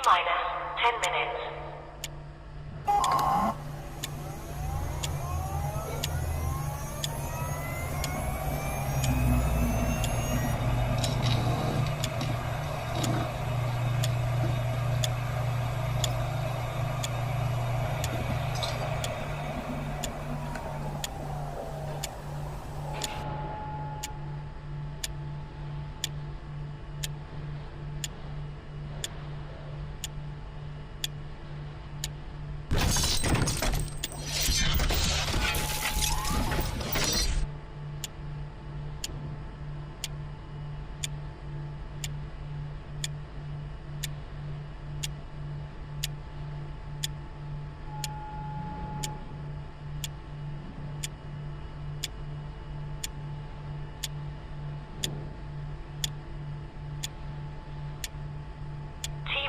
T-minus 10 minutes.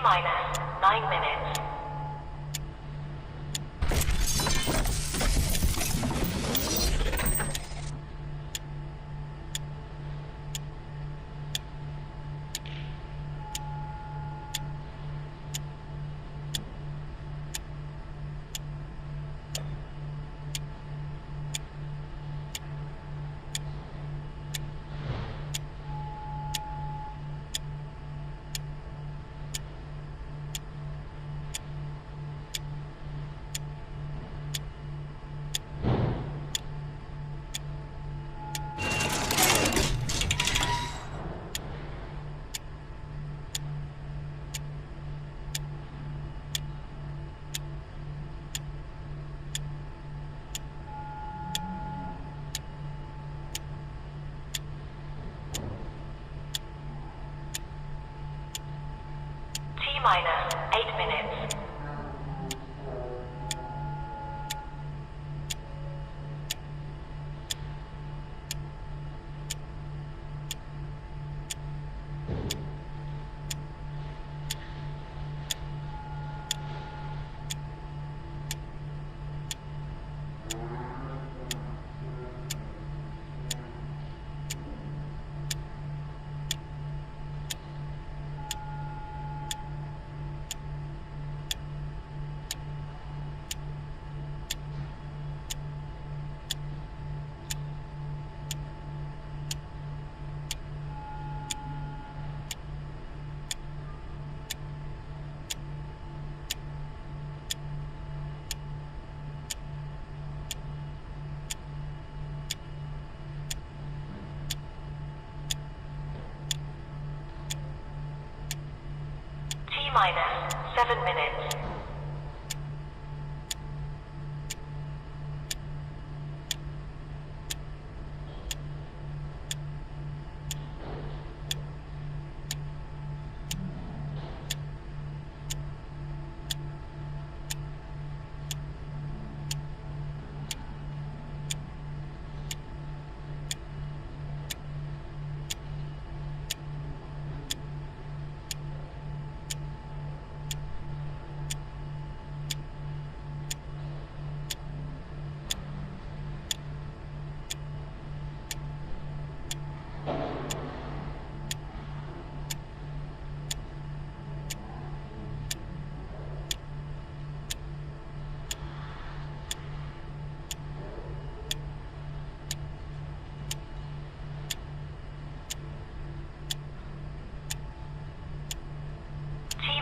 T-minus 9 minutes. T-minus 8 minutes. T-minus 7 minutes.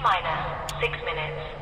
T-minus 6 minutes.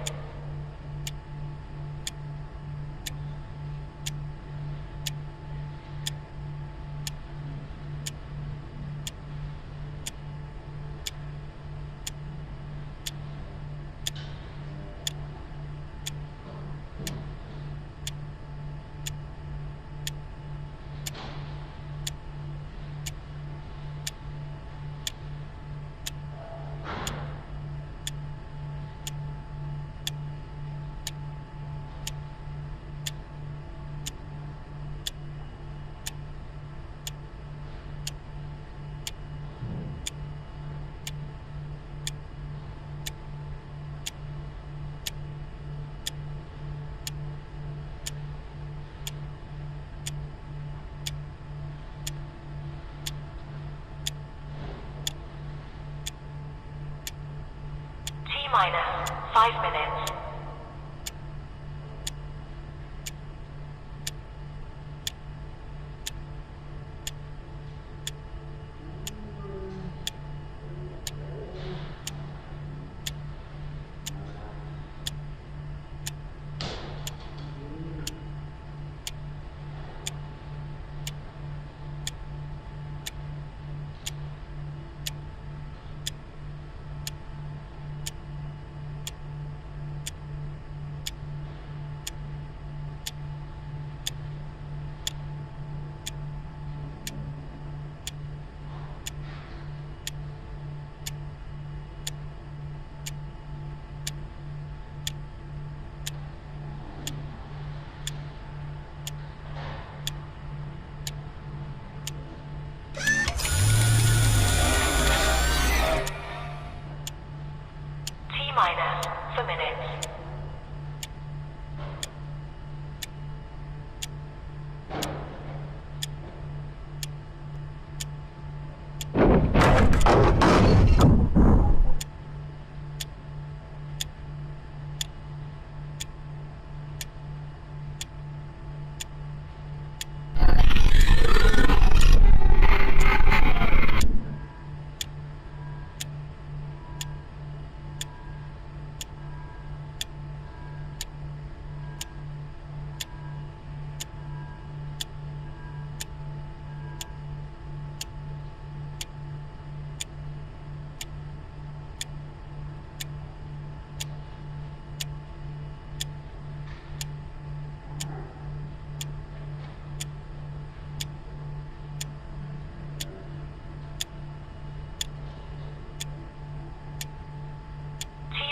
minus 5 minutes. Minus for minutes.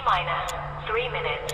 Minus 3 minutes.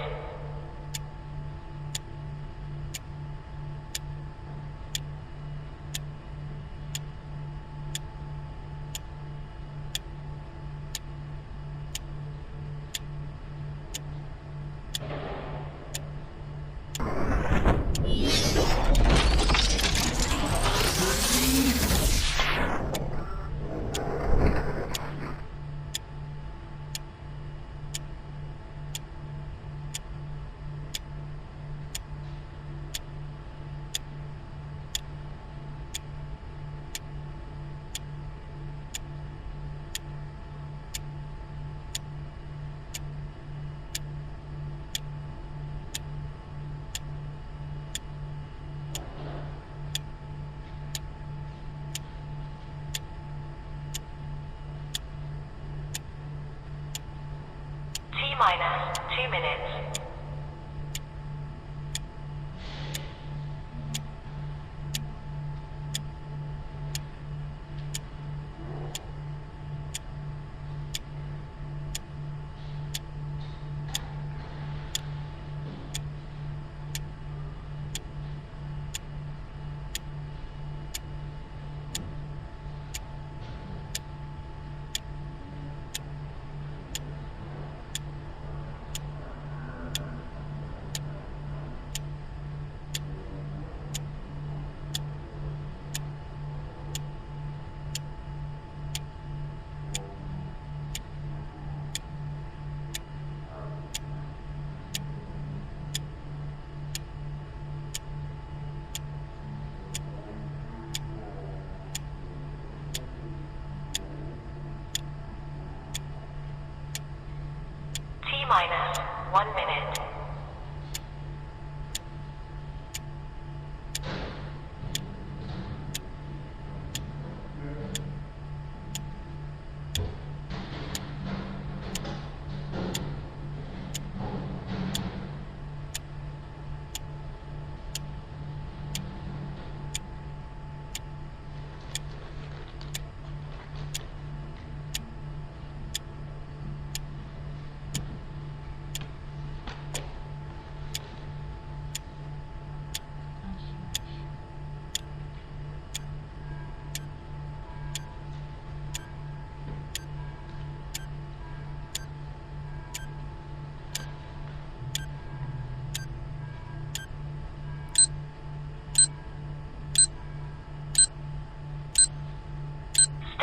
Minus 2 minutes. Minus 1 minute.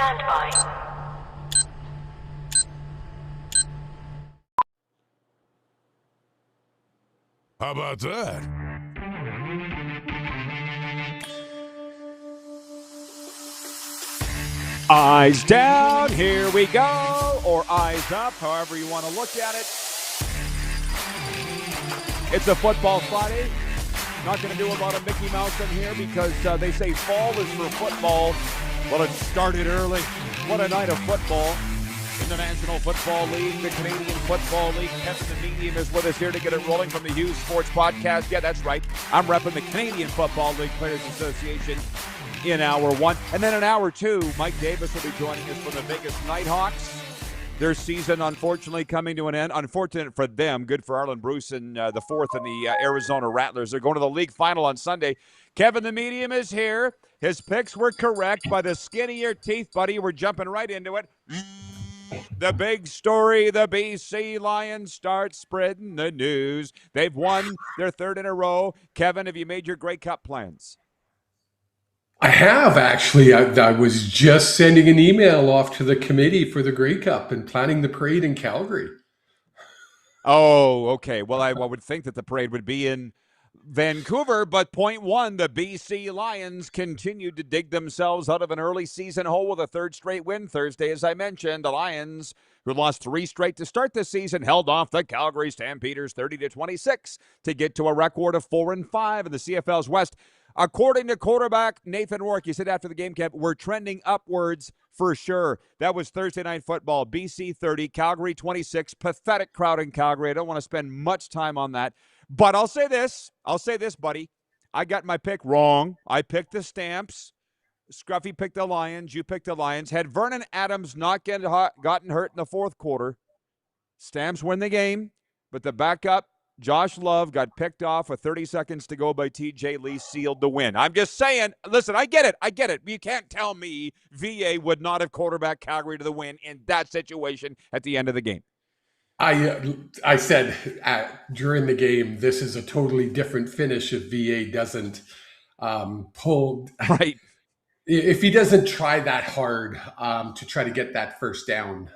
Stand by. How about that? Eyes down, here we go, or eyes up, however you want to look at it. It's a football Friday. Not going to do a lot of Mickey Mouse in here because they say fall is for football. Well, it started early. What a night of football. In the National Football League, the Canadian Football League. Kevin the Medium is with us here to get it rolling from the Hughes Sports Podcast. Yeah, that's right. I'm repping the Canadian Football League Players Association in hour one. And then in hour two, Mike Davis will be joining us from the Vegas Nighthawks. Their season, unfortunately, coming to an end. Unfortunate for them. Good for Arlen Bruce and the fourth and the Arizona Rattlers. They're going to the league final on Sunday. Kevin the Medium is here. His picks were correct by the skin of your teeth, buddy. We're jumping right into it. The big story, the BC Lions start spreading the news. They've won their third in a row. Kevin, have you made your Grey Cup plans? I have, actually. I was just sending an email off to the committee for the Grey Cup and planning the parade in Calgary. Oh, okay. Well, I would think that the parade would be in Vancouver, but point one, the BC Lions continued to dig themselves out of an early season hole with a third straight win Thursday. As I mentioned, the Lions, who lost three straight to start the season, held off the Calgary Stampeders 30-26 to get to a record of 4-5 in the CFL's West. According to quarterback Nathan Rourke, he said after the game, Kev, we're trending upwards for sure. That was Thursday Night Football. BC 30, Calgary 26. Pathetic crowd in Calgary. I don't want to spend much time on that. But I'll say this, buddy. I got my pick wrong. I picked the Stamps. Scruffy picked the Lions. You picked the Lions. Had Vernon Adams not gotten hurt in the fourth quarter, Stamps win the game. But the backup, Josh Love, got picked off with 30 seconds to go by TJ Lee, sealed the win. I'm just saying, listen, I get it. You can't tell me VA would not have quarterbacked Calgary to the win in that situation at the end of the game. I said during the game, this is a totally different finish if VA doesn't pull. Right. If he doesn't try that hard to try to get that first down,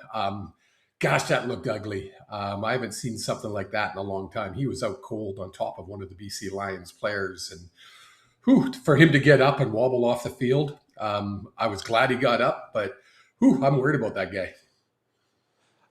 gosh, that looked ugly. I haven't seen something like that in a long time. He was out cold on top of one of the BC Lions players. And for him to get up and wobble off the field, I was glad he got up, but I'm worried about that guy.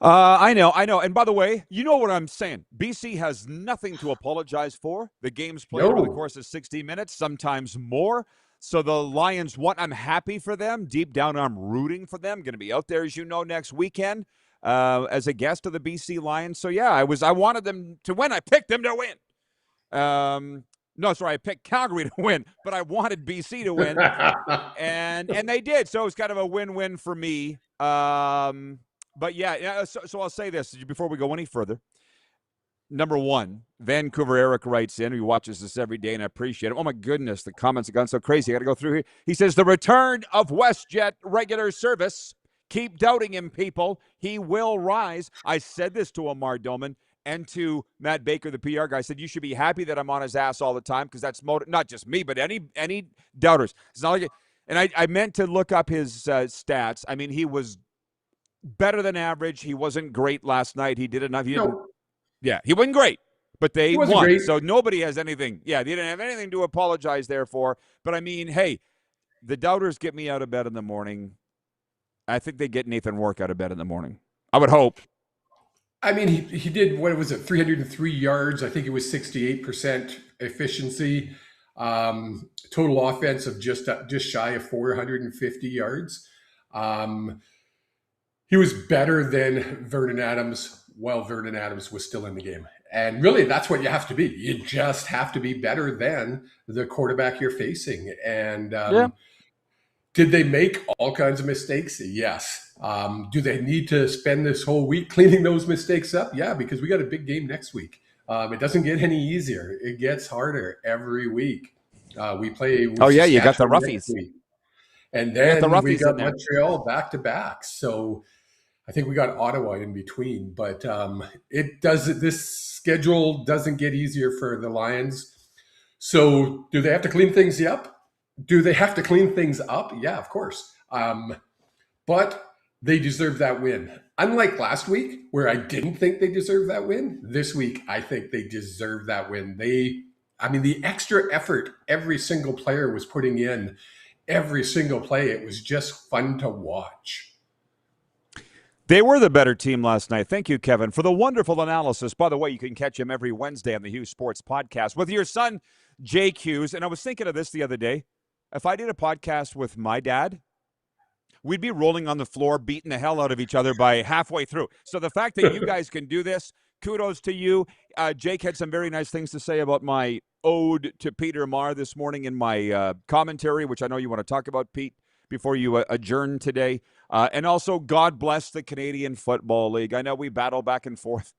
I know. And by the way, you know what I'm saying. BC has nothing to apologize for. The game's played over the course of 60 minutes, sometimes more. So the Lions won. I'm happy for them. Deep down, I'm rooting for them. Going to be out there, as you know, next weekend as a guest of the BC Lions. So, yeah, I wanted them to win. I picked them to win. I picked Calgary to win, but I wanted BC to win. and they did. So it was kind of a win-win for me. But yeah, so I'll say this before we go any further. Number one, Vancouver Eric writes in. He watches this every day, and I appreciate it. Oh, my goodness, the comments have gone so crazy. I got to go through here. He says, the return of WestJet regular service. Keep doubting him, people. He will rise. I said this to Amar Doman and to Matt Baker, the PR guy. I said, you should be happy that I'm on his ass all the time because that's not just me, but any doubters. It's not like and I meant to look up his stats. I mean, he was better than average. He wasn't great last night. He did enough. He wasn't great, but they won. Great. So nobody has anything. Yeah, they didn't have anything to apologize there for. But I mean, hey, the doubters get me out of bed in the morning. I think they get Nathan Rourke out of bed in the morning. I would hope. I mean, he did, 303 yards. I think it was 68% efficiency. Total offense of just shy of 450 yards. He was better than Vernon Adams while Vernon Adams was still in the game. And really, that's what you have to be. You just have to be better than the quarterback you're facing. And did they make all kinds of mistakes? Yes. Do they need to spend this whole week cleaning those mistakes up? Yeah, because we got a big game next week. It doesn't get any easier. It gets harder every week. We play. You got the Roughies. And then we got Montreal back-to-back. So I think we got Ottawa in between. But this schedule doesn't get easier for the Lions. So do they have to clean things up? Yeah, of course. But They deserve that win. Unlike last week, where I didn't think they deserved that win, this week I think they deserve that win. The extra effort every single player was putting in, every single play, it was just fun to watch. They were the better team last night. Thank you, Kevin, for the wonderful analysis. By the way, you can catch him every Wednesday on the Hughes Sports Podcast with your son, Jake Hughes. And I was thinking of this the other day. If I did a podcast with my dad, we'd be rolling on the floor, beating the hell out of each other by halfway through. So the fact that you guys can do this, kudos to you. Jake had some very nice things to say about my ode to Peter Marr this morning in my commentary, which I know you want to talk about, Pete, before you adjourn today. And also, God bless the Canadian Football League. I know we battle back and forth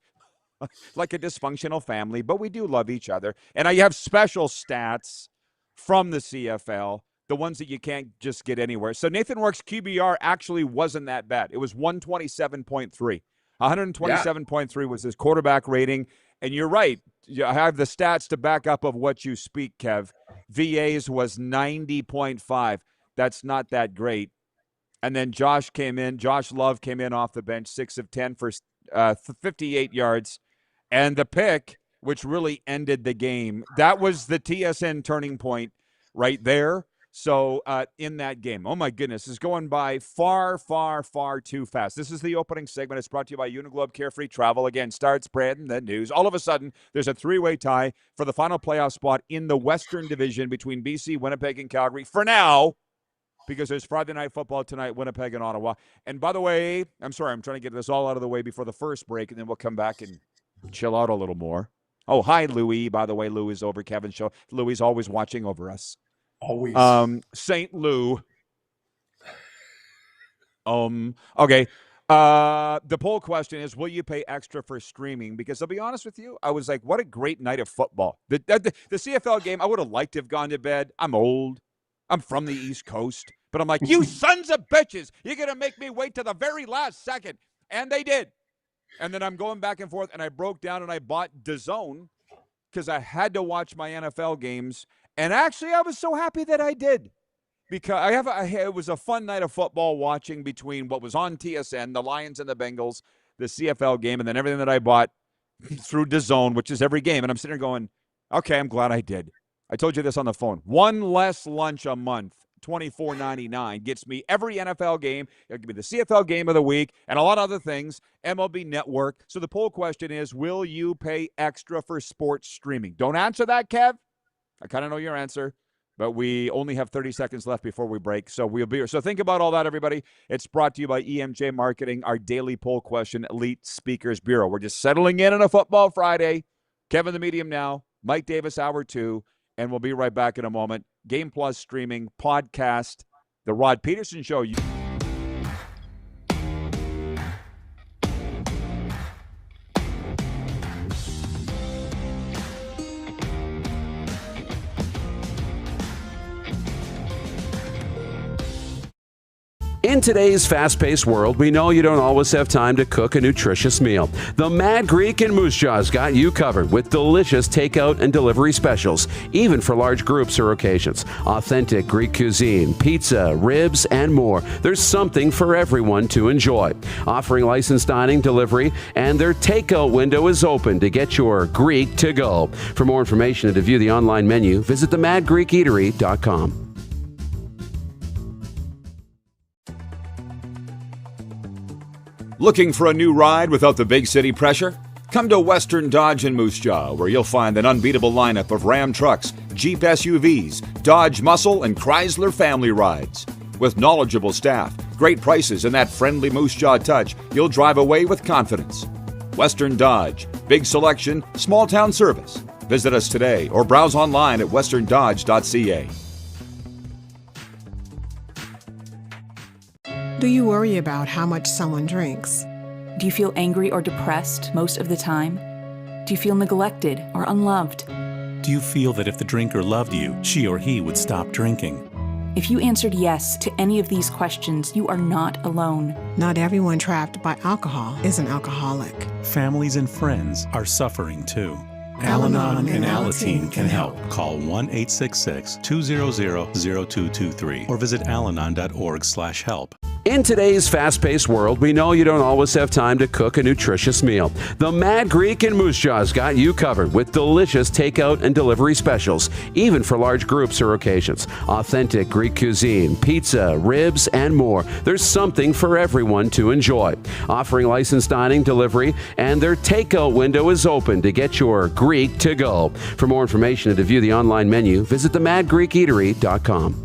like a dysfunctional family, but we do love each other. And I have special stats from the CFL, the ones that you can't just get anywhere. So Nathan Rourke's QBR actually wasn't that bad. It was 127.3. 127.3 was his quarterback rating. And you're right. I have the stats to back up of what you speak, Kev. VA's was 90.5. That's not that great. And then Josh Love came in off the bench, 6 of 10 for 58 yards. And the pick, which really ended the game, that was the TSN turning point right there. So in that game, oh my goodness, it's going by far, far, far too fast. This is the opening segment. It's brought to you by Uniglobe Carefree Travel. Again, start spreading the news. All of a sudden, there's a three-way tie for the final playoff spot in the Western Division between BC, Winnipeg, and Calgary. For now, because there's Friday Night Football tonight, Winnipeg and Ottawa. And by the way, I'm sorry, I'm trying to get this all out of the way before the first break, and then we'll come back and chill out a little more. Oh, hi, Louis. By the way, Louis is over Kevin's show. Louis is always watching over us. Always. St. Lou. Okay. The poll question is, will you pay extra for streaming? Because I'll be honest with you, I was like, what a great night of football. The CFL game, I would have liked to have gone to bed. I'm old. I'm from the East Coast. But I'm like, you sons of bitches, you're going to make me wait to the very last second. And they did. And then I'm going back and forth, and I broke down and I bought DAZN because I had to watch my NFL games. And actually, I was so happy that I did, because it was a fun night of football watching between what was on TSN, the Lions and the Bengals, the CFL game, and then everything that I bought through DAZN, which is every game. And I'm sitting there going, okay, I'm glad I did. I told you this on the phone. One less lunch a month, $24.99, gets me every NFL game. It'll give me the CFL game of the week and a lot of other things, MLB Network. So the poll question is, will you pay extra for sports streaming? Don't answer that, Kev. I kind of know your answer, but we only have 30 seconds left before we break, so we'll be here. So think about all that, everybody. It's brought to you by EMJ Marketing, our daily poll question, Elite Speakers Bureau. We're just settling in on a football Friday. Kevin the Medium now, Mike Davis, Hour 2, and we'll be right back in a moment. Game Plus streaming, podcast, The Rod Pedersen Show. In today's fast-paced world, we know you don't always have time to cook a nutritious meal. The Mad Greek in Moose Jaw's got you covered with delicious takeout and delivery specials, even for large groups or occasions. Authentic Greek cuisine, pizza, ribs, and more. There's something for everyone to enjoy. Offering licensed dining, delivery, and their takeout window is open to get your Greek to go. For more information and to view the online menu, visit themadgreekeatery.com. Looking for a new ride without the big city pressure? Come to Western Dodge in Moose Jaw, where you'll find an unbeatable lineup of Ram trucks, Jeep SUVs, Dodge Muscle, and Chrysler family rides. With knowledgeable staff, great prices, and that friendly Moose Jaw touch, you'll drive away with confidence. Western Dodge, big selection, small town service. Visit us today or browse online at westerndodge.ca. Do you worry about how much someone drinks? Do you feel angry or depressed most of the time? Do you feel neglected or unloved? Do you feel that if the drinker loved you, she or he would stop drinking? If you answered yes to any of these questions, you are not alone. Not everyone trapped by alcohol is an alcoholic. Families and friends are suffering too. Al-Anon and Alateen can help. Call 1-866-200-0223 or visit alanon.org/help. In today's fast-paced world, we know you don't always have time to cook a nutritious meal. The Mad Greek in Moose Jaw's got you covered with delicious takeout and delivery specials, even for large groups or occasions. Authentic Greek cuisine, pizza, ribs, and more. There's something for everyone to enjoy. Offering licensed dining, delivery, and their takeout window is open to get your Greek to go. For more information and to view the online menu, visit themadgreekeatery.com.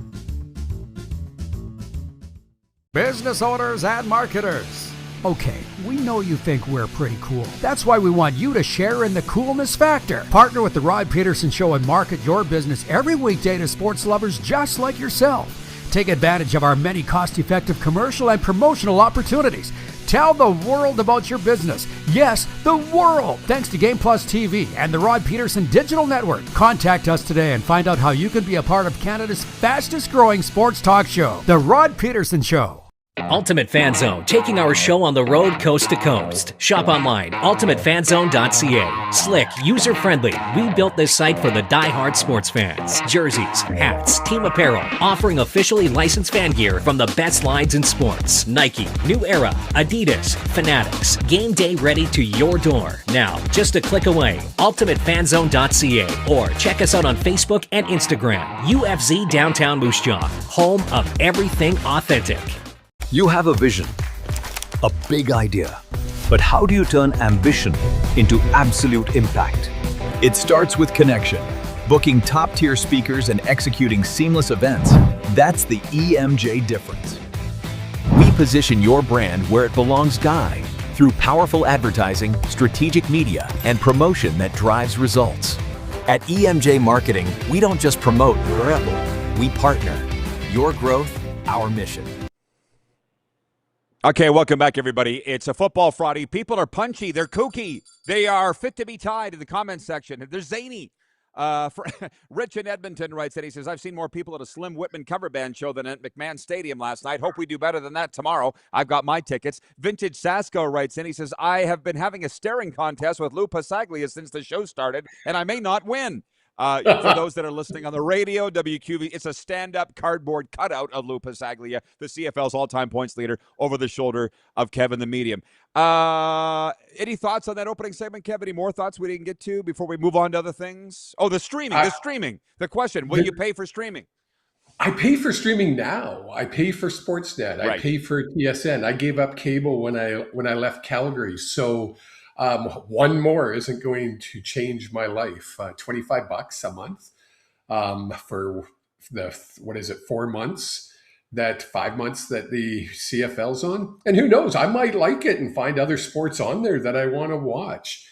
Business owners and marketers. Okay, we know you think we're pretty cool. That's why we want you to share in the coolness factor. Partner with the Rod Pedersen Show and market your business every weekday to sports lovers just like yourself. Take advantage of our many cost-effective commercial and promotional opportunities. Tell the world about your business. Yes, the world. Thanks to Game Plus TV and the Rod Pedersen Digital Network. Contact us today and find out how you can be a part of Canada's fastest growing sports talk show, The Rod Pedersen Show. Ultimate Fan Zone, taking our show on the road coast to coast. Shop online, ultimatefanzone.ca. Slick, user-friendly. We built this site for the die-hard sports fans. Jerseys, hats, team apparel, offering officially licensed fan gear from the best lines in sports. Nike, New Era, Adidas, Fanatics. Game day ready to your door. Now, just a click away, ultimatefanzone.ca, or check us out on Facebook and Instagram. UFZ Downtown Moose Jaw, home of everything authentic. You have a vision, a big idea, but how do you turn ambition into absolute impact? It starts with connection, booking top-tier speakers and executing seamless events. That's the EMJ difference. We position your brand where it belongs, Guy, through powerful advertising, strategic media, and promotion that drives results. At EMJ Marketing, we don't just promote your rebel, we partner. Your growth, our mission. Okay, welcome back, everybody. It's a Football Friday. People are punchy. They're kooky. They are fit to be tied in the comments section. They're zany. Rich in Edmonton writes that he says, I've seen more people at a Slim Whitman cover band show than at McMahon Stadium last night. Hope we do better than that tomorrow. I've got my tickets. Vintage Sasko writes in, he says, I have been having a staring contest with Lou Pasaglia since the show started, and I may not win. For those that are listening on the radio, WQV, it's a stand-up cardboard cutout of Lou Pasaglia, the CFL's all-time points leader, over the shoulder of Kevin the Medium. Any thoughts on that opening segment, Kevin? Any more thoughts we didn't get to before we move on to other things? Oh, the streaming. The question, will you pay for streaming? I pay for streaming now. I pay for Sportsnet. I pay for TSN. I gave up cable when I left Calgary. So one more isn't going to change my life. $25 a month for the 4 months, 5 months that the CFL's on. And who knows, I might like it and find other sports on there that I want to watch.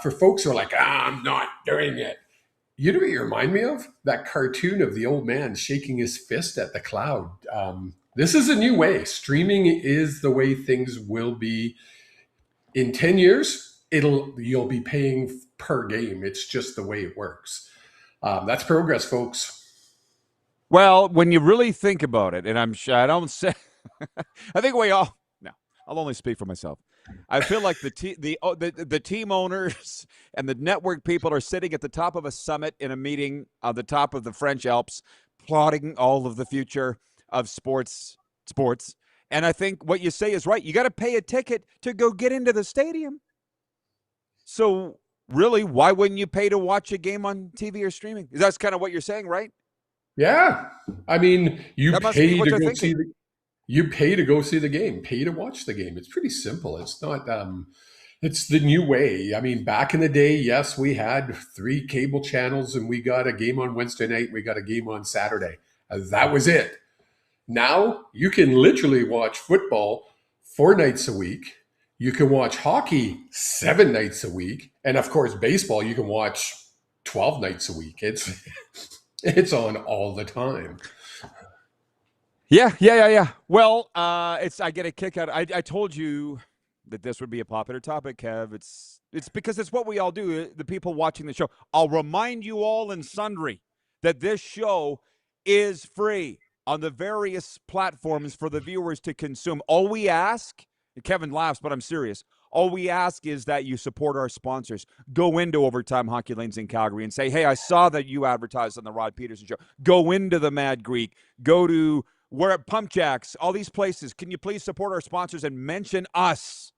For folks who are like, I'm not doing it. You know what you remind me of? That cartoon of the old man shaking his fist at the cloud. This is a new way. Streaming is the way things will be. In 10 years, you'll be paying per game. It's just the way it works. That's progress, folks. Well, when you really think about it, and I'm sure I don't say, I think I'll only speak for myself. I feel like the team owners and the network people are sitting at the top of a summit in a meeting on the top of the French Alps, plotting all of the future of sports. And I think what you say is right. You got to pay a ticket to go get into the stadium. So really, why wouldn't you pay to watch a game on TV or streaming? That's kind of what you're saying, right? Yeah. I mean, you pay to go see the game, pay to watch the game. It's pretty simple. It's not, it's the new way. I mean, back in the day, yes, we had 3 cable channels and we got a game on Wednesday night. We got a game on Saturday. That was it. Now you can literally watch football 4 nights a week. You can watch hockey 7 nights a week. And of course, baseball, you can watch 12 nights a week. It's on all the time. Yeah. Well, I get a kick out. I told you that this would be a popular topic, Kev. It's because it's what we all do, the people watching the show. I'll remind you all and sundry that this show is free on the various platforms for the viewers to consume. All we ask, and Kevin laughs, but I'm serious, all we ask is that you support our sponsors. Go into Overtime Hockey Lanes in Calgary and say, hey, I saw that you advertised on the Rod Pedersen Show. Go into the Mad Greek. Go to We're at Pump Jacks, all these places. Can you please support our sponsors and mention us?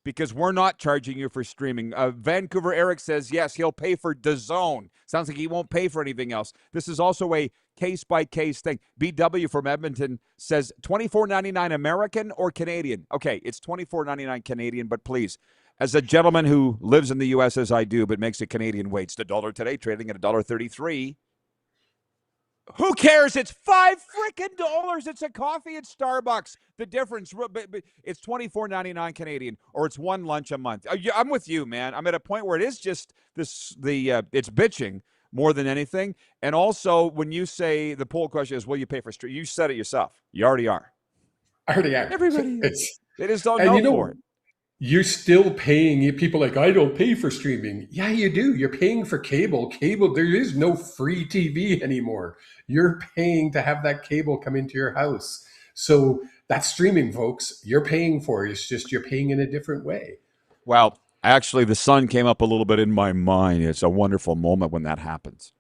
Because we're not charging you for streaming. Vancouver Eric says, yes, he'll pay for DAZN. Sounds like he won't pay for anything else. This is also a case-by-case thing. BW from Edmonton says $24.99 American or Canadian? Okay, it's $24.99 Canadian, but please, as a gentleman who lives in the U.S. as I do, but makes a Canadian wage, the dollar today trading at $1.33. Who cares? It's $5 freaking dollars. It's a coffee at Starbucks. The difference, it's $24.99 Canadian, or it's one lunch a month. I'm with you, man. I'm at a point where it is just it's bitching more than anything. And also, when you say the poll question is, will you pay for stream? You said it yourself. You already are. I already am. Everybody is. They just don't know for it. You're still paying. People like, I don't pay for streaming. Yeah, you do. You're paying for cable. There is no free TV anymore. You're paying to have that cable come into your house. So that's streaming, folks. You're paying for it. It's just you're paying in a different way. Well, actually, the sun came up a little bit in my mind. It's a wonderful moment when that happens.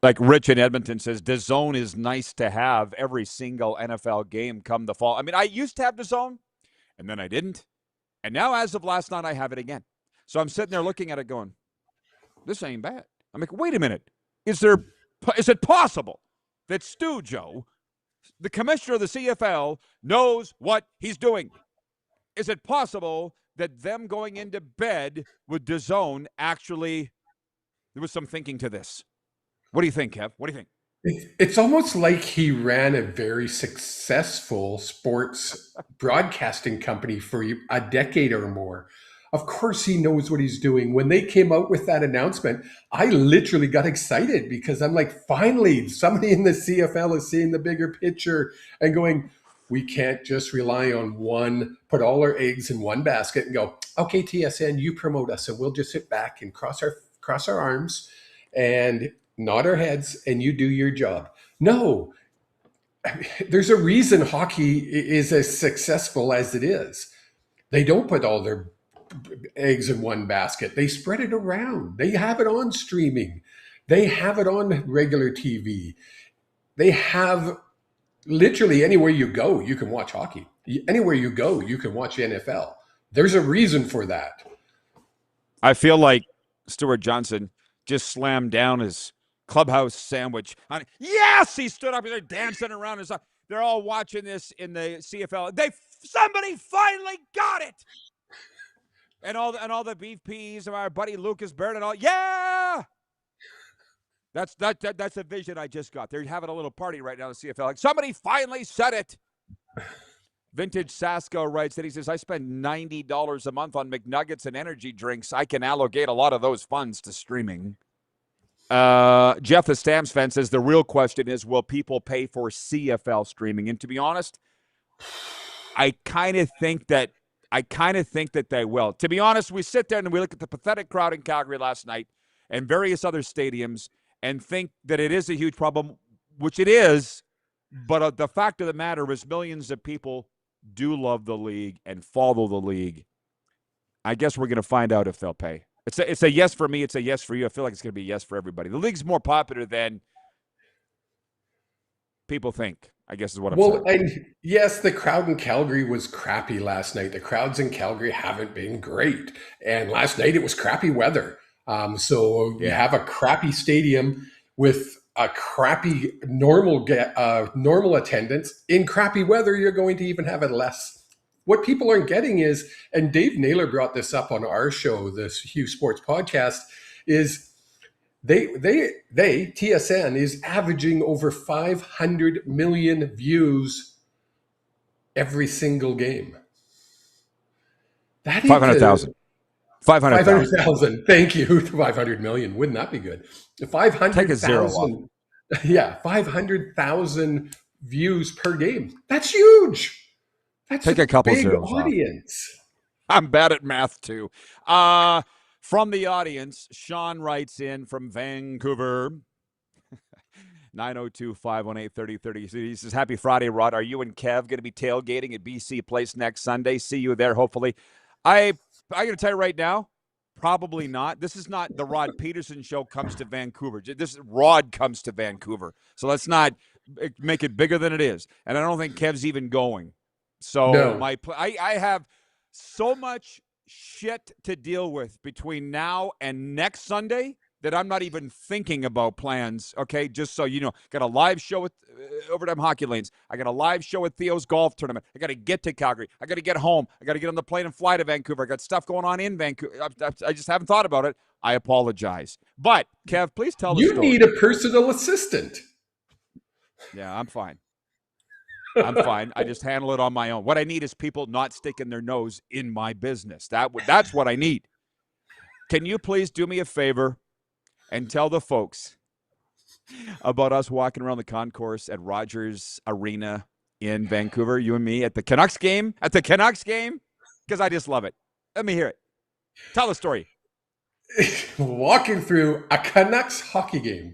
Like Rich in Edmonton says, DAZN is nice to have every single NFL game come the fall. I mean, I used to have DAZN, and then I didn't. And now, as of last night, I have it again. So I'm sitting there looking at it going, this ain't bad. I'm like, wait a minute. Is it possible that Stu Joe, the commissioner of the CFL, knows what he's doing? Is it possible that them going into bed with DAZN actually, there was some thinking to this? What do you think, Kev? What do you think? It's almost like he ran a very successful sports broadcasting company for a decade or more. Of course, he knows what he's doing. When they came out with that announcement, I literally got excited because I'm like, finally, somebody in the CFL is seeing the bigger picture and going, we can't just rely on one, put all our eggs in one basket and go, okay, TSN, you promote us, and we'll just sit back and cross our arms and nod our heads, and you do your job. No, there's a reason hockey is as successful as it is. They don't put all their eggs in one basket. They spread it around. They have it on streaming. They have it on regular TV. They have literally anywhere you go, you can watch hockey. Anywhere you go, you can watch NFL. There's a reason for that. I feel like Stuart Johnson just slammed down his clubhouse sandwich. Yes, he stood up and they're dancing around. They're all watching this in the CFL. Somebody finally got it. And all the beef peas of our buddy Lucas Baird and all. Yeah, that's a vision I just got. They're having a little party right now in the CFL. Like, somebody finally said it. Vintage Sasko writes that he says, I spend $90 a month on McNuggets and energy drinks. I can allocate a lot of those funds to streaming. Jeff the Stamps fan says the real question is, will people pay for CFL streaming? And to be honest, I kind of think that they will. To be honest, we sit there and we look at the pathetic crowd in Calgary last night and various other stadiums and think that it is a huge problem, which it is. But the fact of the matter is millions of people do love the league and follow the league. I guess we're going to find out if they'll pay. It's a yes for me. It's a yes for you. I feel like it's going to be a yes for everybody. The league's more popular than people think, I guess is what I'm saying. And yes, the crowd in Calgary was crappy last night. The crowds in Calgary haven't been great. And last night it was crappy weather. So you have a crappy stadium with a crappy normal attendance. In crappy weather, you're going to even have it less. What people aren't getting is, and Dave Naylor brought this up on our show, this Hughes Sports podcast, is TSN is averaging over 500 million views every single game. That is 500,000. 500,000. Thank you. 500 million. Wouldn't that be good? 500,000. Take a zero off. Yeah, 500,000 views per game. That's huge. That's Take a couple big zeros audience. Off. I'm bad at math too. From the audience, Sean writes in from Vancouver. 902-518-3030. He says, happy Friday, Rod. Are you and Kev going to be tailgating at BC Place next Sunday? See you there, hopefully. I'm going to tell you right now, probably not. This is not the Rod Pedersen show comes to Vancouver. This Rod comes to Vancouver. So let's not make it bigger than it is. And I don't think Kev's even going. So No. I have so much shit to deal with between now and next Sunday that I'm not even thinking about plans, okay? Just so you know. Got a live show with Overtime Hockey Lanes. I got a live show with Theo's golf tournament. I got to get to Calgary. I got to get home. I got to get on the plane and fly to Vancouver. I got stuff going on in Vancouver. I just haven't thought about it. I apologize. But, Kev, please tell the story. You need a personal assistant. Yeah, I'm fine. I'm fine. I just handle it on my own. What I need is people not sticking their nose in my business. That's what I need. Can you please do me a favor and tell the folks about us walking around the concourse at Rogers Arena in Vancouver, you and me, at the Canucks game? Because I just love it. Let me hear it. Tell the story. Walking through a Canucks hockey game.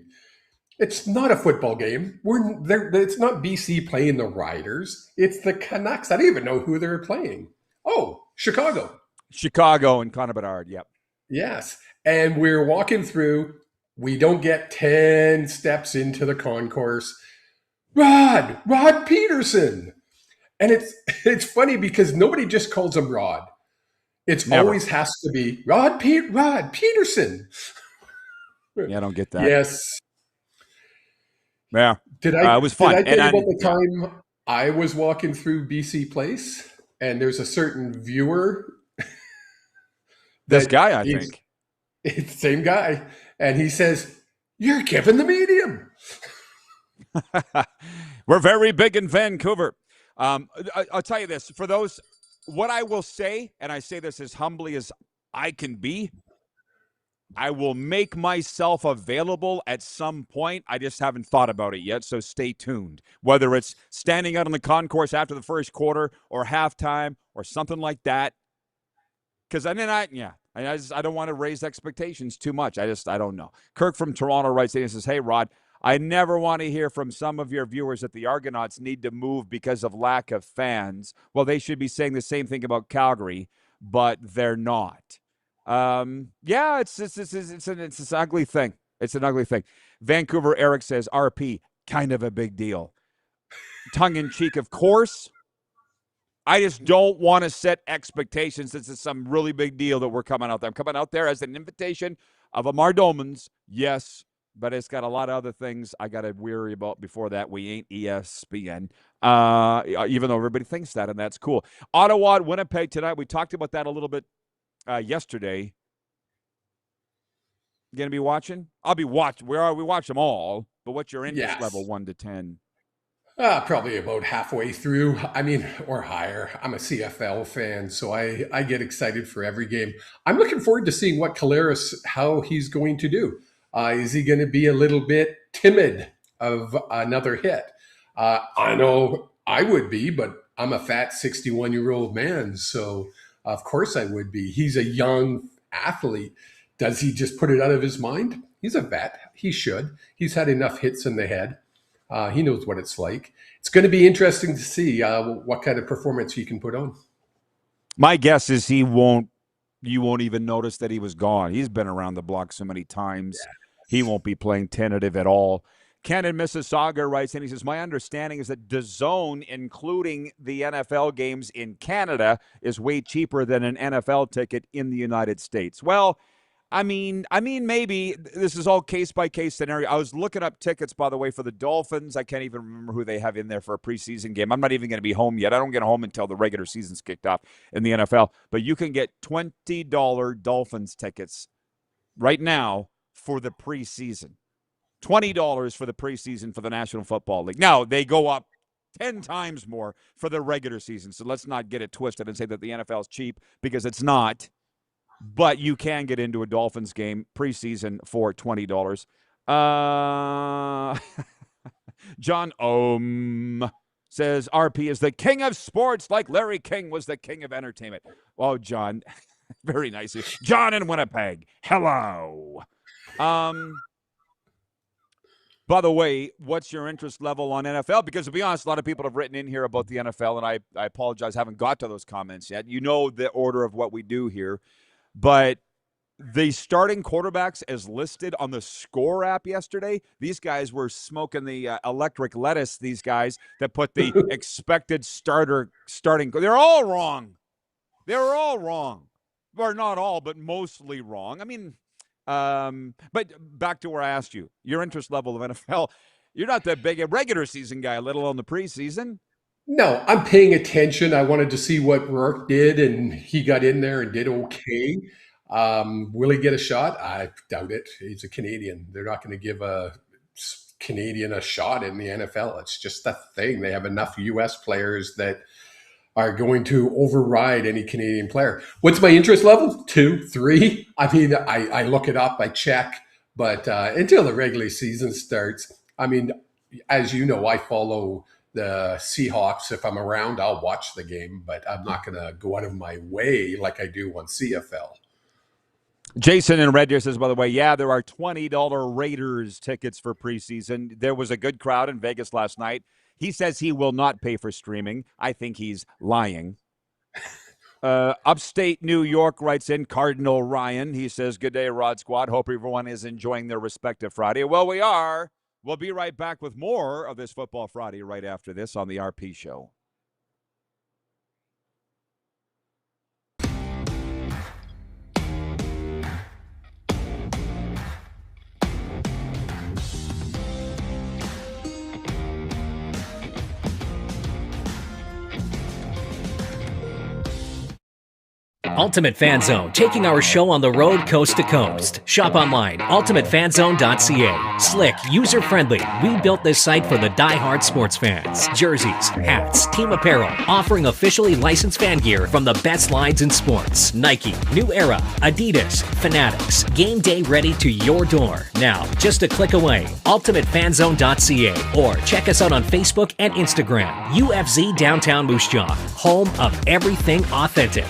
It's not a football game. It's not BC playing the Riders. It's the Canucks. I don't even know who they're playing. Oh, Chicago. Chicago and Connor Bedard, yep. Yes. And we're walking through. We don't get 10 steps into the concourse. Rod Pedersen. And it's funny because nobody just calls him Rod. It's Never. always has to be Rod Pedersen. Yeah, I don't get that. Yes. Yeah. It was fun. Did I tell you about the time I was walking through BC Place and there's a certain viewer? This guy, I think. It's the same guy. And he says, "You're Kevin the Medium." We're very big in Vancouver. I'll tell you this. For those, what I will say, and I say this as humbly as I can be, I will make myself available at some point. I just haven't thought about it yet, so stay tuned. Whether it's standing out on the concourse after the first quarter or halftime or something like that. Because I don't want to raise expectations too much. I don't know. Kirk from Toronto writes in and says, "Hey, Rod, I never want to hear from some of your viewers that the Argonauts need to move because of lack of fans. Well, they should be saying the same thing about Calgary, but they're not." Yeah, it's an ugly thing. It's an ugly thing. Vancouver Eric says, "RP, kind of a big deal." Tongue in cheek, of course. I just don't want to set expectations. This is some really big deal that we're coming out there. I'm coming out there as an invitation of a Mardomans, yes, but it's got a lot of other things I got to worry about before that. We ain't ESPN, even though everybody thinks that, and that's cool. Ottawa, Winnipeg tonight. We talked about that a little bit yesterday. You going to be watching? I'll be watching. We watch them all, but what's your interest level 1 to 10? Probably about halfway through. Or higher. I'm a CFL fan, so I get excited for every game. I'm looking forward to seeing what Collaros, how he's going to do. Is he going to be a little bit timid of another hit? I know I would be, but I'm a fat 61-year-old man, so of course I would be. He's a young athlete. Does he just put it out of his mind? He's a vet. He should. He's had enough hits in the head. He knows what it's like. It's going to be interesting to see what kind of performance he can put on. My guess is you won't even notice that he was gone. He's been around the block so many times. Yeah. He won't be playing tentative at all. Ken in Mississauga writes in, he says, "My understanding is that DAZN, including the NFL games in Canada, is way cheaper than an NFL ticket in the United States." Well, I mean, maybe this is all case-by-case scenario. I was looking up tickets, by the way, for the Dolphins. I can't even remember who they have in there for a preseason game. I'm not even going to be home yet. I don't get home until the regular season's kicked off in the NFL. But you can get $20 Dolphins tickets right now for the preseason. $20 for the preseason for the National Football League. Now, they go up 10 times more for the regular season. So let's not get it twisted and say that the NFL is cheap, because it's not. But you can get into a Dolphins game preseason for $20. John says, "RP is the king of sports like Larry King was the king of entertainment." Oh, John, very nice. John in Winnipeg, hello. By the way, what's your interest level on NFL? Because to be honest, a lot of people have written in here about the NFL, and I apologize, I haven't got to those comments yet. You know the order of what we do here. But the starting quarterbacks as listed on the Score app yesterday, these guys were smoking the electric lettuce, these guys that put the expected starting. They're all wrong. They're all wrong. Or not all, but mostly wrong. I mean, but back to where I asked you, your interest level of NFL, you're not that big a regular season guy, let alone the preseason. No, I'm paying attention. I wanted to see what Rourke did, and he got in there and did okay. Will he get a shot? I doubt it. He's a Canadian. They're not going to give a Canadian a shot in the NFL. It's just a thing. They have enough U.S. players that are going to override any Canadian player. What's my interest level? 2, 3. I mean, I look it up, I check, but until the regular season starts, I mean, as you know, I follow the Seahawks. If I'm around, I'll watch the game, but I'm not going to go out of my way like I do on CFL. Jason in Red Deer says, by the way, yeah, there are $20 Raiders tickets for preseason. There was a good crowd in Vegas last night. He says he will not pay for streaming. I think he's lying. Upstate New York writes in Cardinal Ryan. He says, good day, Rod Squad. Hope everyone is enjoying their respective Friday. Well, we are. We'll be right back with more of this Football Friday right after this on the RP Show. Ultimate Fan Zone, taking our show on the road coast to coast. Shop online, ultimatefanzone.ca. Slick, user-friendly, we built this site for the die-hard sports fans. Jerseys, hats, team apparel, offering officially licensed fan gear from the best lines in sports. Nike, New Era, Adidas, Fanatics. Game day ready to your door. Now, just a click away, ultimatefanzone.ca, or check us out on Facebook and Instagram. UFZ Downtown Moose Jaw, home of everything authentic.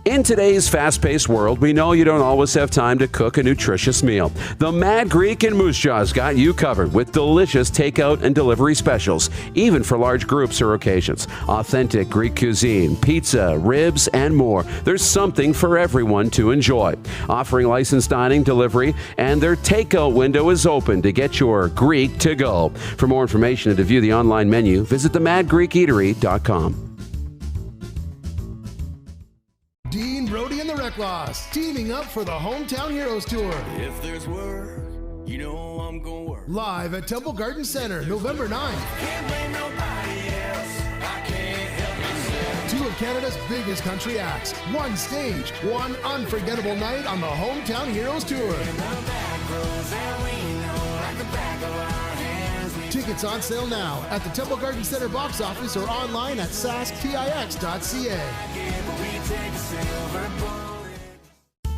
In today's fast-paced world, we know you don't always have time to cook a nutritious meal. The Mad Greek in Moose Jaw's got you covered with delicious takeout and delivery specials, even for large groups or occasions. Authentic Greek cuisine, pizza, ribs, and more. There's something for everyone to enjoy. Offering licensed dining, delivery, and their takeout window is open to get your Greek to go. For more information and to view the online menu, visit themadgreekeatery.com. Dean, Brody, and the Reckloss teaming up for the Hometown Heroes Tour. If there's work, you know I'm gonna work. Live at Temple Garden Center, November 9th. Can't blame nobody else. I can't help myself. 2 of Canada's biggest country acts. 1 stage, 1 unforgettable night on the Hometown Heroes Tour. Tickets on sale now at the Temple Garden Center box office or online at sasktix.ca.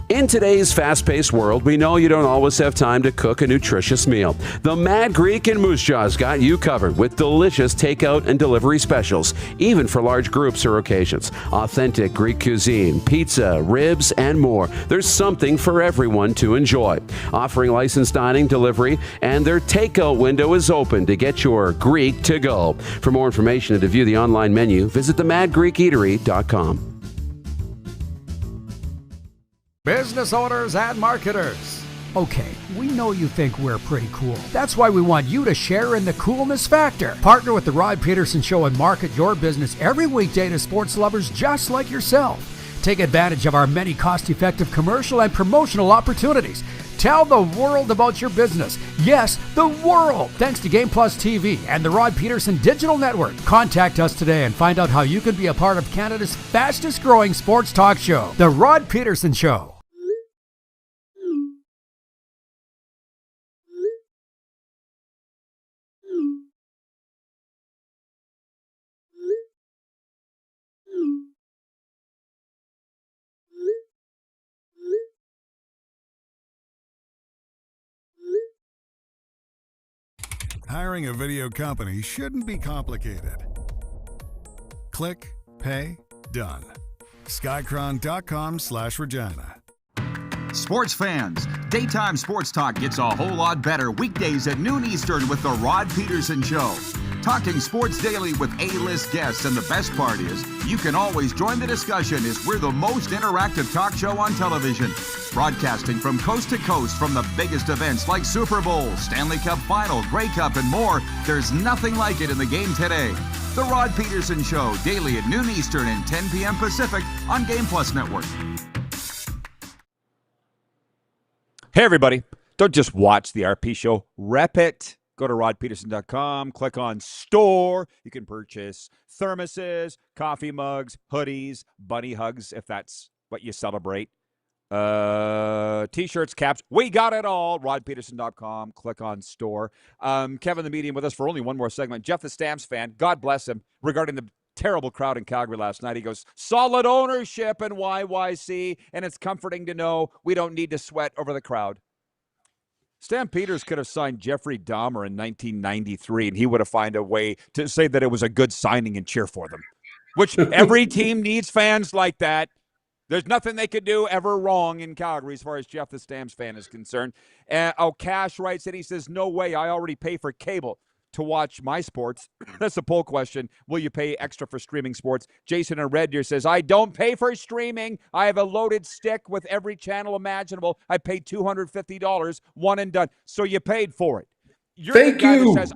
In today's fast-paced world, we know you don't always have time to cook a nutritious meal. The Mad Greek in Moose Jaw's got you covered with delicious takeout and delivery specials, even for large groups or occasions. Authentic Greek cuisine, pizza, ribs, and more. There's something for everyone to enjoy. Offering licensed dining, delivery, and their takeout window is open to get your Greek to go. For more information and to view the online menu, visit themadgreekeatery.com. Business owners and marketers. Okay, we know you think we're pretty cool. That's why we want you to share in the coolness factor. Partner with the Rod Pedersen Show and market your business every weekday to sports lovers just like yourself. Take advantage of our many cost-effective commercial and promotional opportunities. Tell the world about your business. Yes, the world. Thanks to Game Plus TV and the Rod Pedersen Digital Network. Contact us today and find out how you can be a part of Canada's fastest growing sports talk show, The Rod Pedersen Show. Hiring a video company shouldn't be complicated. Click, pay, done. Skycron.com/Regina. Sports fans, daytime sports talk gets a whole lot better weekdays at noon Eastern with the Rod Pedersen Show. talking sports daily with A-list guests, and the best part is, you can always join the discussion as we're the most interactive talk show on television. Broadcasting from coast to coast from the biggest events like Super Bowl, Stanley Cup Final, Grey Cup, and more, there's nothing like it in the game today. The Rod Pedersen Show, daily at noon Eastern and 10 p.m. Pacific on Game Plus Network. Hey, everybody. Don't just watch the RP Show. Rep it. Go to rodpedersen.com. Click on store. You can purchase thermoses, coffee mugs, hoodies, bunny hugs, if that's what you celebrate. T-shirts, caps. We got it all. rodpedersen.com. Click on store. Kevin, the medium, with us for only one more segment. Jeff, the Stamps fan, God bless him, regarding the terrible crowd in Calgary last night. He goes, solid ownership in YYC, and it's comforting to know we don't need to sweat over the crowd. Stan Peters could have signed Jeffrey Dahmer in 1993, and he would have found a way to say that it was a good signing and cheer for them, which every team needs fans like that. There's nothing they could do ever wrong in Calgary as far as Jeff the Stamps fan is concerned. Cash writes in, he says, no way, I already pay for cable to watch my sports. That's a poll question. Will you pay extra for streaming sports? Jason in Red Deer says, I don't pay for streaming. I have a loaded stick with every channel imaginable. I paid $250, one and done. So you paid for it. You're Thank the guy you. that says,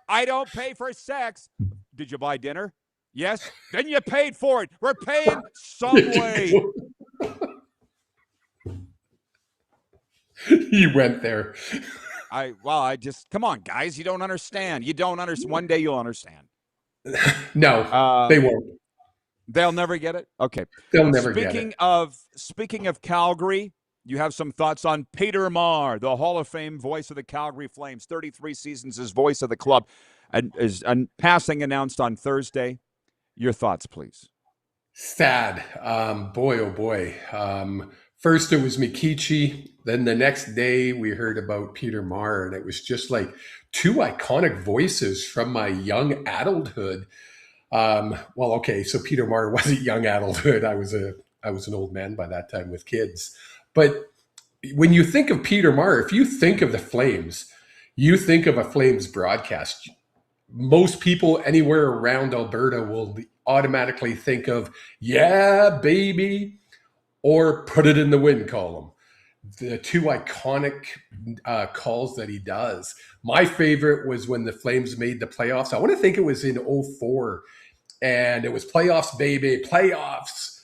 I don't pay for sex. Did you buy dinner? Yes. Then you paid for it. We're paying some way. He went there. Come on, guys. You don't understand. One day you'll understand. No, they won't. They'll never get it? Okay. They'll never get it. Speaking of Calgary, you have some thoughts on Peter Marr, the Hall of Fame voice of the Calgary Flames, 33 seasons as voice of the club, and is passing announced on Thursday. Your thoughts, please. Sad. Boy, oh boy. First it was Mikichi. Then the next day we heard about Peter Marr, and it was just like two iconic voices from my young adulthood. So Peter Marr wasn't young adulthood. I was an old man by that time with kids. But when you think of Peter Marr, if you think of the Flames, you think of a Flames broadcast. Most people anywhere around Alberta will automatically think of, yeah, baby, or put it in the win column. The two iconic calls that he does. My favorite was when the Flames made the playoffs. I want to think it was in 2004, and it was playoffs, baby, playoffs.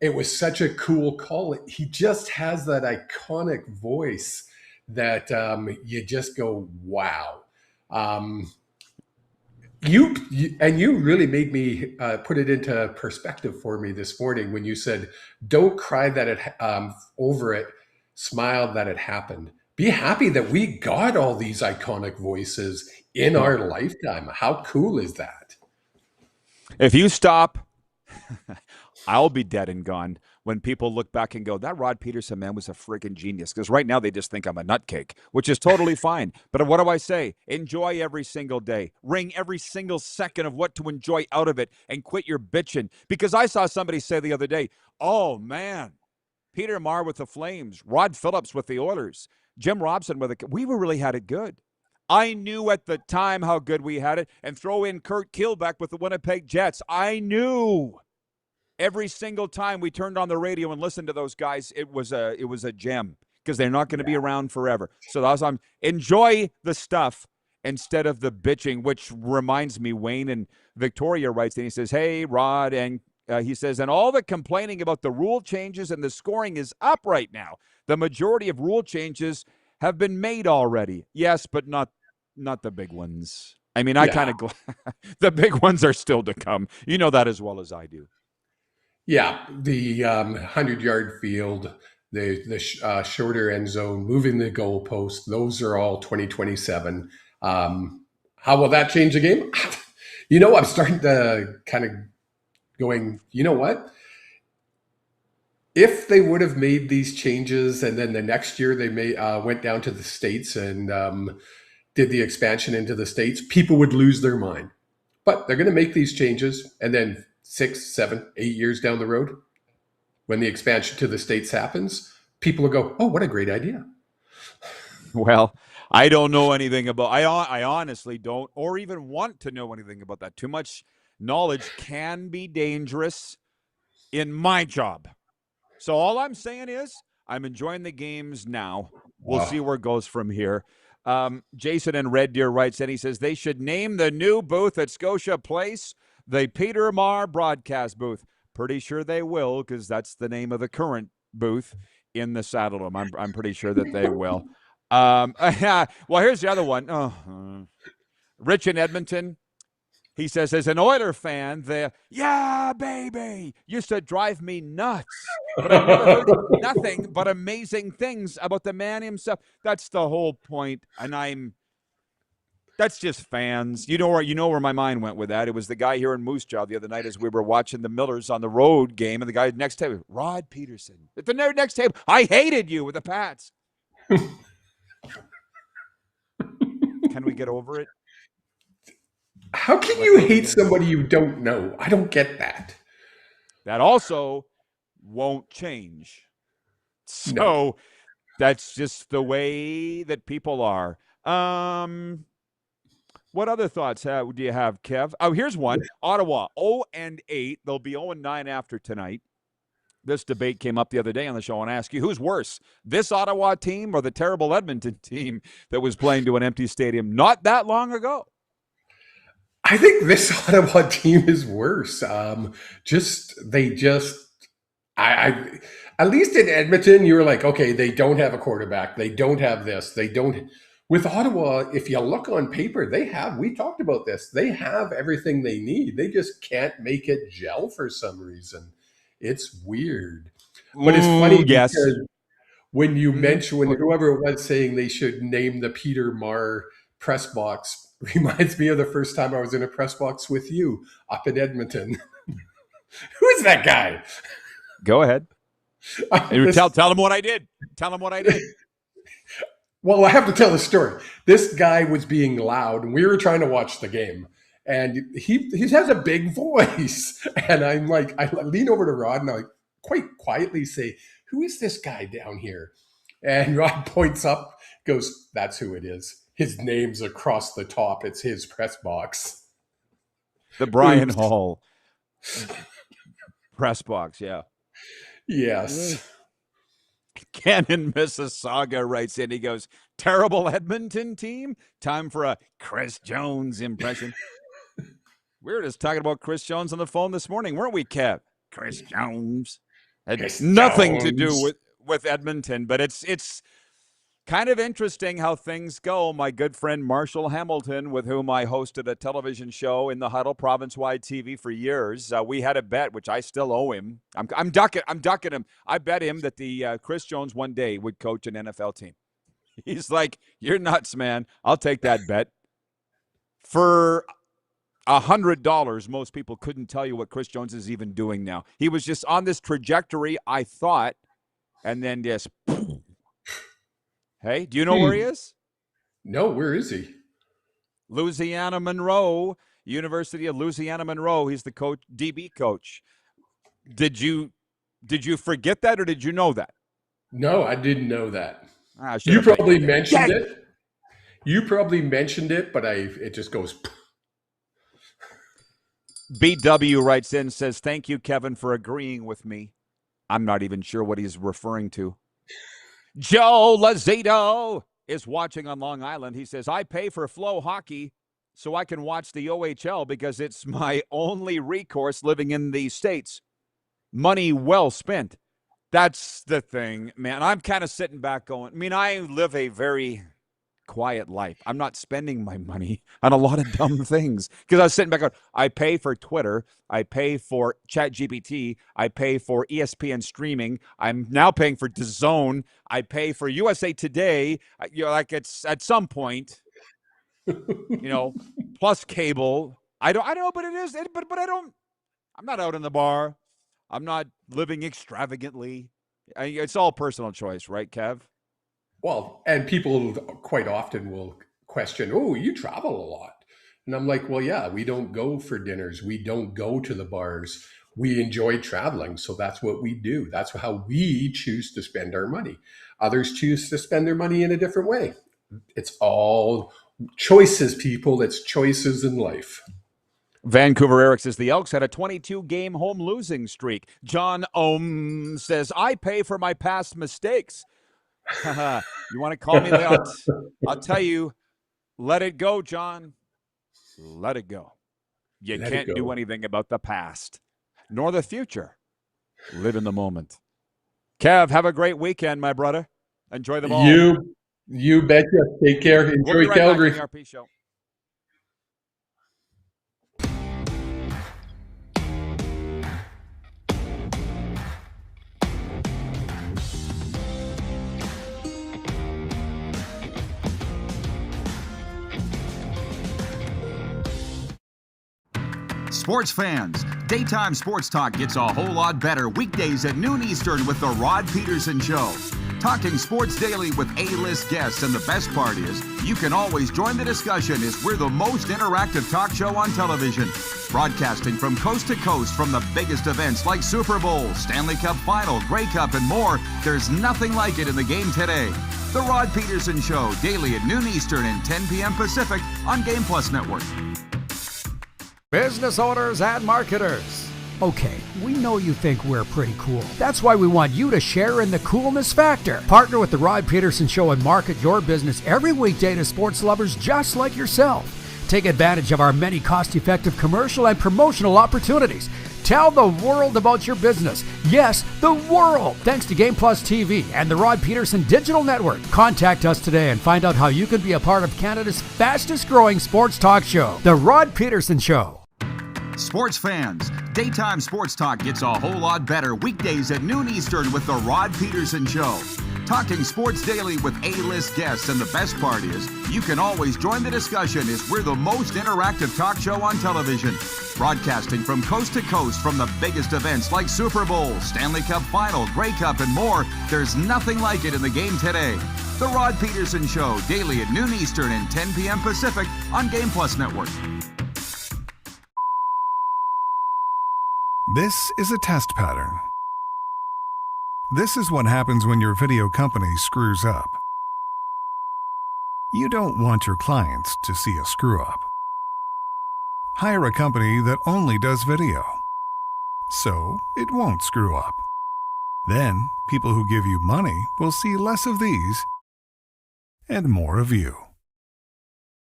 It was such a cool call. He just has that iconic voice that you just go, wow. You really made me put it into perspective for me this morning when you said, don't cry that it over it, smile that it happened. Be happy that we got all these iconic voices in our lifetime. How cool is that? If you stop, I'll be dead and gone when people look back and go, that Rod Pedersen man was a friggin' genius. Because right now they just think I'm a nutcake, which is totally fine. But what do I say? Enjoy every single day. Wring every single second of what to enjoy out of it and quit your bitching. Because I saw somebody say the other day, oh, man, Peter Marr with the Flames, Rod Phillips with the Oilers, Jim Robson with the... We really had it good. I knew at the time how good we had it. And throw in Kurt Kielbeck with the Winnipeg Jets. I knew. Every single time we turned on the radio and listened to those guys, it was a gem because they're not going to be around forever. So that's enjoy the stuff instead of the bitching, which reminds me, Wayne and Victoria writes, and he says, hey, Rod, and he says, and all the complaining about the rule changes and the scoring is up right now. The majority of rule changes have been made already. Yes, but not the big ones. I mean, the big ones are still to come. You know that as well as I do. Yeah, the 100-yard field, the shorter end zone, moving the goalpost, those are all 2027. How will that change the game? I'm starting to kind of going, you know what? If they would have made these changes and then the next year they went down to the States and did the expansion into the States, people would lose their mind. But they're going to make these changes, and then 6, 7, 8 years down the road, when the expansion to the States happens, people will go, oh, what a great idea. Well, I don't know anything about. I honestly don't, or even want to know anything about that. Too much knowledge can be dangerous in my job. So all I'm saying is I'm enjoying the games now. We'll see where it goes from here. Jason in Red Deer writes in. He says they should name the new booth at Scotia Place the Peter Marr broadcast booth. Pretty sure they will, because that's the name of the current booth in the Saddledome. I'm pretty sure that they will. Well, here's the other one. Rich in Edmonton. He says, as an Oiler fan, the "yeah, baby" used to drive me nuts. But I've never heard nothing but amazing things about the man himself. That's the whole point. And that's just fans. You know where my mind went with that. It was the guy here in Moose Jaw the other night as we were watching the Millers on the road game, and the guy next table, Rod Pedersen. At the next table, I hated you with the Pats. Can we get over it? How can you hate somebody you don't know? I don't get that. That also won't change. So that's just the way that people are. What other thoughts do you have, Kev? Oh, here's one. Ottawa, 0-8. They'll be 0-9 after tonight. This debate came up the other day on the show, and I ask you, who's worse, this Ottawa team or the terrible Edmonton team that was playing to an empty stadium not that long ago? I think this Ottawa team is worse. I at least in Edmonton, you were like, okay, they don't have a quarterback. They don't have this. They don't. With Ottawa, if you look on paper, we talked about this. They have everything they need. They just can't make it gel for some reason. It's weird. But it's funny because when you mention, when whoever was saying they should name the Peter Marr press box, reminds me of the first time I was in a press box with you up in Edmonton. Who is that guy? Go ahead. Tell him what I did. Tell him what I did. Well, I have to tell the story. This guy was being loud, and we were trying to watch the game. And he has a big voice. And I'm like, I lean over to Rod, and I quite quietly say, who is this guy down here? And Rod points up, goes, that's who it is. His name's across the top. It's his press box. The Brian Hall press box, yeah. Yes. Ken in Mississauga writes in, he goes, terrible Edmonton team? Time for a Chris Jones impression. We were just talking about Chris Jones on the phone this morning, weren't we, Kev? Chris Jones. Had nothing to do with Edmonton, but it's kind of interesting how things go. My good friend Marshall Hamilton, with whom I hosted a television show in the Huddle province-wide TV for years, we had a bet, which I still owe him. I'm ducking him. I bet him that the Chris Jones one day would coach an NFL team. He's like, you're nuts, man. I'll take that bet. For $100, most people couldn't tell you what Chris Jones is even doing now. He was just on this trajectory, I thought, and then just hey, do you know where he is? No, where is he? Louisiana Monroe, University of Louisiana Monroe. He's the coach, DB coach. Did you forget that, or did you know that? No, I didn't know that. You probably mentioned it. You probably mentioned it, but it just goes. BW writes in, says, thank you, Kevin, for agreeing with me. I'm not even sure what he's referring to. Joe Lazito is watching on Long Island. He says, I pay for Flow Hockey so I can watch the OHL because it's my only recourse living in the States. Money well spent. That's the thing, man. I'm kind of sitting back going, I mean, I live a very quiet life. I'm not spending my money on a lot of dumb things because I was sitting back going, I pay for Twitter. I pay for ChatGPT. I pay for ESPN streaming. I'm now paying for DAZN. I pay for USA Today. Like it's at some point, plus cable. I don't know, but it is. But I don't. I'm not out in the bar. I'm not living extravagantly. It's all personal choice, right, Kev? Well, and people quite often will question, oh, you travel a lot. And I'm like, well, yeah, we don't go for dinners. We don't go to the bars. We enjoy traveling. So that's what we do. That's how we choose to spend our money. Others choose to spend their money in a different way. It's all choices, people. It's choices in life. Vancouver Eric says the Elks had a 22-game home losing streak. John Ohm says, I pay for my past mistakes. You want to call me that? I'll tell you, let it go, John. Let it go. You can't do anything about the past, nor the future. Live in the moment. Kev, have a great weekend, my brother. Enjoy them all. You betcha. Take care. Enjoy We'll be right Calgary. back on the RP Show. Sports fans, daytime sports talk gets a whole lot better weekdays at noon Eastern with The Rod Pedersen Show. Talking sports daily with A-list guests, and the best part is you can always join the discussion as we're the most interactive talk show on television. Broadcasting from coast to coast from the biggest events like Super Bowl, Stanley Cup Final, Grey Cup, and more. There's nothing like it in the game today. The Rod Pedersen Show, daily at noon Eastern and 10 p.m. Pacific on Game Plus Network. Business owners and marketers. Okay, we know you think we're pretty cool. That's why we want you to share in the coolness factor. Partner with the Rod Pedersen Show and market your business every weekday to sports lovers just like yourself. Take advantage of our many cost-effective commercial and promotional opportunities. Tell the world about your business. Yes, the world. Thanks to Game Plus TV and the Rod Pedersen Digital Network. Contact us today and find out how you can be a part of Canada's fastest growing sports talk show, The Rod Pedersen Show. Sports fans, daytime sports talk gets a whole lot better weekdays at noon Eastern with The Rod Pedersen Show. Talking sports daily with A-list guests, and the best part is you can always join the discussion as we're the most interactive talk show on television. Broadcasting from coast to coast from the biggest events like Super Bowl, Stanley Cup Final, Grey Cup, and more. There's nothing like it in the game today. The Rod Pedersen Show, daily at noon Eastern and 10 p.m. Pacific on Game Plus Network. This is a test pattern. This is what happens when your video company screws up. You don't want your clients to see a screw-up. Hire a company that only does video, so it won't screw up. Then, people who give you money will see less of these and more of you.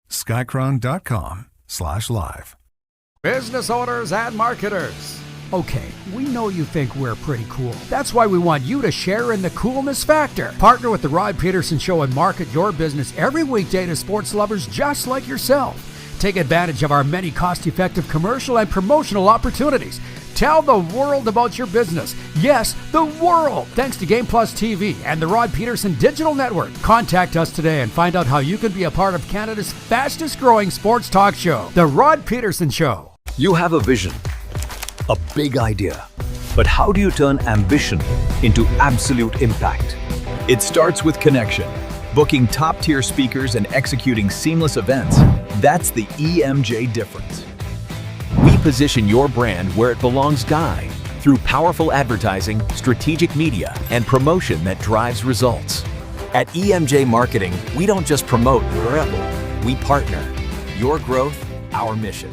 Skycron.com/live. Business owners and marketers. Okay, we know you think we're pretty cool. That's why we want you to share in the coolness factor. Partner with the Rod Pedersen Show and market your business every weekday to sports lovers just like yourself. Take advantage of our many cost-effective commercial and promotional opportunities. Tell the world about your business. Yes, the world. Thanks to Game Plus TV and the Rod Pedersen Digital Network. Contact us today and find out how you can be a part of Canada's fastest growing sports talk show, The Rod Pedersen Show. You have a vision, a big idea, but how do you turn ambition into absolute impact? It starts with connection. Booking top-tier speakers and executing seamless events, that's the EMJ difference. We position your brand where it belongs, Guy, through powerful advertising, strategic media, and promotion that drives results. At EMJ Marketing, we don't just promote, we partner. Your growth, our mission.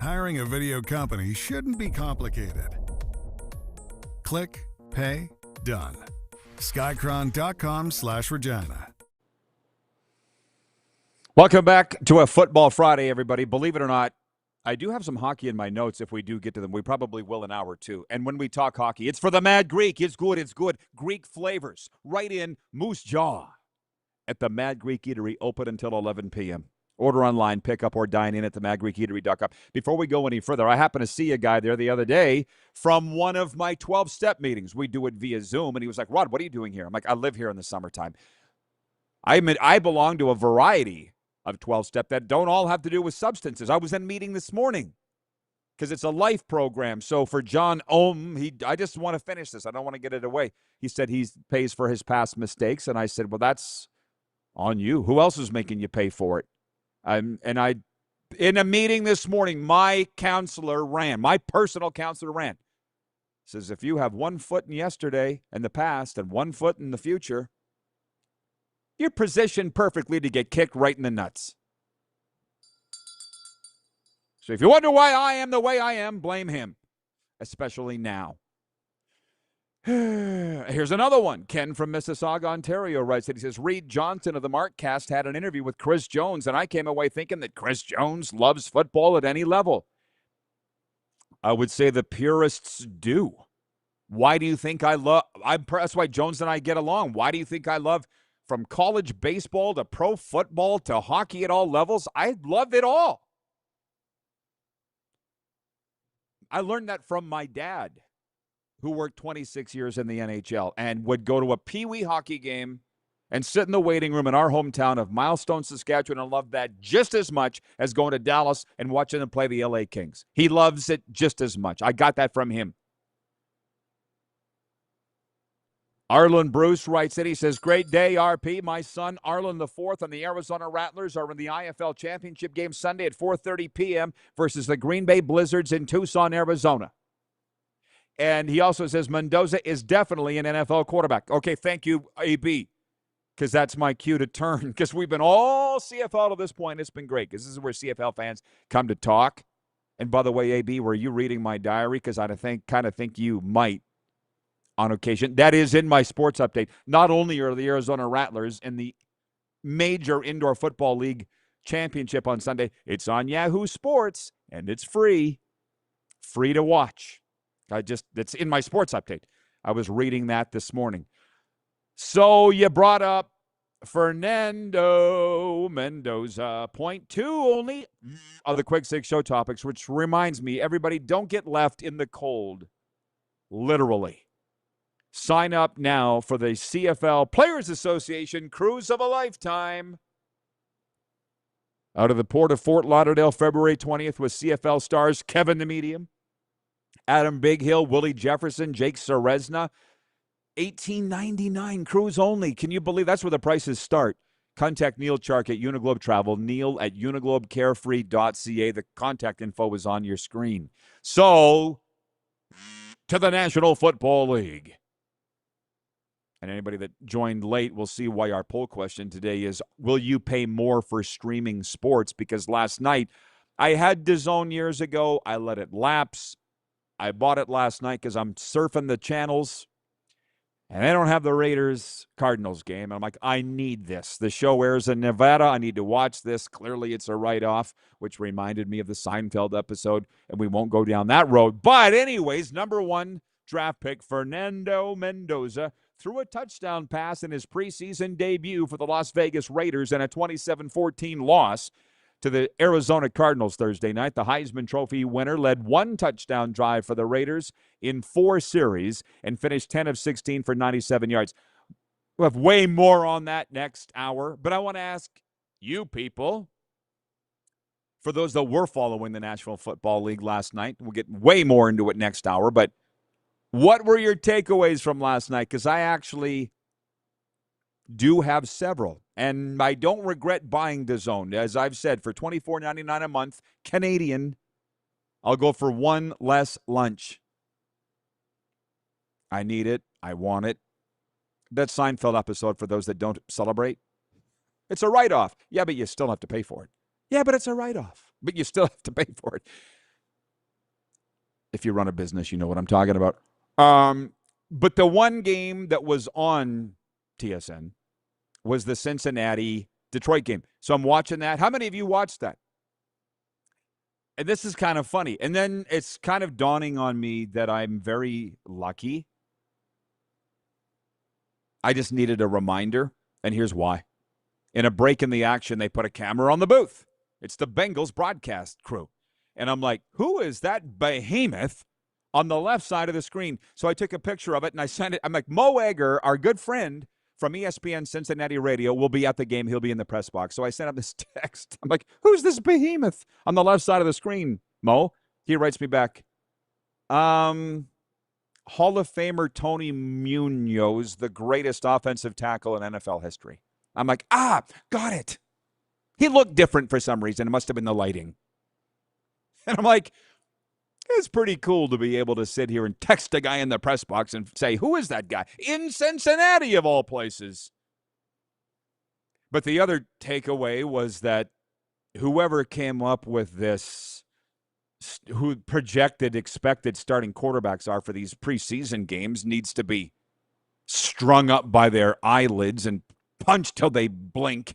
Hiring a video company shouldn't be complicated. Click, pay, done. Skycron.com/Regina. Welcome back to a Football Friday, everybody. Believe it or not, I do have some hockey in my notes if we do get to them. We probably will in an hour or two. And when we talk hockey, it's for the Mad Greek. It's good. It's good. Greek flavors. Right in Moose Jaw at the Mad Greek Eatery, open until 11 p.m. Order online, pick up, or dine in at themadgreekeatery.com. Before we go any further, I happened to see a guy there the other day from one of my 12-step meetings. We do it via Zoom, and he was like, Rod, what are you doing here? I'm like, I live here in the summertime. I belong to a variety of 12-step that don't all have to do with substances. I was in a meeting this morning. because it's a life program. So for John Ohm, I just want to finish this. I don't want to get it away. He said he pays for his past mistakes, and I said, well, that's on you. Who else is making you pay for it? In a meeting this morning, my personal counselor ran. Says, if you have 1 foot in yesterday and the past and 1 foot in the future, you're positioned perfectly to get kicked right in the nuts. So if you wonder why I am the way I am, blame him, especially now. Here's another one. Ken from Mississauga, Ontario writes that he says, Reed Johnson of the Markcast had an interview with Chris Jones, and I came away thinking that Chris Jones loves football at any level. I would say the purists do. Why do you think that's why Jones and I get along. Why do you think I love from college baseball to pro football to hockey at all levels? I love it all. I learned that from my dad, who worked 26 years in the NHL and would go to a Pee-wee hockey game and sit in the waiting room in our hometown of Milestone, Saskatchewan, and loved that just as much as going to Dallas and watching them play the LA Kings. He loves it just as much. I got that from him. Arlen Bruce writes it. He says, great day, RP. My son, Arlen IV, and the Arizona Rattlers are in the IFL Championship game Sunday at 4:30 p.m. versus the Green Bay Blizzards in Tucson, Arizona. And he also says Mendoza is definitely an NFL quarterback. Okay, thank you, AB, because that's my cue to turn, because we've been all CFL to this point. It's been great, because this is where CFL fans come to talk. And by the way, AB, were you reading my diary? Because I kind of think you might on occasion. That is in my sports update. Not only are the Arizona Rattlers in the major indoor football league championship on Sunday, it's on Yahoo Sports, and it's free to watch. It's in my sports update. I was reading that this morning. So you brought up Fernando Mendoza. Point 2 only of the Quick Six Show topics, which reminds me, everybody, don't get left in the cold. Literally. Sign up now for the CFL Players Association Cruise of a Lifetime. Out of the port of Fort Lauderdale, February 20th, with CFL stars Kevin the Medium, Adam Bighill, Willie Jefferson, Jake Serezna. $18.99 cruise only. Can you believe that's where the prices start? Contact Neil Chark at Uniglobe Travel, Neil at uniglobecarefree.ca. The contact info is on your screen. So, to the National Football League. And anybody that joined late will see why our poll question today is, will you pay more for streaming sports? Because last night, I had DAZN years ago. I let it lapse. I bought it last night because I'm surfing the channels. And they don't have the Raiders-Cardinals game. And I'm like, I need this. The show airs in Nevada. I need to watch this. Clearly, it's a write-off, which reminded me of the Seinfeld episode. And we won't go down that road. But anyways, number 1 draft pick, Fernando Mendoza, threw a touchdown pass in his preseason debut for the Las Vegas Raiders in a 27-14 loss to the Arizona Cardinals Thursday night. The Heisman Trophy winner led 1 touchdown drive for the Raiders in 4 series and finished 10 of 16 for 97 yards. We'll have way more on that next hour, but I want to ask you people, for those that were following the National Football League last night, we'll get way more into it next hour, but what were your takeaways from last night? Because I actually do have several, and I don't regret buying DAZN. As I've said, for $24.99 a month, Canadian, I'll go for 1 less lunch. I need it. I want it. That Seinfeld episode, for those that don't celebrate, it's a write-off. Yeah, but you still have to pay for it. Yeah, but it's a write-off. But you still have to pay for it. If you run a business, you know what I'm talking about. But the one game that was on TSN was the Cincinnati-Detroit game. So I'm watching that. How many of you watched that? And this is kind of funny. And then it's kind of dawning on me that I'm very lucky. I just needed a reminder, and here's why. In a break in the action, they put a camera on the booth. It's the Bengals broadcast crew. And I'm like, who is that behemoth on the left side of the screen? So I took a picture of it, and I sent it. I'm like, Mo Egger, our good friend from ESPN Cincinnati Radio, will be at the game. He'll be in the press box. So I sent him this text. I'm like, who's this behemoth on the left side of the screen, Mo? He writes me back, Hall of Famer Tony Munoz, the greatest offensive tackle in NFL history. I'm like, got it. He looked different for some reason. It must have been the lighting. And I'm like, it's pretty cool to be able to sit here and text a guy in the press box and say, who is that guy? In Cincinnati, of all places. But the other takeaway was that whoever came up with this, who projected expected starting quarterbacks are for these preseason games, needs to be strung up by their eyelids and punched till they blink.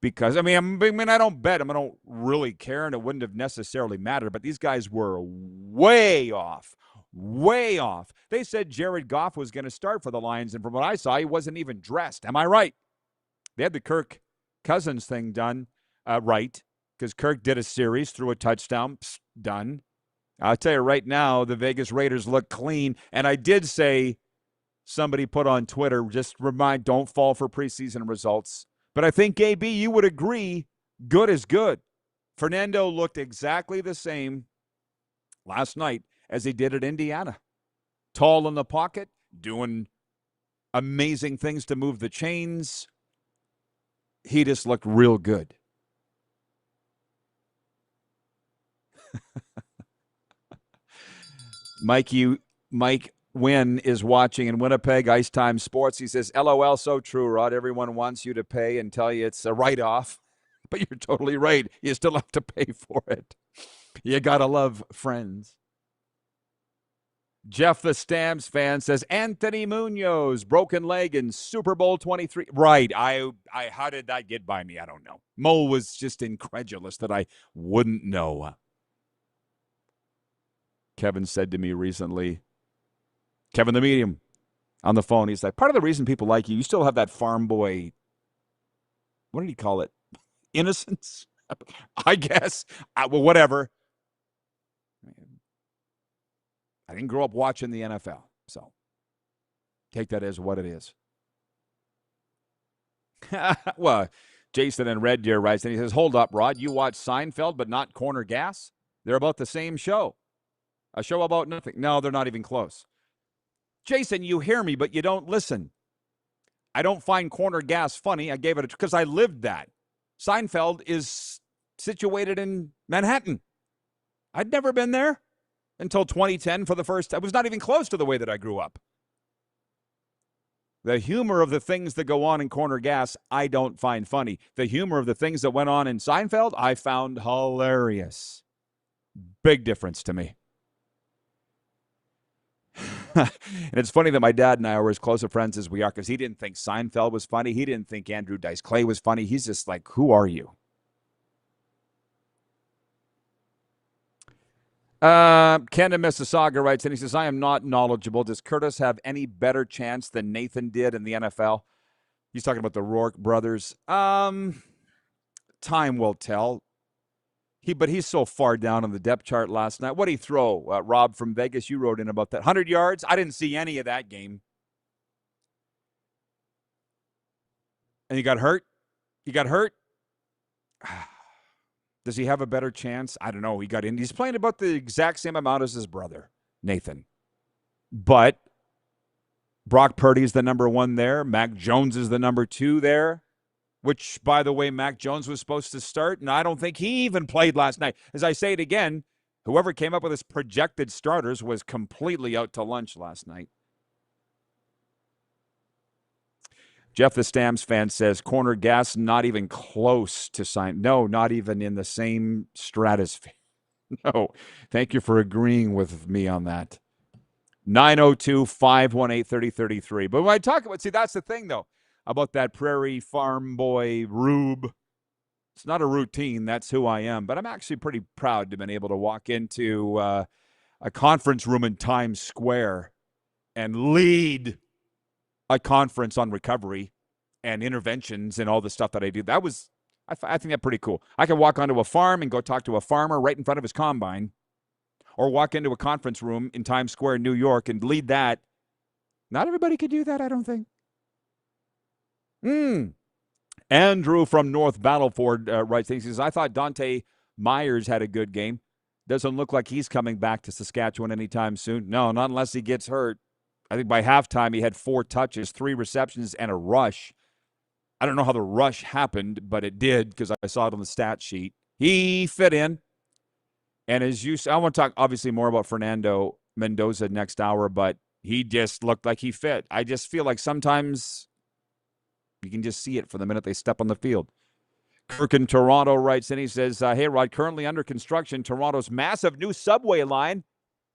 Because, I don't bet them. I don't really care, and it wouldn't have necessarily mattered. But these guys were way off. Way off. They said Jared Goff was going to start for the Lions, and from what I saw, he wasn't even dressed. Am I right? They had the Kirk Cousins thing done right, because Kirk did a series, threw a touchdown, done. I'll tell you right now, the Vegas Raiders look clean. And I did say, somebody put on Twitter, just don't fall for preseason results. But I think, AB, you would agree, good is good. Fernando looked exactly the same last night as he did at Indiana. Tall in the pocket, doing amazing things to move the chains. He just looked real good. Mike Wynn is watching in Winnipeg, Ice Time Sports. He says, LOL, so true, Rod. Everyone wants you to pay and tell you it's a write-off. But you're totally right. You still have to pay for it. You got to love friends. Jeff the Stamps fan says, Anthony Munoz, broken leg in Super Bowl 23. Right. How did that get by me? I don't know. Mo was just incredulous that I wouldn't know. Kevin said to me recently, Kevin the Medium on the phone, he's like, part of the reason people like you still have that farm boy, what did he call it? Innocence? I guess. Well, whatever. I didn't grow up watching the NFL, so take that as what it is. Well, Jason and Red Deer writes, and he says, hold up, Rod, you watch Seinfeld but not Corner Gas? They're about the same show. A show about nothing. No, they're not even close. Jason, you hear me, but you don't listen. I don't find Corner Gas funny. I gave it because I lived that. Seinfeld is situated in Manhattan. I'd never been there until 2010 for the first time. I was not even close to the way that I grew up. The humor of the things that go on in Corner Gas, I don't find funny. The humor of the things that went on in Seinfeld, I found hilarious. Big difference to me. And it's funny that my dad and I are as close of friends as we are because he didn't think Seinfeld was funny. He didn't think Andrew Dice Clay was funny. He's just like, who are you? Ken in Mississauga writes, and he says, I am not knowledgeable. Does Curtis have any better chance than Nathan did in the NFL? He's talking about the Rourke brothers. Time will tell. But he's so far down on the depth chart last night. What did he throw? Rob from Vegas, you wrote in about that. 100 yards? I didn't see any of that game. And he got hurt? He got hurt? Does he have a better chance? I don't know. He got in. He's playing about the exact same amount as his brother, Nathan. But Brock Purdy's the number one there. Mac Jones is the number two there. Which, by the way, Mac Jones was supposed to start, and I don't think he even played last night. As I say it again, whoever came up with his projected starters was completely out to lunch last night. Jeff the Stamps fan says, Corner Gas not even close to sign. No, not even in the same stratosphere. No, thank you for agreeing with me on that. 902-518-3033. But when I talk about, see, that's the thing, though. About that prairie farm boy rube. It's not a routine. That's who I am. But I'm actually pretty proud to have been able to walk into a conference room in Times Square and lead a conference on recovery and interventions and all the stuff that I do. That was, I think that's pretty cool. I can walk onto a farm and go talk to a farmer right in front of his combine, or walk into a conference room in Times Square, New York, and lead that. Not everybody could do that, I don't think. Andrew from North Battleford writes, he says, I thought Dante Myers had a good game. Doesn't look like he's coming back to Saskatchewan anytime soon. No, not unless he gets hurt. I think by halftime he had 4 touches, 3 receptions, and a rush. I don't know how the rush happened, but it did because I saw it on the stat sheet. He fit in. And as you, I want to talk obviously more about Fernando Mendoza next hour, but he just looked like he fit. I just feel like sometimes you can just see it from the minute they step on the field. Kirk in Toronto writes in, he says, hey, Rod, currently under construction, Toronto's massive new subway line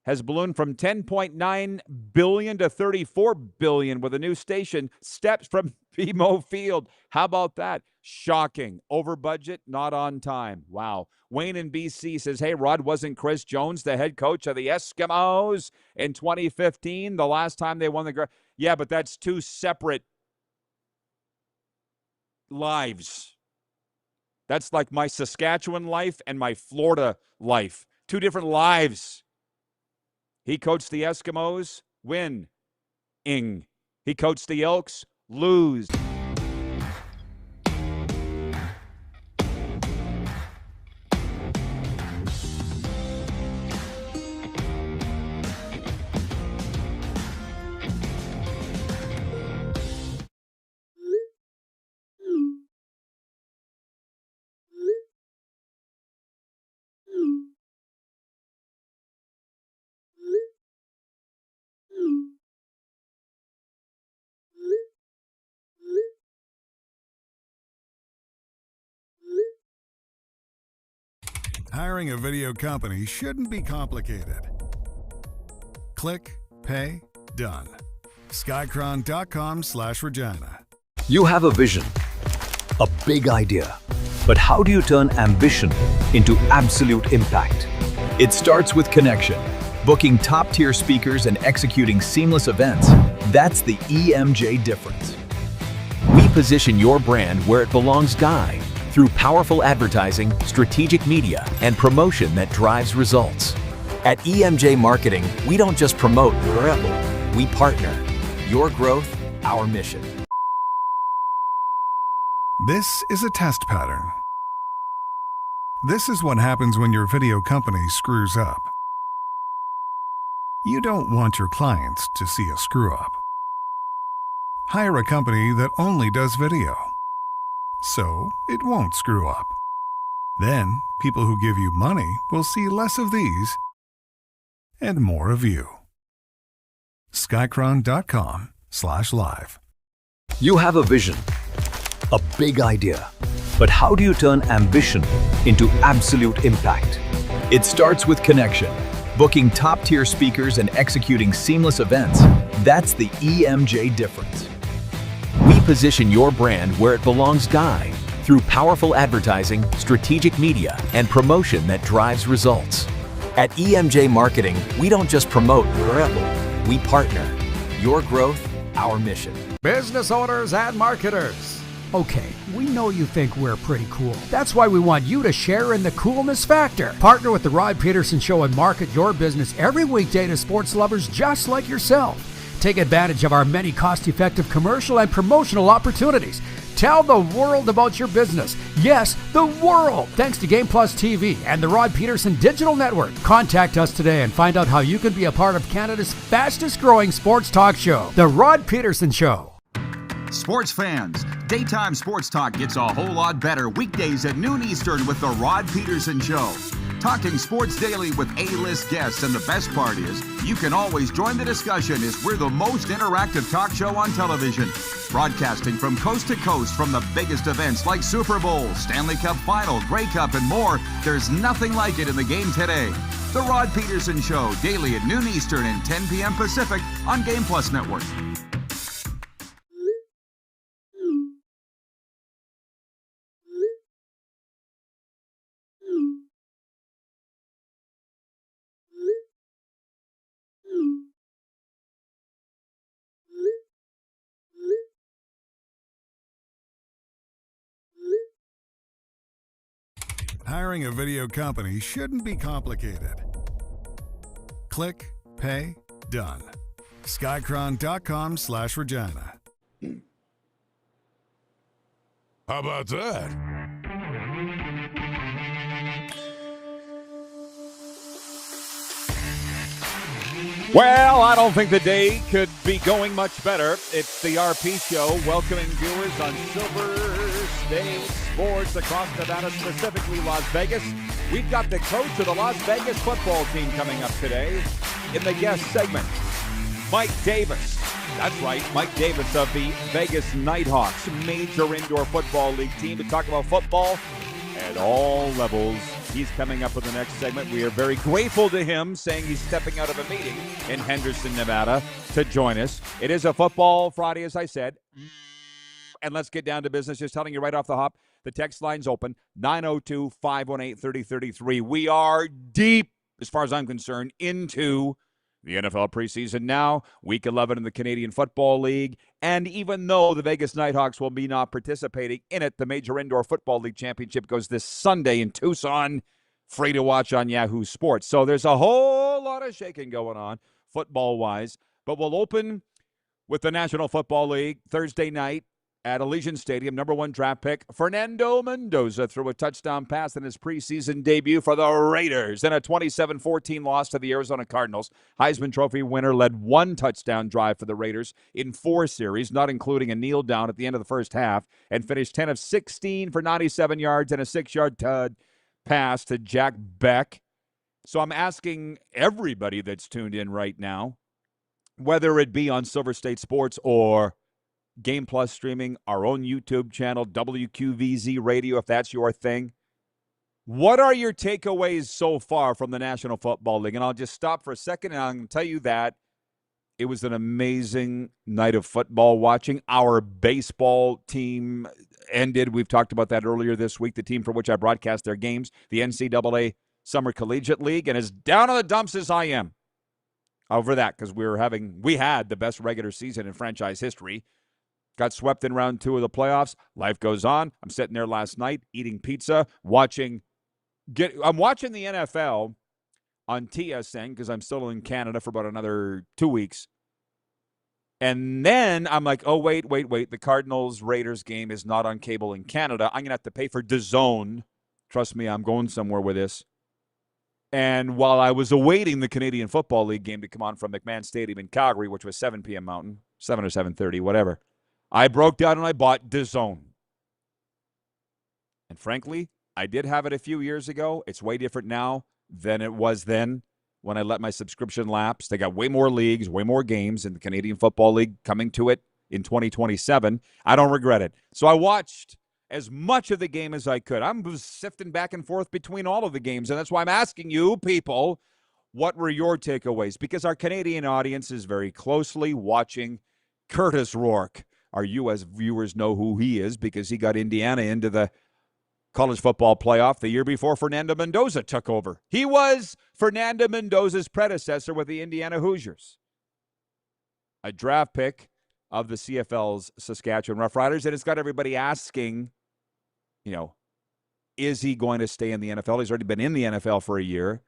has ballooned from $10.9 billion to $34 billion with a new station steps from BMO Field. How about that? Shocking. Over budget, not on time. Wow. Wayne in BC says, hey, Rod, wasn't Chris Jones the head coach of the Eskimos in 2015, the last time they won the... Yeah, but that's 2 separate lives. That's like my Saskatchewan life and my Florida life. 2 different lives. He coached the Eskimos, win. He coached the Elks, lose. Hiring a video company shouldn't be complicated. Click, pay, done. Skycron.com/Regina. You have a vision, a big idea, but how do you turn ambition into absolute impact? It starts with connection. Booking top-tier speakers and executing seamless events, that's the EMJ difference. We position your brand where it belongs, Guy, through powerful advertising, strategic media, and promotion that drives results. At EMJ Marketing, we don't just promote, we partner. Your growth, our mission. This is a test pattern. This is what happens when your video company screws up. You don't want your clients to see a screw-up. Hire a company that only does video, so it won't screw up. Then, people who give you money will see less of these and more of you. Skycron.com/live. You have a vision, a big idea, but how do you turn ambition into absolute impact? It starts with connection. Booking top-tier speakers and executing seamless events, that's the EMJ difference. We position your brand where it belongs, Guy, through powerful advertising, strategic media, and promotion that drives results. At EMJ Marketing, we don't just promote, we partner. Your growth, our mission. Business owners and marketers. Okay, we know you think we're pretty cool. That's why we want you to share in the coolness factor. Partner with the Rod Pedersen Show and market your business every weekday to sports lovers just like yourself. Take advantage of our many cost-effective commercial and promotional opportunities. Tell the world about your business. Yes, the world. Thanks to Game Plus TV and the Rod Pedersen Digital Network. Contact us today and find out how you can be a part of Canada's fastest-growing sports talk show, The Rod Pedersen Show. Sports fans, daytime sports talk gets a whole lot better weekdays at noon Eastern with The Rod Pedersen Show. Talking sports daily with A-list guests, and the best part is, you can always join the discussion as we're the most interactive talk show on television. Broadcasting from coast to coast from the biggest events like Super Bowl, Stanley Cup Final, Grey Cup, and more. There's nothing like it in the game today. The Rod Pedersen Show, daily at noon Eastern and 10 p.m. Pacific on Game Plus Network. Hiring a video company shouldn't be complicated. Click, pay, done. Skycron.com/Regina. How about that? Well, I don't think the day could be going much better. It's the RP Show, welcoming viewers on Silver State Sports across Nevada, specifically Las Vegas. We've got the coach of the Las Vegas football team coming up today in the guest segment, Mike Davis. That's right, Mike Davis of the Vegas Nighthawks, major indoor football league team, to talk about football at all levels. He's coming up with the next segment. We are very grateful to him, saying he's stepping out of a meeting in Henderson, Nevada, to join us. It is a Football Friday, as I said. And let's get down to business. Just telling you right off the hop, the text line's open, 902-518-3033. We are deep, as far as I'm concerned, into the NFL preseason now, Week 11 in the Canadian Football League, and even though the Vegas Nighthawks will be not participating in it, the Major Indoor Football League Championship goes this Sunday in Tucson, free to watch on Yahoo Sports. So there's a whole lot of shaking going on, football-wise, but we'll open with the National Football League Thursday night at Allegiant Stadium. Number 1 draft pick, Fernando Mendoza, threw a touchdown pass in his preseason debut for the Raiders in a 27-14 loss to the Arizona Cardinals. Heisman Trophy winner led 1 touchdown drive for the Raiders in 4 series, not including a kneel down at the end of the first half, and finished 10 of 16 for 97 yards and a 6-yard pass to Jack Beck. So I'm asking everybody that's tuned in right now, whether it be on Silver State Sports or Game Plus streaming, our own YouTube channel, WQVZ Radio, if that's your thing. What are your takeaways so far from the National Football League? And I'll just stop for a second, and I'm going to tell you that it was an amazing night of football watching. Our baseball team ended. We've talked about that earlier this week, the team for which I broadcast their games, the NCAA Summer Collegiate League, and as down on the dumps as I am over that, because we had the best regular season in franchise history. Got swept in round 2 of the playoffs. Life goes on. I'm sitting there last night eating pizza, I'm watching the NFL on TSN because I'm still in Canada for about another 2 weeks. And then I'm like, oh, wait. The Cardinals-Raiders game is not on cable in Canada. I'm going to have to pay for DAZN. Trust me, I'm going somewhere with this. And while I was awaiting the Canadian Football League game to come on from McMahon Stadium in Calgary, which was 7 p.m. Mountain, 7 or 7:30, whatever, I broke down and I bought DAZN. And frankly, I did have it a few years ago. It's way different now than it was then when I let my subscription lapse. They got way more leagues, way more games in the Canadian Football League coming to it in 2027. I don't regret it. So I watched as much of the game as I could. I'm sifting back and forth between all of the games, and that's why I'm asking you people, what were your takeaways? Because our Canadian audience is very closely watching Curtis Rourke. Our U.S. viewers know who he is because he got Indiana into the college football playoff the year before Fernando Mendoza took over. He was Fernando Mendoza's predecessor with the Indiana Hoosiers, a draft pick of the CFL's Saskatchewan Roughriders, and it's got everybody asking, is he going to stay in the NFL? He's already been in the NFL for a year,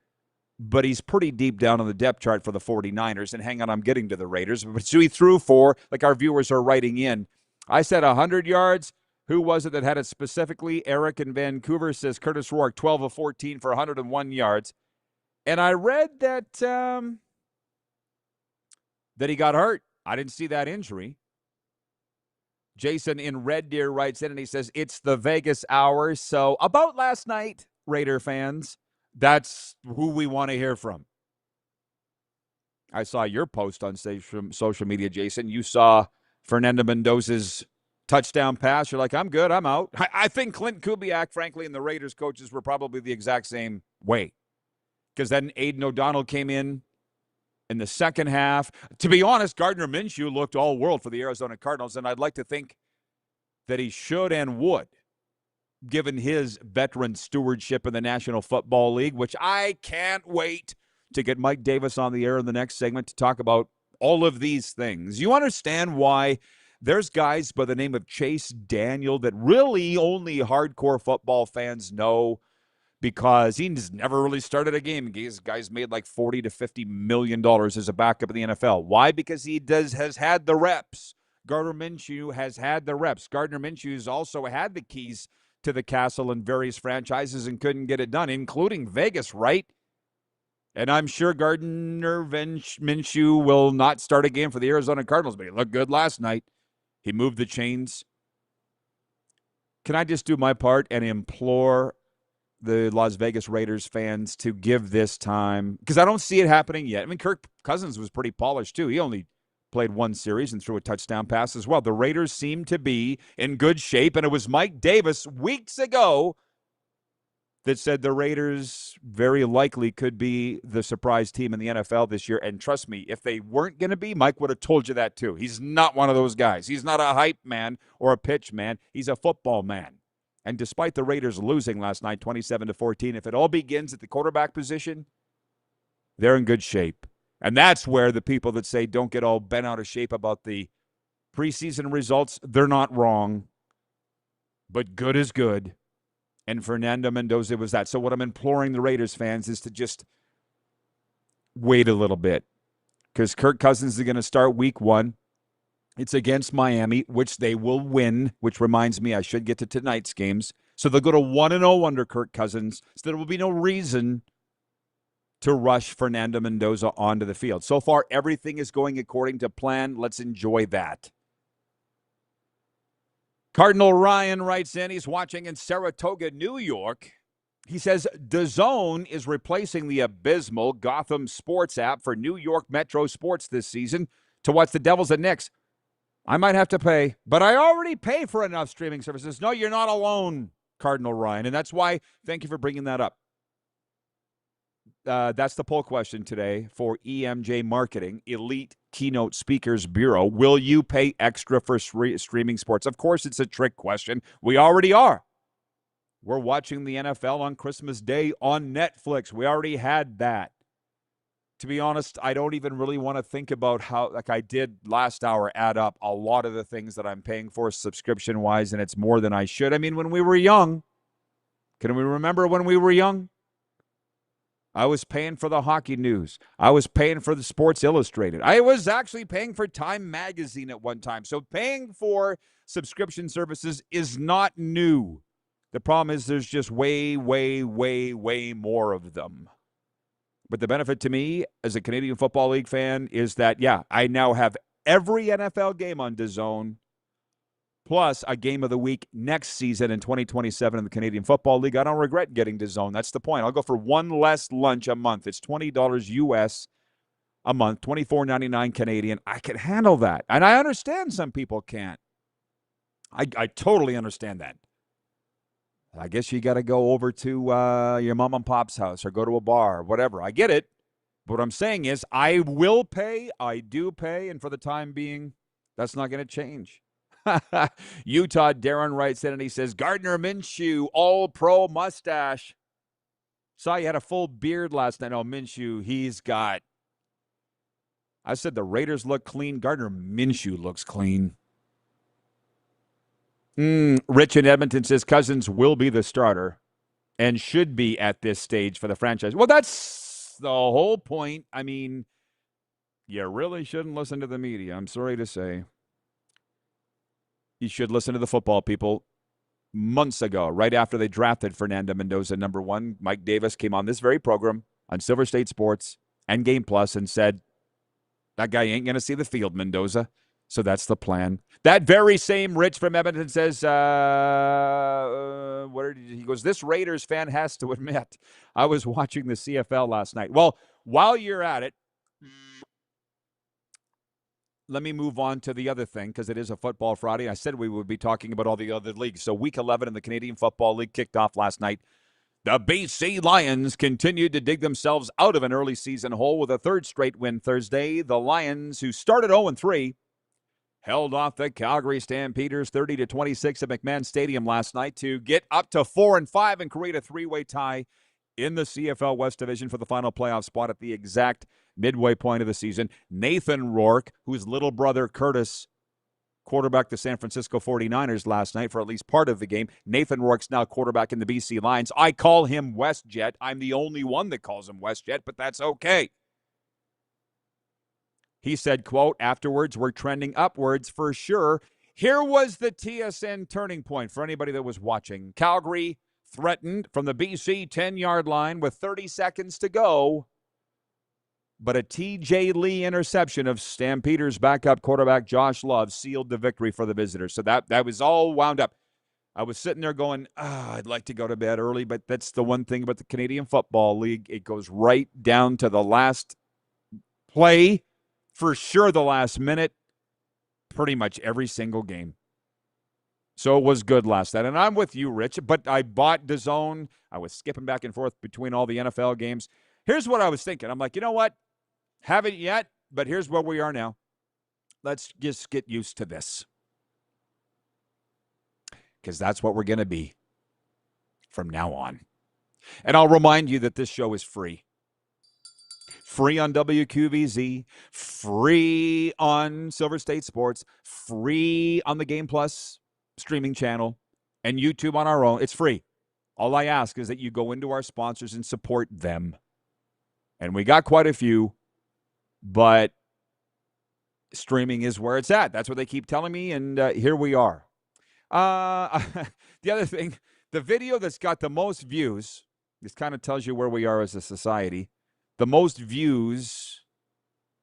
but he's pretty deep down on the depth chart for the 49ers. And hang on, I'm getting to the Raiders. But so he threw for, like our viewers are writing in, I said 100 yards. Who was it that had it specifically? Eric in Vancouver says Curtis Rourke, 12 of 14 for 101 yards. And I read that he got hurt. I didn't see that injury. Jason in Red Deer writes in and he says, it's the Vegas hour. So about last night, Raider fans, that's who we want to hear from. I saw your post on social media, Jason. You saw Fernando Mendoza's touchdown pass. You're like, I'm good, I'm out. I think Clint Kubiak, frankly, and the Raiders coaches were probably the exact same way. Because then Aiden O'Donnell came in the second half. To be honest, Gardner Minshew looked all world for the Arizona Cardinals, and I'd like to think that he should and would, given his veteran stewardship in the National Football League, which I can't wait to get Mike Davis on the air in the next segment to talk about all of these things. You understand why there's guys by the name of Chase Daniel that really only hardcore football fans know, because he's never really started a game. These guys made like $40 to $50 million as a backup in the NFL. Why? Because he has had the reps. Gardner Minshew has had the reps. Gardner Minshew's also had the keys to the castle in various franchises and couldn't get it done, including Vegas, right? And I'm sure Gardner Minshew will not start a game for the Arizona Cardinals, but he looked good last night. He moved the chains. Can I just do my part and implore the Las Vegas Raiders fans to give this time? Because I don't see it happening yet. I mean, Kirk Cousins was pretty polished, too. He only played one series and threw a touchdown pass as well. The Raiders seem to be in good shape, and it was Mike Davis weeks ago that said the Raiders very likely could be the surprise team in the NFL this year. And trust me, if they weren't going to be, Mike would have told you that too. He's not one of those guys. He's not a hype man or a pitch man. He's a football man. And despite the Raiders losing last night, 27-14, if it all begins at the quarterback position, they're in good shape. And that's where the people that say don't get all bent out of shape about the preseason results, they're not wrong. But good is good. And Fernando Mendoza was that. So what I'm imploring the Raiders fans is to just wait a little bit, because Kirk Cousins is going to start week 1. It's against Miami, which they will win, which reminds me I should get to tonight's games. So they'll go to 1-0 under Kirk Cousins. So there will be no reason to rush Fernando Mendoza onto the field. So far, everything is going according to plan. Let's enjoy that. Cardinal Ryan writes in, he's watching in Saratoga, New York. He says, DAZN is replacing the abysmal Gotham Sports app for New York Metro Sports this season to watch the Devils and Knicks. I might have to pay, but I already pay for enough streaming services. No, you're not alone, Cardinal Ryan, and that's why, thank you for bringing that up. That's the poll question today for EMJ Marketing, Elite Keynote Speakers Bureau. Will you pay extra for streaming sports? Of course, it's a trick question. We already are. We're watching the NFL on Christmas Day on Netflix. We already had that. To be honest, I don't even really want to think about how, like I did last hour, add up a lot of the things that I'm paying for subscription-wise, and it's more than I should. I mean, when we were young, can we remember when we were young? I was paying for the hockey news. I was paying for the Sports Illustrated. I was actually paying for Time Magazine at one time. So paying for subscription services is not new. The problem is there's just way, way, way, way more of them. But the benefit to me as a Canadian Football League fan is that, yeah, I now have every NFL game on DAZN, plus a game of the week next season in 2027 in the Canadian Football League. I don't regret getting DAZN. That's the point. I'll go for one less lunch a month. It's $20 US a month, $24.99 Canadian. I can handle that. And I understand some people can't. I totally understand that. I guess you got to go over to your mom and pop's house or go to a bar or whatever. I get it. But what I'm saying is I will pay. I do pay. And for the time being, that's not going to change. Utah Darren writes in and he says, Gardner Minshew, all-pro mustache. Saw you had a full beard last night. Oh, Minshew, he's got. I said the Raiders look clean. Gardner Minshew looks clean. Rich in Edmonton says Cousins will be the starter and should be at this stage for the franchise. Well, that's the whole point. I mean, you really shouldn't listen to the media. I'm sorry to say. You should listen to the football people. Months ago, right after they drafted Fernando Mendoza, number 1, Mike Davis came on this very program on Silver State Sports and Game Plus and said, that guy ain't going to see the field, Mendoza. So that's the plan. That very same Rich from Edmonton says, he goes, this Raiders fan has to admit, I was watching the CFL last night. Well, while you're at it, let me move on to the other thing, because it is a Football Friday. I said we would be talking about all the other leagues. So Week 11 in the Canadian Football League kicked off last night. The BC Lions continued to dig themselves out of an early season hole with a third straight win Thursday. The Lions, who started 0-3, held off the Calgary Stampeders 30-26 at McMahon Stadium last night to get up to 4-5 and create a three-way tie in the CFL West Division for the final playoff spot at the exact midway point of the season. Nathan Rourke, whose little brother Curtis quarterbacked the San Francisco 49ers last night for at least part of the game. Nathan Rourke's now quarterback in the BC Lions. I call him WestJet. I'm the only one that calls him WestJet, but that's okay. He said, quote, afterwards, we're trending upwards for sure. Here was the TSN turning point for anybody that was watching. Calgary threatened from the BC 10-yard line with 30 seconds to go. But a T.J. Lee interception of Stampeders' backup quarterback Josh Love sealed the victory for the visitors. So that was all wound up. I was sitting there going, I'd like to go to bed early, but that's the one thing about the Canadian Football League. It goes right down to the last play, for sure the last minute, pretty much every single game. So it was good last night. And I'm with you, Rich, but I bought DAZN. I was skipping back and forth between all the NFL games. Here's what I was thinking. I'm like, you know what? Haven't yet, but here's where we are now. Let's just get used to this. Because that's what we're going to be from now on. And I'll remind you that this show is free. Free on WQVZ, free on Silver State Sports, free on the Game Plus streaming channel, and YouTube on our own. It's free. All I ask is that you go into our sponsors and support them. And we got quite a few, but streaming is where it's at. That's what they keep telling me, and here we are. The other thing, the video that's got the most views, this kind of tells you where we are as a society. The most views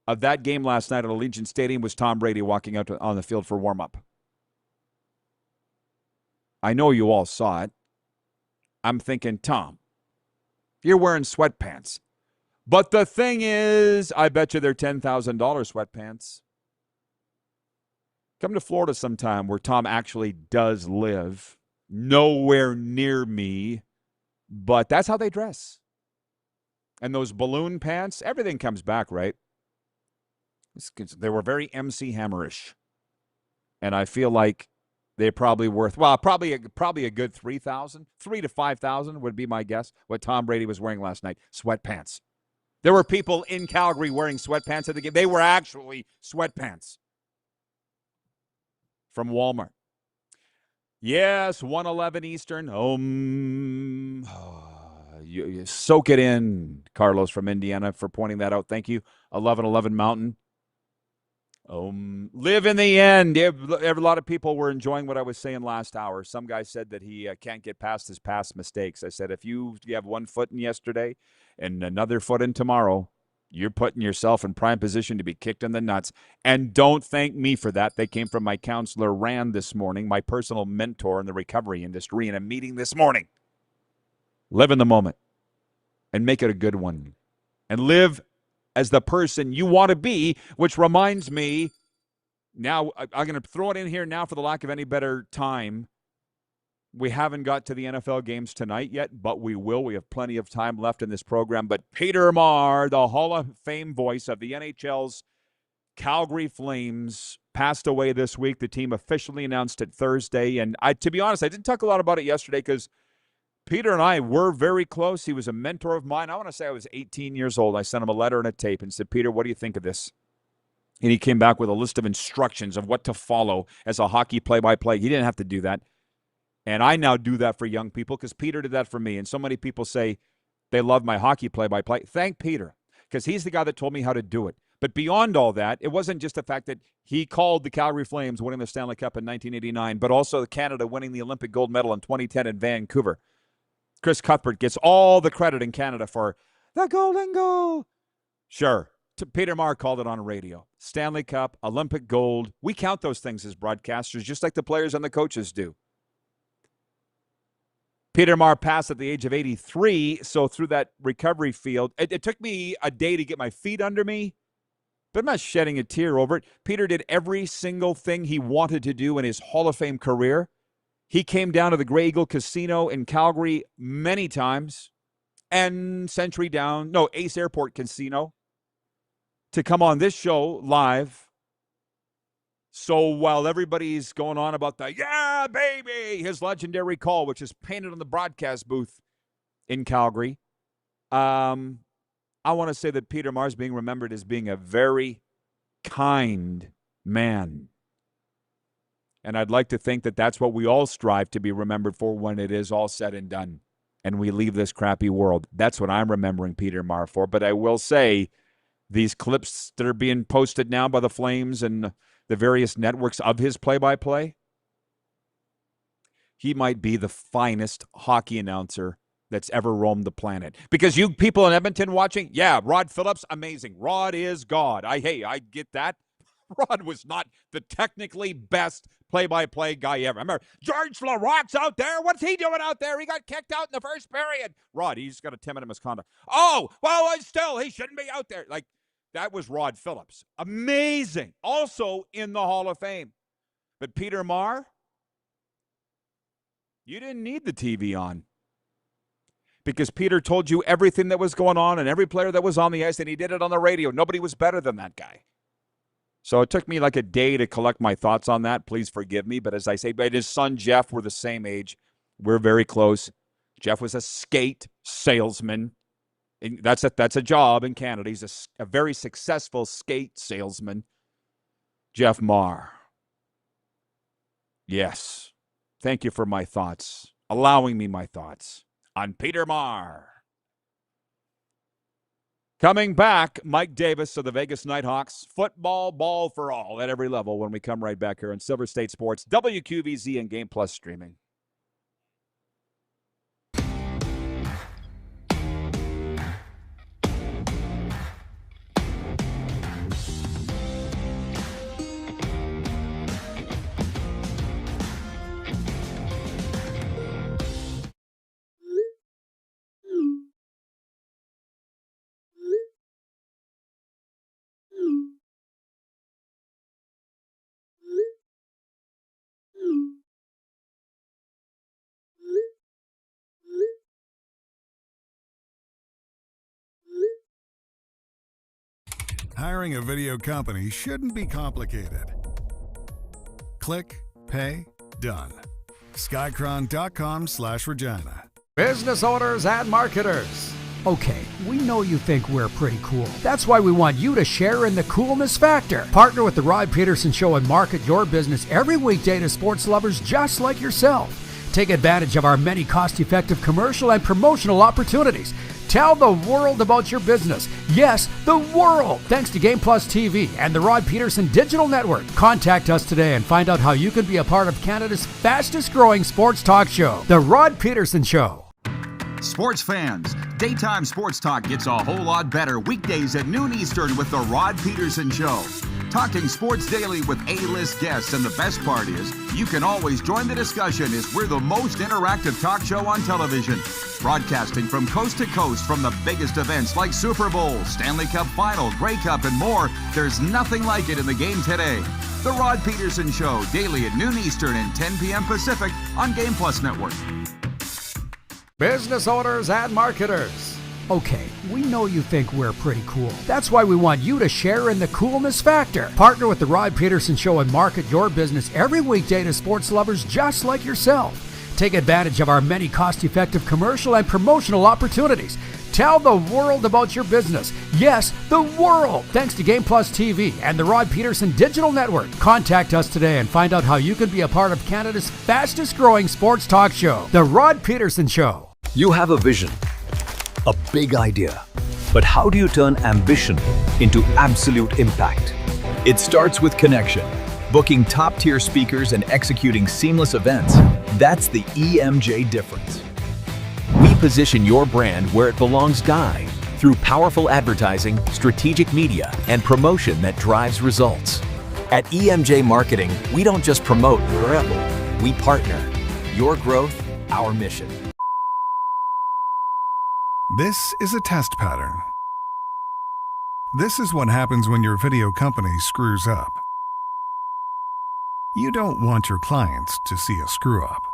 of that game last night at Allegiant Stadium was Tom Brady walking out on the field for warm-up. I know you all saw it. I'm thinking, Tom, you're wearing sweatpants. But the thing is, I bet you they're $10,000 sweatpants. Come to Florida sometime where Tom actually does live. Nowhere near me, but that's how they dress. And those balloon pants, everything comes back, right? They were very MC Hammerish. And I feel like they're probably worth, well, probably a good $3,000. $3,000 to $5,000 would be my guess, what Tom Brady was wearing last night. Sweatpants. There were people in Calgary wearing sweatpants at the game. They were actually sweatpants from Walmart. Yes, 1:11 Eastern. You soak it in, Carlos from Indiana, for pointing that out. Thank you. 11:11 Mountain. Live in the end. A lot of people were enjoying what I was saying last hour. Some guy said that he can't get past his past mistakes. I said, if you have 1 foot in yesterday and another foot in tomorrow, you're putting yourself in prime position to be kicked in the nuts. And don't thank me for that. They came from my counselor, Rand, this morning, my personal mentor in the recovery industry, in a meeting this morning. Live in the moment and make it a good one. And live as the person you want to be, which reminds me, now I'm going to throw it in here now for the lack of any better time. We haven't got to the NFL games tonight yet, but we will. We have plenty of time left in this program. But Peter Marr, the Hall of Fame voice of the NHL's Calgary Flames, passed away this week. The team officially announced it Thursday. And to be honest, I didn't talk a lot about it yesterday because Peter and I were very close. He was a mentor of mine. I want to say I was 18 years old. I sent him a letter and a tape and said, Peter, what do you think of this? And he came back with a list of instructions of what to follow as a hockey play-by-play. He didn't have to do that. And I now do that for young people because Peter did that for me. And so many people say they love my hockey play-by-play. Thank Peter, because he's the guy that told me how to do it. But beyond all that, it wasn't just the fact that he called the Calgary Flames winning the Stanley Cup in 1989, but also Canada winning the Olympic gold medal in 2010 in Vancouver. Chris Cuthbert gets all the credit in Canada for the golden goal. Sure. Peter Marr called it on radio. Stanley Cup, Olympic gold. We count those things as broadcasters, just like the players and the coaches do. Peter Marr passed at the age of 83, so through that recovery field, it took me a day to get my feet under me, but I'm not shedding a tear over it. Peter did every single thing he wanted to do in his Hall of Fame career. He came down to the Grey Eagle Casino in Calgary many times, and Ace Airport Casino, to come on this show live. So while everybody's going on about the, yeah, baby, his legendary call, which is painted on the broadcast booth in Calgary, I want to say that Peter Marr is being remembered as being a very kind man. And I'd like to think that that's what we all strive to be remembered for when it is all said and done and we leave this crappy world. That's what I'm remembering Peter Marr for. But I will say, these clips that are being posted now by the Flames and the various networks of his play-by-play, he might be the finest hockey announcer that's ever roamed the planet. Because you people in Edmonton watching, yeah, Rod Phillips, amazing. Rod is God. I get that. Rod was not the technically best play-by-play guy ever. I remember George LaRocque's out there. What's he doing out there? He got kicked out in the first period. Rod, he's got a 10-minute misconduct. Oh, well, still, he shouldn't be out there. Like, that was Rod Phillips. Amazing. Also in the Hall of Fame. But Peter Maher, you didn't need the TV on. Because Peter told you everything that was going on and every player that was on the ice, and he did it on the radio. Nobody was better than that guy. So it took me like a day to collect my thoughts on that. Please forgive me. But as I say, but his son Jeff were the same age. We're very close. Jeff was a skate salesman. And that's a job in Canada. He's a very successful skate salesman. Jeff Maher. Yes. Thank you for my thoughts. Allowing me my thoughts on Peter Maher. Coming back, Mike Davis of the Vegas Nighthawks. Football, ball for all at every level when we come right back here on Silver State Sports, WQVZ and Game Plus streaming. Hiring a video company shouldn't be complicated. Click, pay, done. Skycron.com/Regina. Business owners and marketers. Okay, we know you think we're pretty cool. That's why we want you to share in the coolness factor. Partner with the Rod Pedersen Show and market your business every weekday to sports lovers just like yourself. Take advantage of our many cost-effective commercial and promotional opportunities. Tell the world about your business. Yes, the world. Thanks to Game Plus TV and the Rod Pedersen Digital Network. Contact us today and find out how you can be a part of Canada's fastest-growing sports talk show, The Rod Pedersen Show. Sports fans, daytime sports talk gets a whole lot better weekdays at noon Eastern with The Rod Pedersen Show. Talking sports daily with A-list guests, and the best part is, you can always join the discussion as we're the most interactive talk show on television. Broadcasting from coast to coast from the biggest events like Super Bowl, Stanley Cup Final, Grey Cup, and more, there's nothing like it in the game today. The Rod Pedersen Show, daily at noon Eastern and 10 p.m. Pacific on Game Plus Network. Business owners and marketers. Okay, we know you think we're pretty cool. That's why we want you to share in the coolness factor. Partner with the Rod Pedersen Show and market your business every weekday to sports lovers just like yourself. Take advantage of our many cost-effective commercial and promotional opportunities. Tell the world about your business. Yes, the world. Thanks to Game Plus TV and the Rod Pedersen Digital Network. Contact us today and find out how you can be a part of Canada's fastest-growing sports talk show, The Rod Pedersen Show. You have a vision, a big idea, but how do you turn ambition into absolute impact? It starts with connection. Booking top-tier speakers and executing seamless events, that's the EMJ difference. We position your brand where it belongs, Guy, through powerful advertising, strategic media, and promotion that drives results. At EMJ Marketing, we don't just promote, we partner. Your growth, our mission. This is a test pattern. This is what happens when your video company screws up. You don't want your clients to see a screw-up.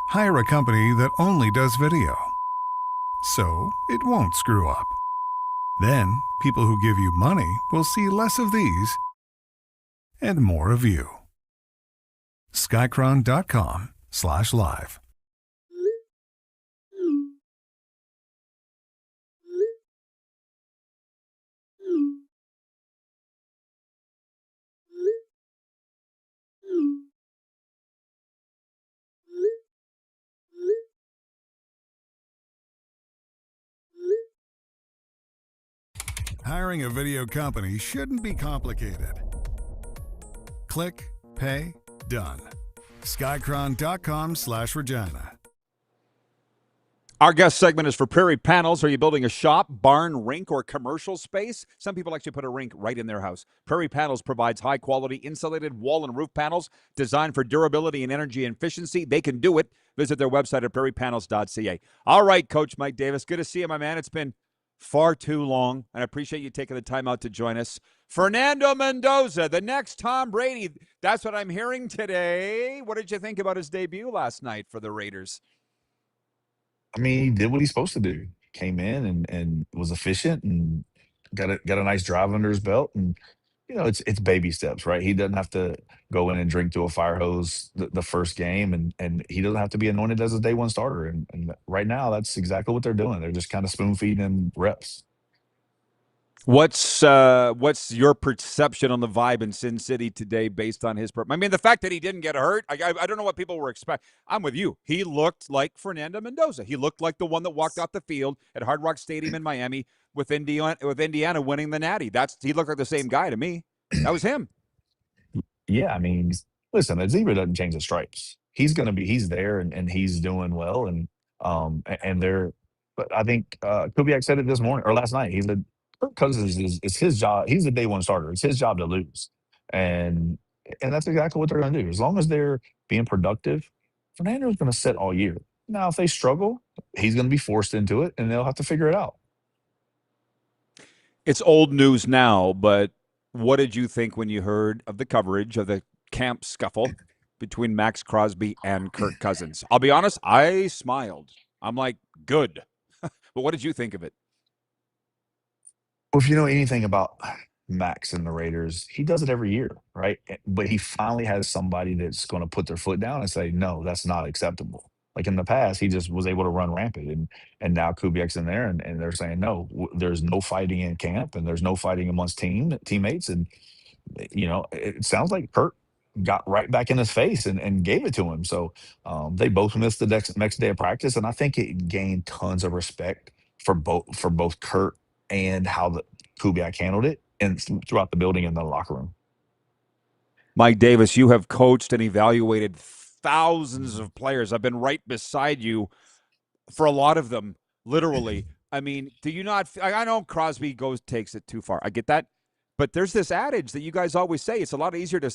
Hire a company that only does video, so it won't screw up. Then, people who give you money will see less of these and more of you. Skycron.com/live. Hiring a video company shouldn't be complicated. Click, pay, done. Skycron.com/Regina. Our guest segment is for Prairie Panels. Are you building a shop, barn, rink, or commercial space? Some people actually put a rink right in their house. Prairie Panels provides high-quality insulated wall and roof panels designed for durability and energy efficiency. They can do it. Visit their website at prairiepanels.ca. All right, Coach Mike Davis. Good to see you, my man. It's been far too long, and I appreciate you taking the time out to join us. Fernando Mendoza, the next Tom Brady. That's what I'm hearing today. What did you think about his debut last night for the Raiders? I mean, he did what he's supposed to do. Came in and was efficient and got a nice drive under his belt. And it's baby steps, right? He doesn't have to go in and drink through a fire hose the first game, and he doesn't have to be anointed as a day one starter. And right now, that's exactly what they're doing. They're just kind of spoon feeding him reps. What's your perception on the vibe in Sin City today based on his I mean, the fact that he didn't get hurt, I don't know what people were expecting. I'm with you. He looked like Fernando Mendoza. He looked like the one that walked off the field at Hard Rock Stadium in Miami with Indiana winning the Natty. He looked like the same guy to me. That was him. Yeah, I mean, listen, a zebra doesn't change the stripes. He's there and he's doing well. And they're, but I think Kubiak said it this morning or last night. He said, Kirk Cousins is his job. He's the day one starter. It's his job to lose. And that's exactly what they're going to do. As long as they're being productive, Fernando's going to sit all year. Now, if they struggle, he's going to be forced into it and they'll have to figure it out. It's old news now, but what did you think when you heard of the coverage of the camp scuffle between Max Crosby and Kirk Cousins? I'll be honest, I smiled. I'm like, good. But what did you think of it? Well, if you know anything about Max and the Raiders, he does it every year, right? But he finally has somebody that's going to put their foot down and say, no, that's not acceptable. Like in the past, he just was able to run rampant. And now Kubiak's in there and they're saying, no, there's no fighting in camp and there's no fighting amongst teammates. And, it sounds like Kurt got right back in his face and gave it to him. So they both missed the next day of practice. And I think it gained tons of respect for both Kurt and how the Kubiak handled it and throughout the building and the locker room. Mike Davis, you have coached and evaluated thousands of players. I've been right beside you for a lot of them, literally. I mean, do you not – I know Crosby takes it too far. I get that. But there's this adage that you guys always say, it's a lot easier to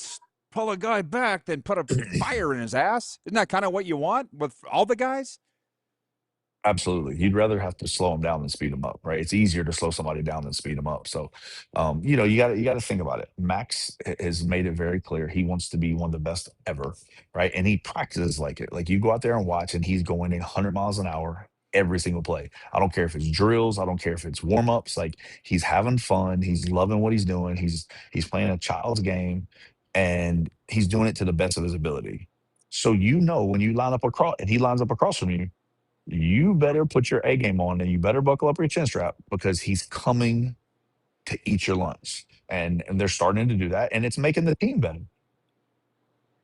pull a guy back than put a fire in his ass. Isn't that kind of what you want with all the guys? Absolutely. You'd rather have to slow them down than speed them up, right? It's easier to slow somebody down than speed them up. So, you got to think about it. Max has made it very clear he wants to be one of the best ever, right? And he practices like it. Like you go out there and watch, and he's going 100 miles an hour every single play. I don't care if it's drills. I don't care if it's warm ups. Like he's having fun. He's loving what he's doing. He's playing a child's game, and he's doing it to the best of his ability. So when you line up across, and he lines up across from you, you better put your A game on and you better buckle up your chin strap because he's coming to eat your lunch. And they're starting to do that, and it's making the team better.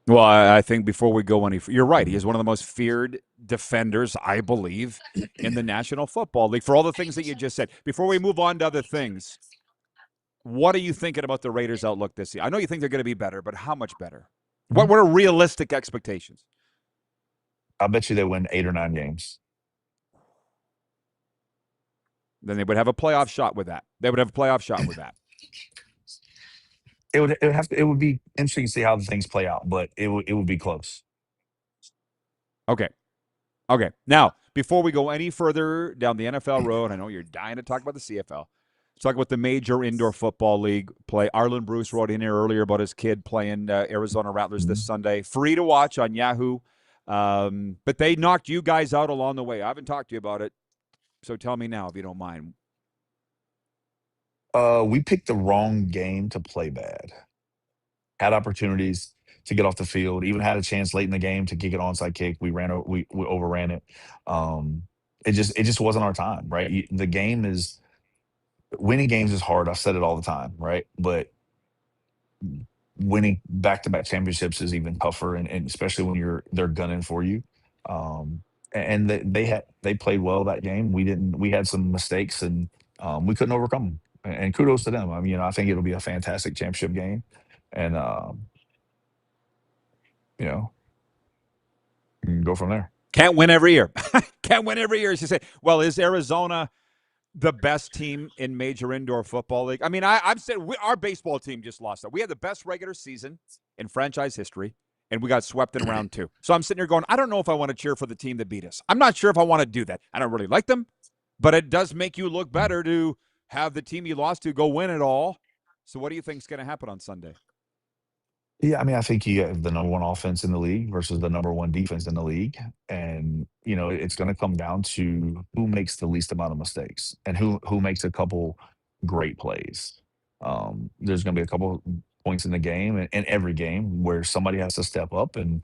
Well, I think before we go you're right. He is one of the most feared defenders, I believe, in the National Football League for all the things that you just said. Before we move on to other things, what are you thinking about the Raiders' outlook this year? I know you think they're going to be better, but how much better? What are realistic expectations? I bet you they win 8 or 9 games. Then they would have a playoff shot with that. It would be interesting to see how the things play out, but it would be close. Okay. Now, before we go any further down the NFL road, I know you're dying to talk about the CFL. Let's talk about the Major Indoor Football League play. Arlen Bruce wrote in here earlier about his kid playing Arizona Rattlers this Sunday. Free to watch on Yahoo. But they knocked you guys out along the way. I haven't talked to you about it. So tell me now, if you don't mind. We picked the wrong game to play bad. Had opportunities to get off the field. Even had a chance late in the game to kick an onside kick. We overran it. It just wasn't our time, right? The game is winning games is hard. I've said it all the time, right? But winning back-to-back championships is even tougher, and especially when they're gunning for you. And they played well that game. We had some mistakes, and we couldn't overcome them. And kudos to them. I mean, I think it'll be a fantastic championship game, and you can go from there. Can't win every year. Can't win every year. As you say, well, is Arizona the best team in Major Indoor Football League? I mean, I've said our baseball team just lost that. We had the best regular season in franchise history, and we got swept in round 2. So I'm sitting here going, I don't know if I want to cheer for the team that beat us. I'm not sure if I want to do that. I don't really like them, but it does make you look better to have the team you lost to go win it all. So what do you think is going to happen on Sunday? Yeah, I mean, I think you have the number one offense in the league versus the number one defense in the league. And, it's going to come down to who makes the least amount of mistakes and who makes a couple great plays. There's going to be a couple points in the game and in every game where somebody has to step up and,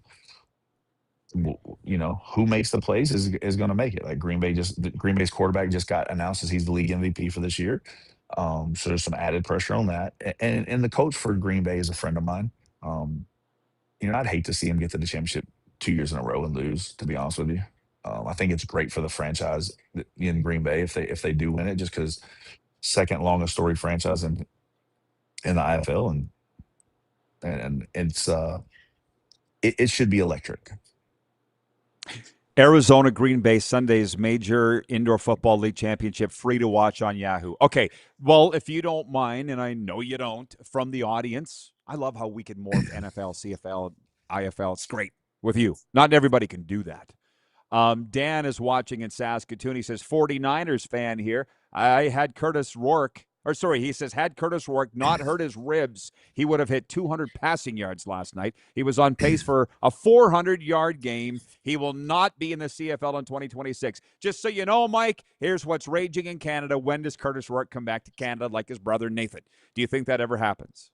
who makes the plays is going to make it. Like Green Bay's quarterback just got announced as he's the league MVP for this year. So there's some added pressure on that. And the coach for Green Bay is a friend of mine. I'd hate to see him get to the championship 2 years in a row and lose, to be honest with you. I think it's great for the franchise in Green Bay if they do win it, just because second longest storied franchise in the IFL, and it should be electric. Arizona Green Bay Sunday's Major Indoor Football League Championship, free to watch on Yahoo. Okay, well, if you don't mind, and I know you don't, from the audience, I love how we can morph NFL, CFL, IFL. It's great with you. Not everybody can do that. Dan is watching in Saskatoon. He says, 49ers fan here. Had Curtis Rourke not hurt his ribs, he would have hit 200 passing yards last night. He was on pace for a 400-yard game. He will not be in the CFL in 2026. Just so you know, Mike, here's what's raging in Canada. When does Curtis Rourke come back to Canada like his brother Nathan? Do you think that ever happens?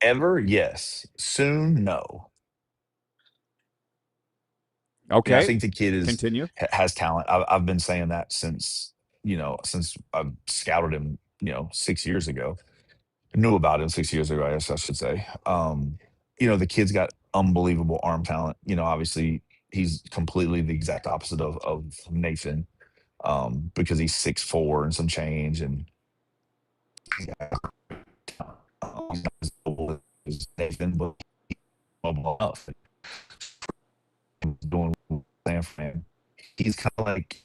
Ever? Yes. Soon? No. Okay. I think the kid has talent. I've been saying that since I've scouted him, 6 years ago. Knew about him 6 years ago, I guess I should say. The kid's got unbelievable arm talent. Obviously he's completely the exact opposite of Nathan, because he's 6'4" and some change, and he's not as mobile as Nathan, but he's mobile enough. Doing San Fran, he's kind of like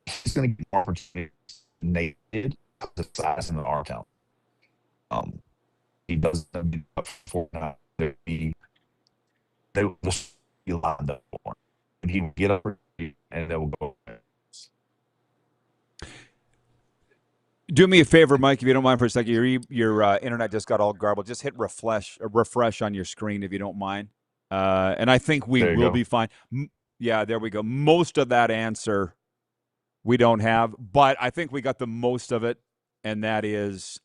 he's going to get more opportunities than Nate did because of the size and the arm talent. He doesn't be up for they will just be lined up for him, and he will get up and they will go. Do me a favor, Mike, if you don't mind for a second. Your internet just got all garbled. Just hit refresh on your screen if you don't mind. And I think we will be fine. Yeah, there we go. Most of that answer we don't have, but I think we got the most of it, and that is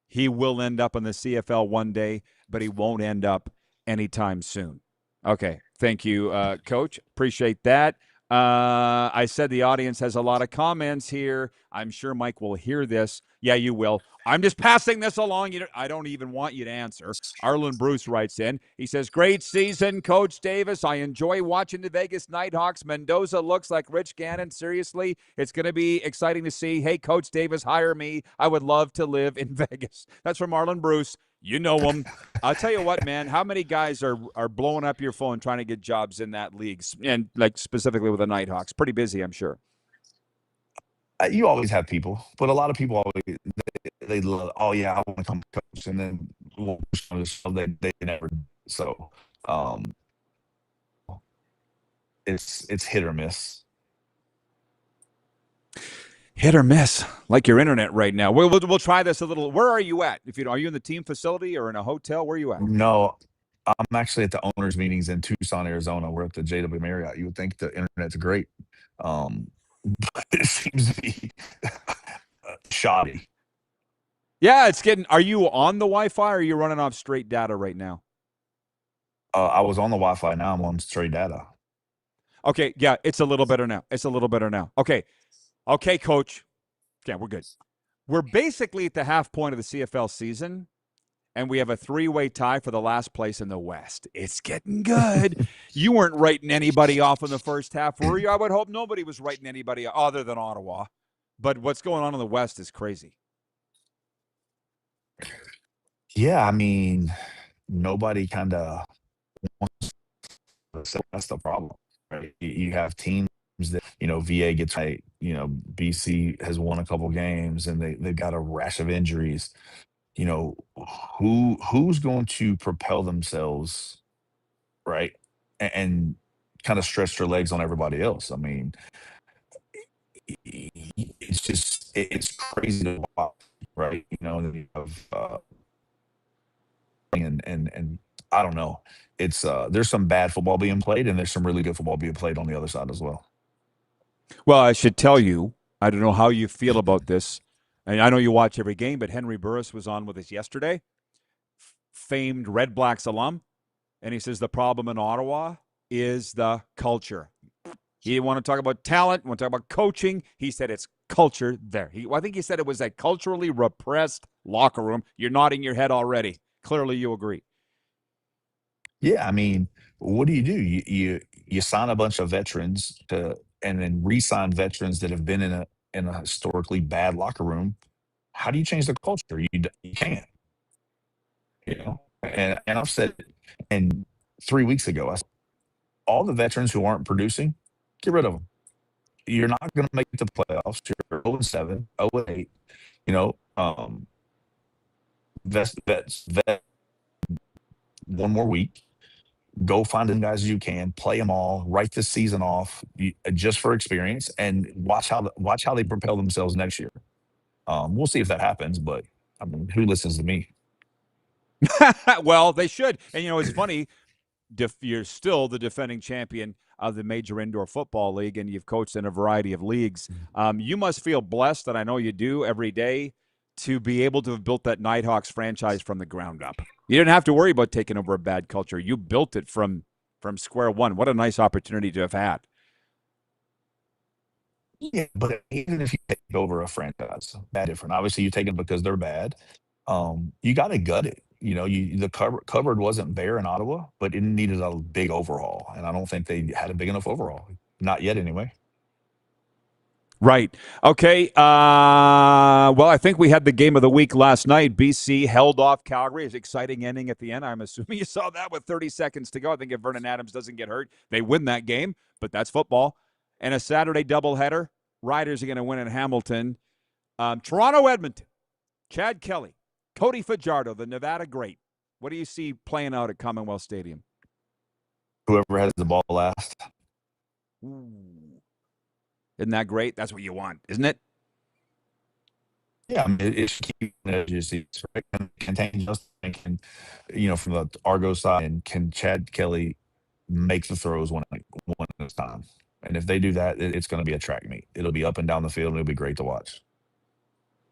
he will end up in the CFL one day, but he won't end up anytime soon. Okay, thank you, Coach. Appreciate that. I said the audience has a lot of comments here. I'm sure Mike will hear this. Yeah, you will. I'm just passing this along. I don't even want you to answer. Arlen Bruce writes in. He says, great season, Coach Davis. I enjoy watching the Vegas Nighthawks. Mendoza looks like Rich Gannon. Seriously, it's going to be exciting to see. Hey, Coach Davis, hire me. I would love to live in Vegas. That's from Arlen Bruce. You know him. I'll tell you what, man, how many guys are blowing up your phone trying to get jobs in that league, and like specifically with the Nighthawks? Pretty busy, I'm sure. You always have people, but a lot of people always they love, oh yeah, I want to come coach, and then they never. So it's hit or miss. Hit or miss, like your internet right now. We'll try this a little. Where are you at? Are you in the team facility or in a hotel? Where are you at? No, I'm actually at the owners' meetings in Tucson, Arizona. We're at the JW Marriott. You would think the internet's great, but it seems to be shoddy. Yeah, it's getting. Are you on the Wi-Fi or are you running off straight data right now? I was on the Wi-Fi. Now I'm on straight data. Okay, yeah, it's a little better now. Okay, Coach. Yeah, we're good. We're basically at the half point of the CFL season, and we have a three-way tie for the last place in the West. It's getting good. You weren't writing anybody off in the first half, were you? I would hope nobody was writing anybody other than Ottawa. But what's going on in the West is crazy. Yeah, I mean, nobody kind of wants to. That's the problem. right? You have teams that, VA gets right. BC has won a couple games and they've got a rash of injuries. You know, who's going to propel themselves, right? And kind of stretch their legs on everybody else. I mean, it's just it's crazy to watch, right? And you have, and I don't know. It's there's some bad football being played, and there's some really good football being played on the other side as well. Well, I should tell you, I don't know how you feel about this, and I know you watch every game, but Henry Burris was on with us yesterday, famed Red Blacks alum, and he says the problem in Ottawa is the culture. He didn't want to talk about talent, want to talk about coaching. He said it's culture there. I think he said it was a culturally repressed locker room. You're nodding your head already. Clearly you agree. Yeah, I mean, what do? You sign a bunch of veterans and then re-sign veterans that have been in a historically bad locker room. How do you change the culture? You can't. And I've said, and 3 weeks ago, I said, all the veterans who aren't producing, get rid of them. You're not going to make the playoffs. You're 0-7, 0-8. Vets, one more week. Go find them guys you can, play them all, write this season off just for experience, and watch how they propel themselves next year. We'll see if that happens, but I mean, who listens to me? Well, they should. And it's funny. You're still the defending champion of the Major Indoor Football League, and you've coached in a variety of leagues. You must feel blessed, and I know you do every day, to be able to have built that Nighthawks franchise from the ground up. You didn't have to worry about taking over a bad culture. You built it from square one. What a nice opportunity to have had. Yeah, but even if you take over a franchise, that's different. Obviously, you take it because they're bad. You got to gut it. The cupboard wasn't bare in Ottawa, but it needed a big overhaul, and I don't think they had a big enough overhaul. Not yet, anyway. Right. Okay. Well, I think we had the game of the week last night. BC held off Calgary. It's an exciting ending at the end. I'm assuming you saw that with 30 seconds to go. I think if Vernon Adams doesn't get hurt, they win that game, but that's football. And a Saturday doubleheader. Riders are going to win in Hamilton. Toronto, Edmonton. Chad Kelly. Cody Fajardo, the Nevada great. What do you see playing out at Commonwealth Stadium? Whoever has the ball last. Ooh. Isn't that great? That's what you want, isn't it? Yeah, I mean, it should keep energy, right? Can contain Justin, can, from the Argo side, and can Chad Kelly make the throws one at a time? And if they do that, it's going to be a track meet. It'll be up and down the field, and it'll be great to watch.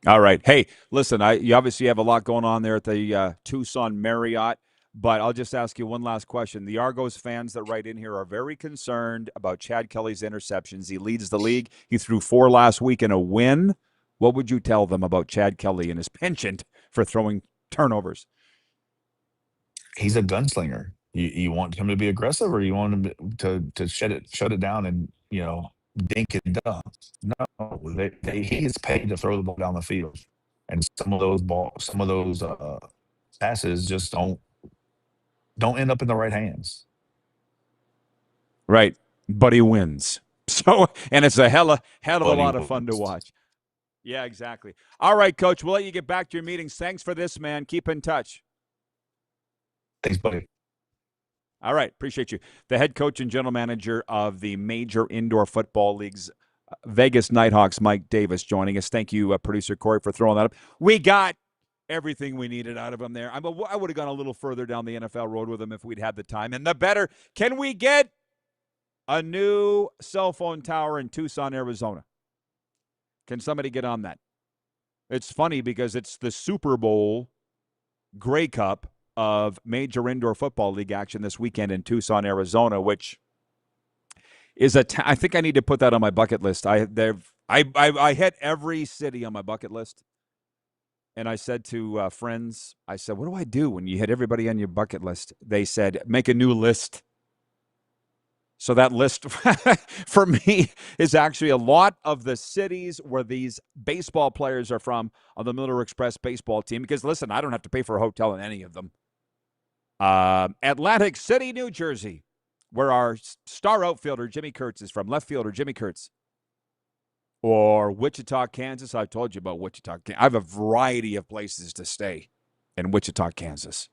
All right. Hey, listen, you obviously have a lot going on there at the Tucson Marriott, but I'll just ask you one last question. The Argos fans that write in here are very concerned about Chad Kelly's interceptions. He leads the league. He threw 4 last week in a win. What would you tell them about Chad Kelly and his penchant for throwing turnovers? He's a gunslinger. You want him to be aggressive, or you want him to shut it down and dink and dunk? No, he gets paid to throw the ball down the field, and some of those passes just don't end up in the right hands. Right, but he wins. So, and it's a hell of a lot of fun to watch. Yeah, exactly. All right, Coach, we'll let you get back to your meetings. Thanks for this, man. Keep in touch. Thanks, buddy. All right, appreciate you. The head coach and general manager of the Major Indoor Football League's Vegas Nighthawks, Mike Davis, joining us. Thank you, producer Corey, for throwing that up. We got everything we needed out of him there. I would have gone a little further down the NFL road with him if we'd had the time. And the better, can we get a new cell phone tower in Tucson, Arizona? Can somebody get on that? It's funny because it's the Super Bowl Grey Cup of Major Indoor Football League action this weekend in Tucson, Arizona, which is I think I need to put that on my bucket list. I hit every city on my bucket list, and I said to friends, I said, "What do I do when you hit everybody on your bucket list?" They said, "Make a new list." So that list for me is actually a lot of the cities where these baseball players are from on the Miller Express baseball team. Because, listen, I don't have to pay for a hotel in any of them. Atlantic City, New Jersey. where our star outfielder Jimmy Kurtz is from, left fielder Jimmy Kurtz. Or Wichita, Kansas. I've told you about Wichita. I have a variety of places to stay in Wichita, Kansas.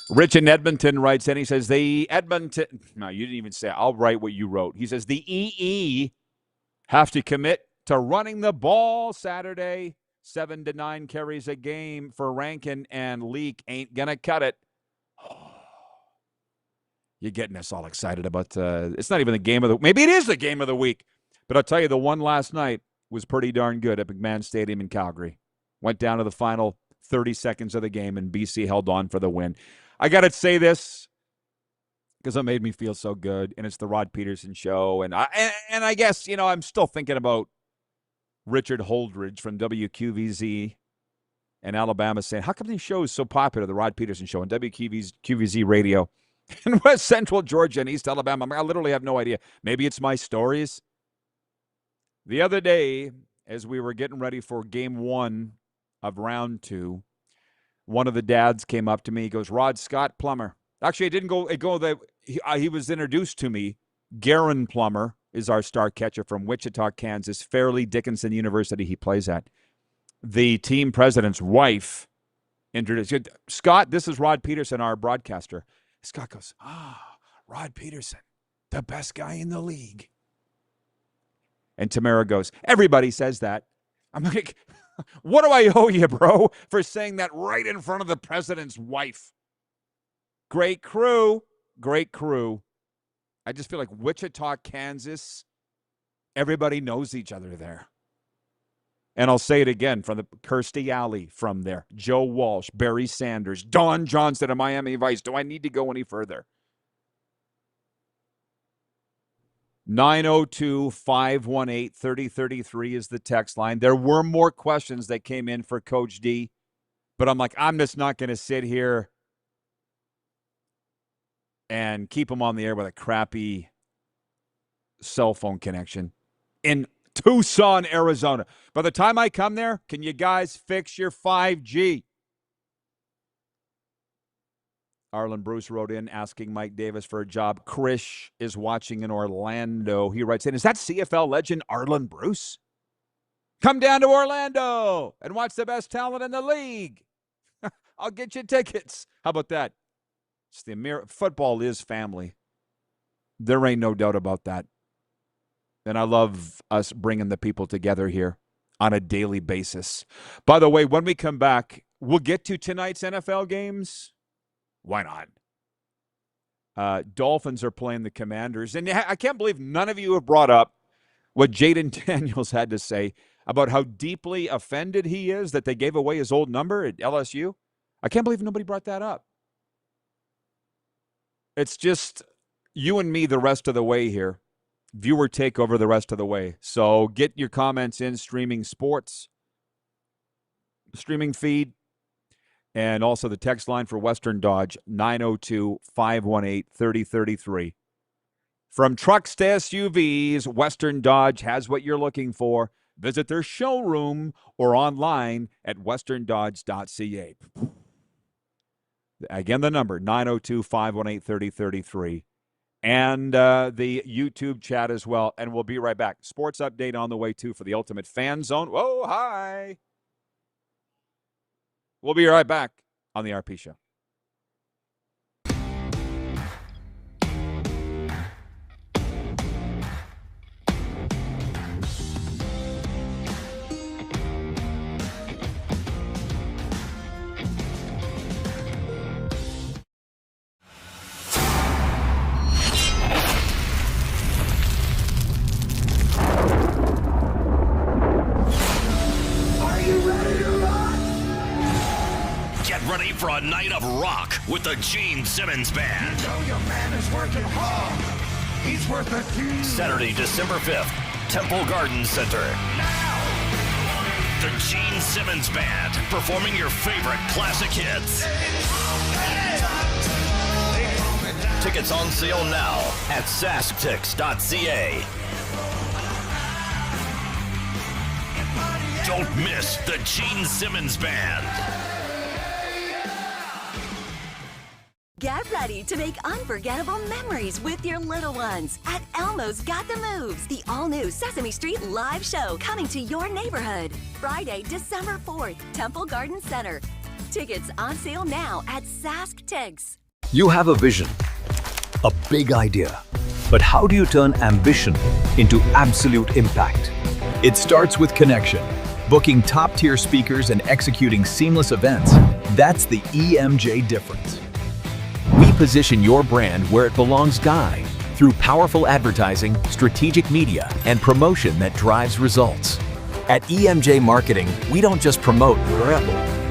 Rich in Edmonton writes in. He says, the Edmonton... No, you didn't even say it. I'll write what you wrote. He says, the EE have to commit to running the ball Saturday. 7 to 9 carries a game for Rankin, and Leak ain't going to cut it. You're getting us all excited about... it's not even the game of the... Maybe it is the game of the week. But I'll tell you, the one last night was pretty darn good at McMahon Stadium in Calgary. Went down to the final 30 seconds of the game, and BC held on for the win. I got to say this because it made me feel so good, and it's the Rod Pedersen show. And I guess, I'm still thinking about Richard Holdridge from WQVZ in Alabama saying, how come these shows so popular, the Rod Pedersen show, on WQVZ radio in West Central Georgia and East Alabama? I literally have no idea. Maybe it's my stories. The other day, as we were getting ready for game 1 of round 2, one of the dads came up to me. He goes, Rod, Scott Plummer. Actually, it didn't go that he was introduced to me. Garen Plummer is our star catcher from Wichita, Kansas, Fairleigh Dickinson University he plays at. The team president's wife introduced, Scott, this is Rod Pedersen, our broadcaster. Scott goes, Rod Pedersen, the best guy in the league. And Tamara goes, everybody says that. I'm like, what do I owe you, bro, for saying that right in front of the president's wife? Great crew. Great crew. I just feel like Wichita, Kansas, everybody knows each other there. And I'll say it again, from the Kirstie Alley from there, Joe Walsh, Barry Sanders, Don Johnson of Miami Vice. Do I need to go any further? 902-518-3033 is the text line. There were more questions that came in for Coach D, but I'm like, I'm just not going to sit here and keep him on the air with a crappy cell phone connection in Tucson, Arizona. By the time I come there, can you guys fix your 5G? Arlen Bruce wrote in asking Mike Davis for a job. Krish is watching in Orlando. He writes in, is that CFL legend Arlen Bruce? Come down to Orlando and watch the best talent in the league. I'll get you tickets. How about that? It's football is family. There ain't no doubt about that. And I love us bringing the people together here on a daily basis. By the way, when we come back, we'll get to tonight's NFL games. Why not? Dolphins are playing the Commanders. And I can't believe none of you have brought up what Jaden Daniels had to say about how deeply offended he is that they gave away his old number at LSU. I can't believe nobody brought that up. It's just you and me the rest of the way here. Viewer takeover the rest of the way. So get your comments in streaming sports, streaming feed. And also the text line for Western Dodge, 902-518-3033. From trucks to SUVs, Western Dodge has what you're looking for. Visit their showroom or online at westerndodge.ca. Again, the number, 902-518-3033. And the YouTube chat as well. And we'll be right back. Sports update on the way, too, for the Ultimate Fan Zone. Whoa, hi. We'll be right back on the RP Show. Ready for a night of rock with the Gene Simmons Band. You know your man is working hard. He's worth a team. Saturday, December 5th, Temple Garden Center. Now. The Gene Simmons Band performing your favorite classic hits. Tickets on sale now at sasktix.ca. Don't miss the Gene Simmons Band. Get ready to make unforgettable memories with your little ones at Elmo's Got the Moves, the all-new Sesame Street live show coming to your neighborhood. Friday, December 4th, Temple Garden Center. Tickets on sale now at Sask Tigs. You have a vision, a big idea, but how do you turn ambition into absolute impact? It starts with connection. Booking top-tier speakers and executing seamless events, that's the EMJ difference. We position your brand where it belongs, Guy, through powerful advertising, strategic media, and promotion that drives results. At EMJ Marketing, we don't just promote,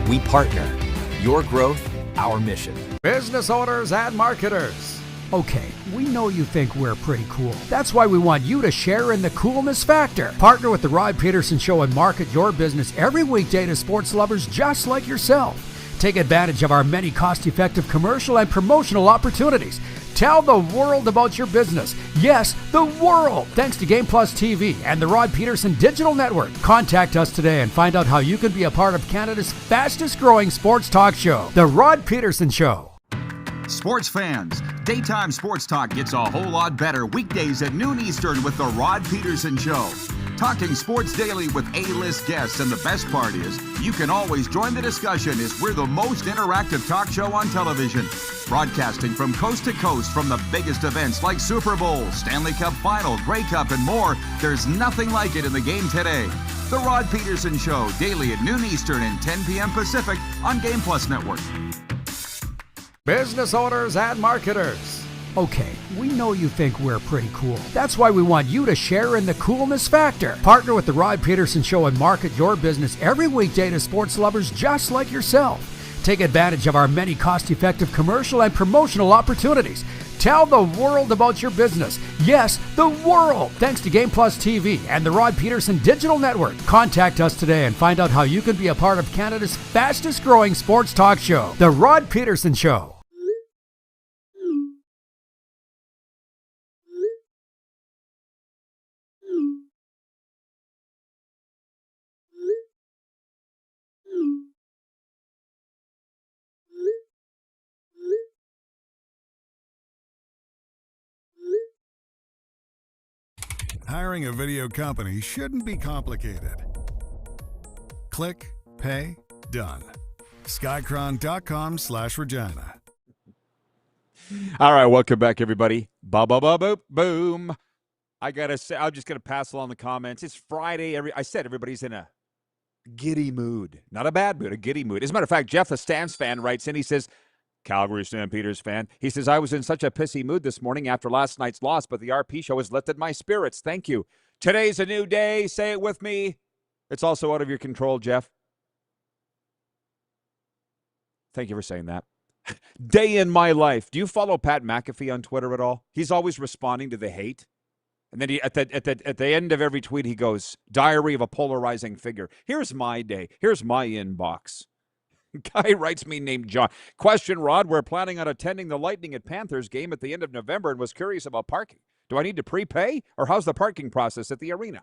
we partner. Your growth, our mission. Business owners and marketers. Okay, we know you think we're pretty cool. That's why we want you to share in the coolness factor. Partner with the Rod Pedersen Show and market your business every weekday to sports lovers just like yourself. Take advantage of our many cost-effective commercial and promotional opportunities. Tell the world about your business. Yes, the world! Thanks to Game Plus TV and the Rod Pedersen Digital Network. Contact us today and find out how you can be a part of Canada's fastest-growing sports talk show, The Rod Pedersen Show. Sports fans, daytime sports talk gets a whole lot better weekdays at noon Eastern with The Rod Pedersen Show. Talking sports daily with A-list guests, and the best part is, you can always join the discussion as we're the most interactive talk show on television. Broadcasting from coast to coast from the biggest events like Super Bowl, Stanley Cup Final, Grey Cup, and more, there's nothing like it in the game today. The Rod Pedersen Show, daily at noon Eastern and 10 p.m. Pacific on Game Plus Network. Business owners and marketers. Okay, we know you think we're pretty cool. That's why we want you to share in the coolness factor. Partner with the Rod Pedersen Show and market your business every weekday to sports lovers just like yourself. Take advantage of our many cost-effective commercial and promotional opportunities. Tell the world about your business. Yes, the world! Thanks to Game Plus TV and the Rod Pedersen Digital Network. Contact us today and find out how you can be a part of Canada's fastest-growing sports talk show, The Rod Pedersen Show. Hiring a video company shouldn't be complicated. Click, pay, done. Skycron.com/Regina. All right, welcome back, everybody. Boom. I gotta say, I'm just gonna pass along the comments. It's Friday. I said everybody's in a giddy mood, not a bad mood, a giddy mood. As a matter of fact, Jeff, the Stans fan, writes in. He says, Calgary Stampeders fan. He says, I was in such a pissy mood this morning after last night's loss, but the RP show has lifted my spirits. Thank you. Today's a new day. Say it with me. It's also out of your control, Jeff. Thank you for saying that. Day in my life. Do you follow Pat McAfee on Twitter at all? He's always responding to the hate. And then at the end of every tweet, he goes, Diary of a Polarizing Figure. Here's my day. Here's my inbox. Guy writes me named John. Question, Rod, we're planning on attending the Lightning at Panthers game at the end of November and was curious about parking. Do I need to prepay, or how's the parking process at the arena?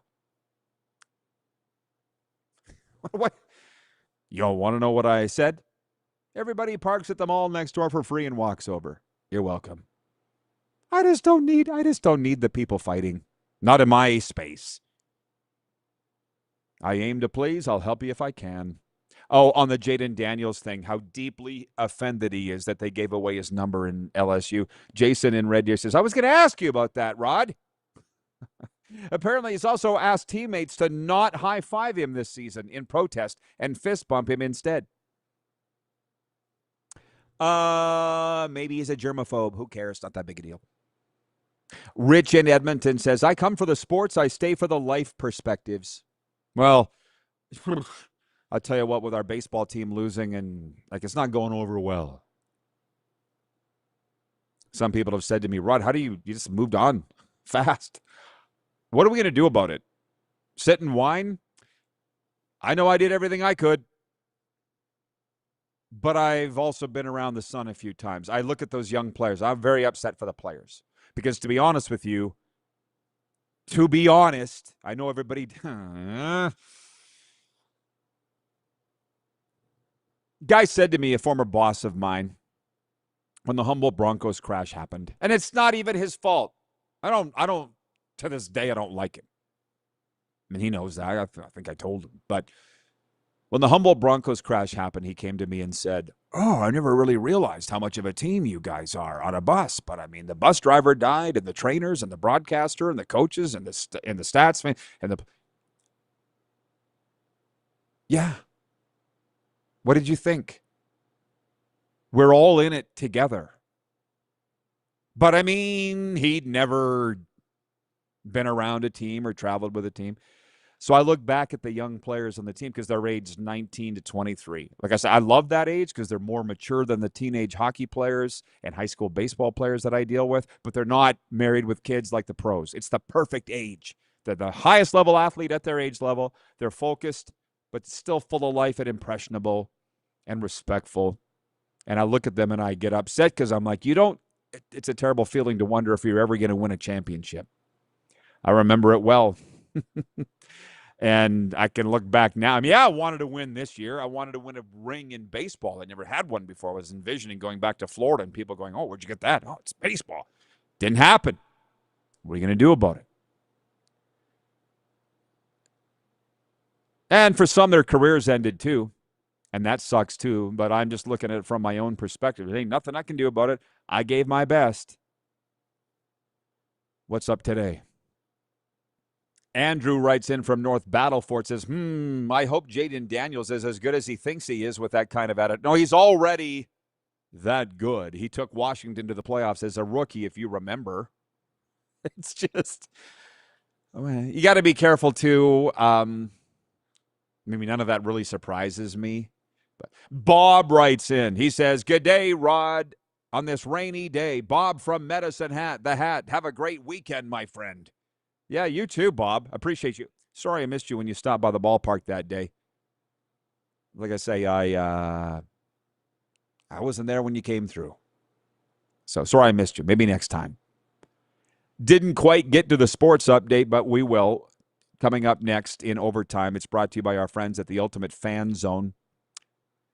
What? You don't want to know what I said? Everybody parks at the mall next door for free and walks over. You're welcome. I just don't need the people fighting. Not in my space. I aim to please. I'll help you if I can. Oh, on the Jaden Daniels thing, how deeply offended he is that they gave away his number in LSU. Jason in Red Deer says, I was going to ask you about that, Rod. Apparently, he's also asked teammates to not high-five him this season in protest and fist bump him instead. Maybe he's a germaphobe. Who cares? Not that big a deal. Rich in Edmonton says, I come for the sports, I stay for the life perspectives. Well, I'll tell you what, with our baseball team losing and it's not going over well. Some people have said to me, Rod, how do you just moved on fast? What are we going to do about it? Sit and whine? I know I did everything I could. But I've also been around the sun a few times. I look at those young players. I'm very upset for the players. Because to be honest with you, I know everybody... Guy said to me, a former boss of mine, when the Humboldt Broncos crash happened. And it's not even his fault. I don't, to this day, I don't like him. I mean, he knows that. I think I told him. But when the Humboldt Broncos crash happened, he came to me and said, "Oh, I never really realized how much of a team you guys are on a bus. But I mean, the bus driver died, and the trainers, and the broadcaster, and the coaches, and the stats man, and the yeah. What did you think? We're all in it together." But I mean, he'd never been around a team or traveled with a team. So I look back at the young players on the team because they're aged 19 to 23. Like I said, I love that age because they're more mature than the teenage hockey players and high school baseball players that I deal with, but they're not married with kids like the pros. It's the perfect age. They're the highest level athlete at their age level. They're focused, but still full of life and impressionable and respectful. And I look at them and I get upset because I'm like, it's a terrible feeling to wonder if you're ever going to win a championship. I remember it well. And I can look back now. I mean, I wanted to win this year. I wanted to win a ring in baseball. I never had one before. I was envisioning going back to Florida and people going, "Oh, where'd you get that?" "Oh, it's baseball." Didn't happen. What are you going to do about it? And for some, their careers ended too. And that sucks too. But I'm just looking at it from my own perspective. There ain't nothing I can do about it. I gave my best. What's up today? Andrew writes in from North Battleford, says, I hope Jaden Daniels is as good as he thinks he is with that kind of attitude. No, he's already that good. He took Washington to the playoffs as a rookie, if you remember. It's just, you got to be careful, too. Maybe none of that really surprises me. But Bob writes in. He says, "Good day, Rod, on this rainy day. Bob from Medicine Hat, the Hat. Have a great weekend, my friend." Yeah, you too, Bob. Appreciate you. Sorry I missed you when you stopped by the ballpark that day. Like I say, I wasn't there when you came through. So sorry I missed you. Maybe next time. Didn't quite get to the sports update, but we will. Coming up next in Overtime, it's brought to you by our friends at the Ultimate Fan Zone.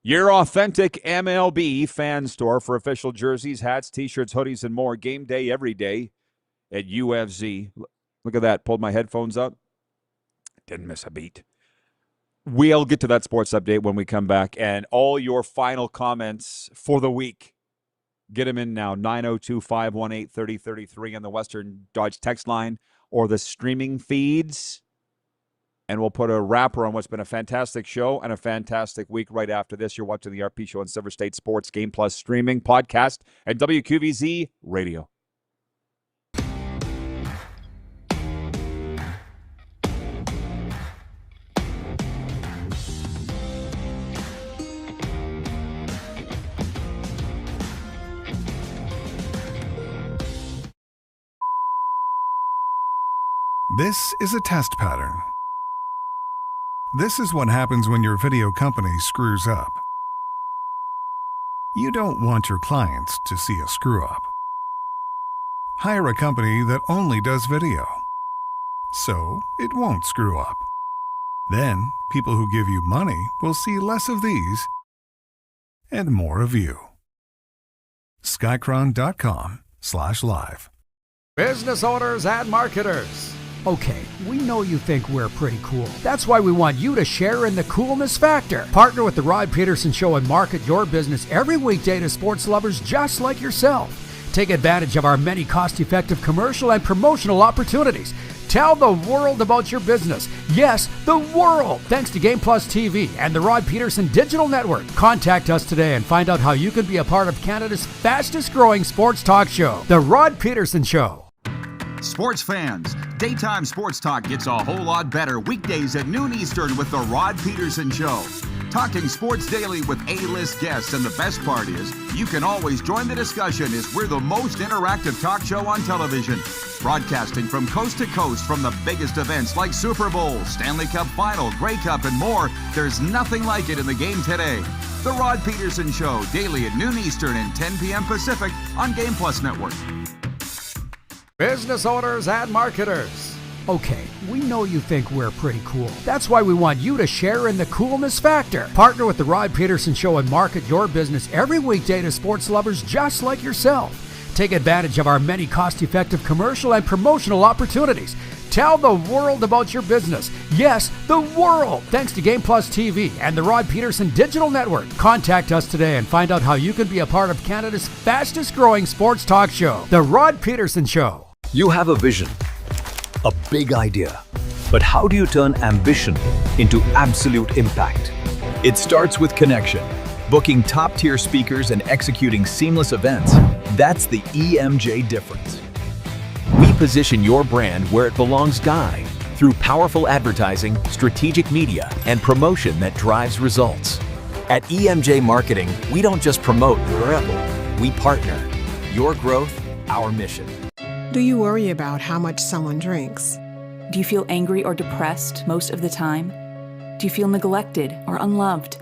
Your authentic MLB fan store for official jerseys, hats, T-shirts, hoodies, and more. Game day every day at UFZ. Look at that. Pulled my headphones up. Didn't miss a beat. We'll get to that sports update when we come back. And all your final comments for the week, get them in now. 902-518-3033 on the Western Dodge text line or the streaming feeds. And we'll put a wrapper on what's been a fantastic show and a fantastic week right after this. You're watching the RP Show on Silver State Sports, Game Plus streaming, podcast, and WQVZ Radio. This is a test pattern. This is what happens when your video company screws up. You don't want your clients to see a screw up. Hire a company that only does video, so it won't screw up. Then, people who give you money will see less of these and more of you. Skycron.com/live. Business owners and marketers. Okay, we know you think we're pretty cool. That's why we want you to share in the coolness factor. Partner with the Rod Pedersen Show and market your business every weekday to sports lovers just like yourself. Take advantage of our many cost-effective commercial and promotional opportunities. Tell the world about your business. Yes, the world. Thanks to Game Plus TV and the Rod Pedersen Digital Network. Contact us today and find out how you can be a part of Canada's fastest-growing sports talk show, The Rod Pedersen Show. Sports fans, daytime sports talk gets a whole lot better weekdays at noon Eastern with The Rod Pedersen Show. Talking sports daily with A-list guests, and the best part is, you can always join the discussion as we're the most interactive talk show on television. Broadcasting from coast to coast from the biggest events like Super Bowl, Stanley Cup Final, Grey Cup, and more. There's nothing like it in the game today. The Rod Pedersen Show, daily at noon Eastern and 10 p.m. Pacific on Game Plus Network. Business owners and marketers. Okay, we know you think we're pretty cool. That's why we want you to share in the coolness factor. Partner with the Rod Pedersen Show and market your business every weekday to sports lovers just like yourself. Take advantage of our many cost-effective commercial and promotional opportunities. Tell the world about your business. Yes, the world. Thanks to Game Plus TV and the Rod Pedersen Digital Network. Contact us today and find out how you can be a part of Canada's fastest-growing sports talk show, The Rod Pedersen Show. You have a vision, a big idea. But how do you turn ambition into absolute impact? It starts with connection. Booking top-tier speakers and executing seamless events. That's the EMJ difference. We position your brand where it belongs, Guy, through powerful advertising, strategic media, and promotion that drives results. At EMJ Marketing, we don't just promote, we partner. Your growth, our mission. Do you worry about how much someone drinks? Do you feel angry or depressed most of the time? Do you feel neglected or unloved?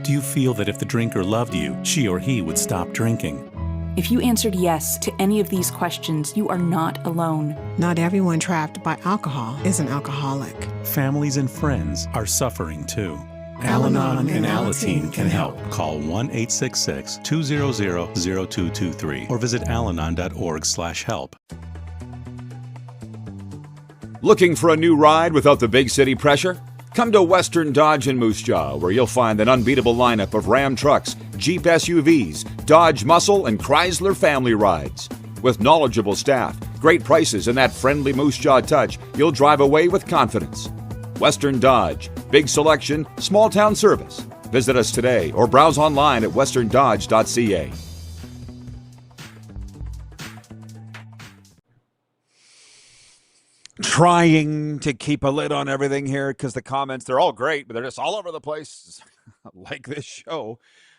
Do you feel that if the drinker loved you, she or he would stop drinking? If you answered yes to any of these questions, you are not alone. Not everyone trapped by alcohol is an alcoholic. Families and friends are suffering too. Al-Anon and Alateen can help. Call 1-866-200-0223 or visit alanon.org/help. Looking for a new ride without the big city pressure? Come to Western Dodge in Moose Jaw, where you'll find an unbeatable lineup of Ram trucks, Jeep SUVs, Dodge Muscle, and Chrysler family rides. With knowledgeable staff, great prices, and that friendly Moose Jaw touch, you'll drive away with confidence. Western Dodge. Big selection, small town service. Visit us today or browse online at westerndodge.ca. Trying to keep a lid on everything here because the comments, they're all great, but they're just all over the place, like this show.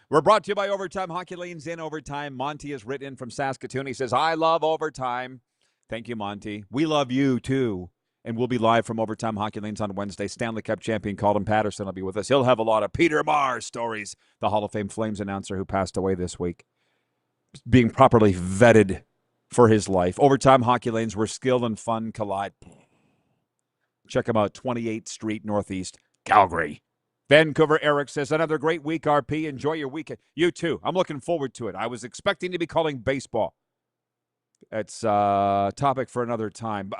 We're brought to you by Overtime Hockey Lanes in Overtime. Monty has written in from Saskatoon. He says, I love overtime. Thank you, Monty. We love you, too. And we'll be live from Overtime Hockey Lanes on Wednesday. Stanley Cup champion Colin Pedersen will be with us. He'll have a lot of Peter Marr stories, the Hall of Fame Flames announcer who passed away this week, being properly vetted for his life. Overtime Hockey Lanes, where skill and fun collide. Check them out, 28th Street Northeast, Calgary. Vancouver Eric says, another great week, RP. Enjoy your weekend. You too. I'm looking forward to it. I was expecting to be calling baseball. It's a topic for another time.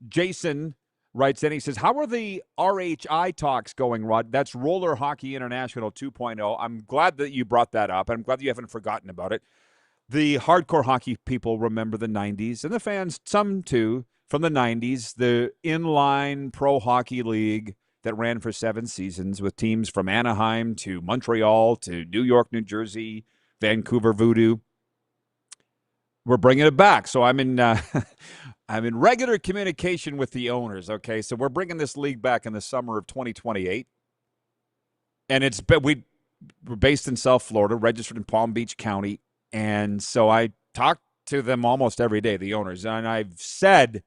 Jason writes in, he says, how are the RHI talks going, Rod? That's Roller Hockey International 2.0. I'm glad that you brought that up. I'm glad that you haven't forgotten about it. The hardcore hockey people remember the 90s, and the fans, some too, from the 90s, the inline pro hockey league that ran for 7 seasons with teams from Anaheim to Montreal to New York, New Jersey, Vancouver Voodoo. We're bringing it back. So I'm in I'm in regular communication with the owners, okay? So we're bringing this league back in the summer of 2028. And we're based in South Florida, registered in Palm Beach County. And so I talk to them almost every day, the owners. And I've said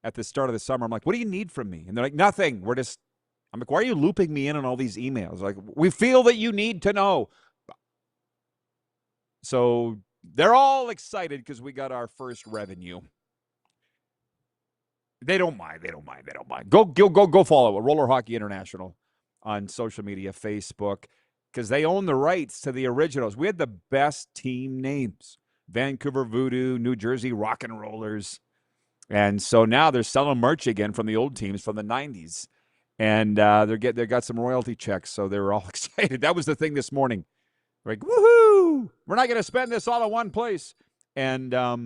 at the start of the summer, I'm like, what do you need from me? And they're like, nothing. I'm like, why are you looping me in on all these emails? Like, we feel that you need to know. So they're all excited because we got our first revenue. They don't mind. Go follow it. Roller Hockey International on social media, Facebook, because they own the rights to the originals. We had the best team names. Vancouver Voodoo, New Jersey Rock and Rollers. And so now they're selling merch again from the old teams from the 90s. And they got some royalty checks, so they were all excited. That was the thing this morning. Like, woohoo! We're not going to spend this all in one place. And they're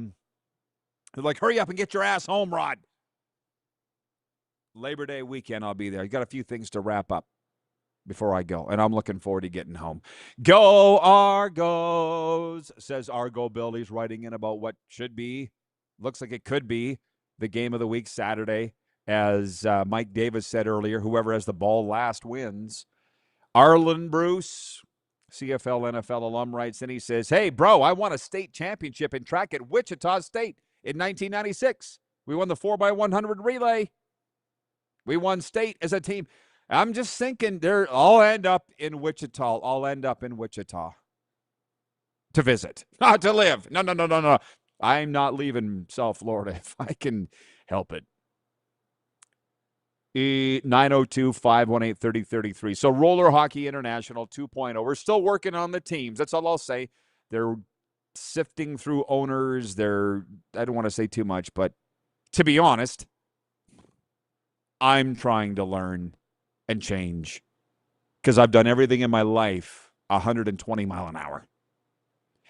like, hurry up and get your ass home, Rod. Labor Day weekend, I'll be there. I got a few things to wrap up before I go, and I'm looking forward to getting home. Go Argos, says Argo Bill. He's writing in about what should be, looks like it could be, the game of the week Saturday. As Mike Davis said earlier, whoever has the ball last wins. Arlen Bruce, CFL, NFL alum, writes in. He says, hey, bro, I won a state championship in track at Wichita State in 1996. We won the 4x100 relay. We won state as a team. I'm just thinking I'll end up in Wichita. To visit, not to live. No. I'm not leaving South Florida if I can help it. 902-518-3033. So Roller Hockey International 2.0. We're still working on the teams. That's all I'll say. They're sifting through owners. I don't want to say too much, but to be honest, I'm trying to learn and change because I've done everything in my life 120 mile an hour.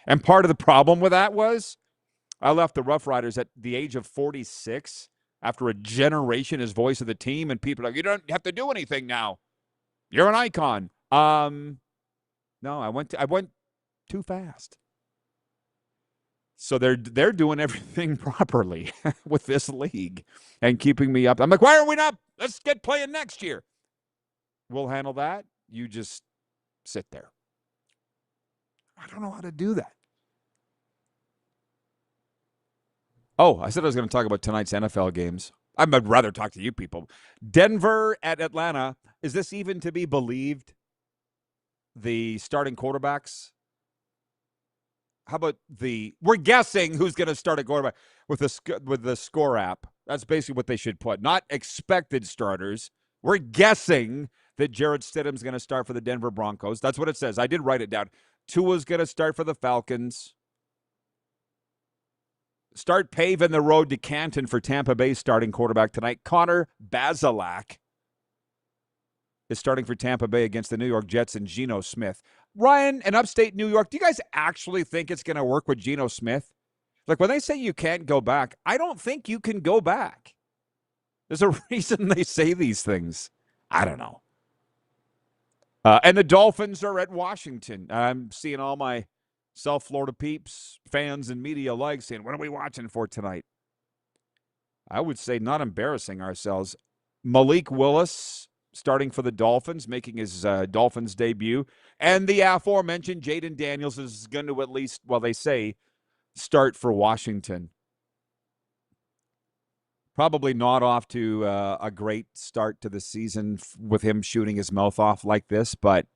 And part of the problem with that was I left the Rough Riders at the age of 46 after a generation as voice of the team, and people are like, you don't have to do anything now. You're an icon. No, I went too fast. So they're doing everything properly with this league and keeping me up. I'm like, why are we not? Let's get playing next year. We'll handle that. You just sit there. I don't know how to do that. Oh, I said I was going to talk about tonight's NFL games. I'd rather talk to you people. Denver at Atlanta. Is this even to be believed? The starting quarterbacks? How about we're guessing who's going to start a quarterback with the score app. That's basically what they should put. Not expected starters. We're guessing that Jarrett Stidham's going to start for the Denver Broncos. That's what it says. I did write it down. Tua's going to start for the Falcons. Start paving the road to Canton for Tampa Bay starting quarterback tonight. Connor Bazelak is starting for Tampa Bay against the New York Jets and Geno Smith. Ryan, in upstate New York, do you guys actually think it's going to work with Geno Smith? Like when they say you can't go back, I don't think you can go back. There's a reason they say these things. I don't know. And the Dolphins are at Washington. I'm seeing all my South Florida peeps, fans, and media alike saying, what are we watching for tonight? I would say not embarrassing ourselves. Malik Willis starting for the Dolphins, making his Dolphins debut. And the aforementioned Jaden Daniels is going to at least, well, they say, start for Washington. Probably not off to a great start to the season with him shooting his mouth off like this. But,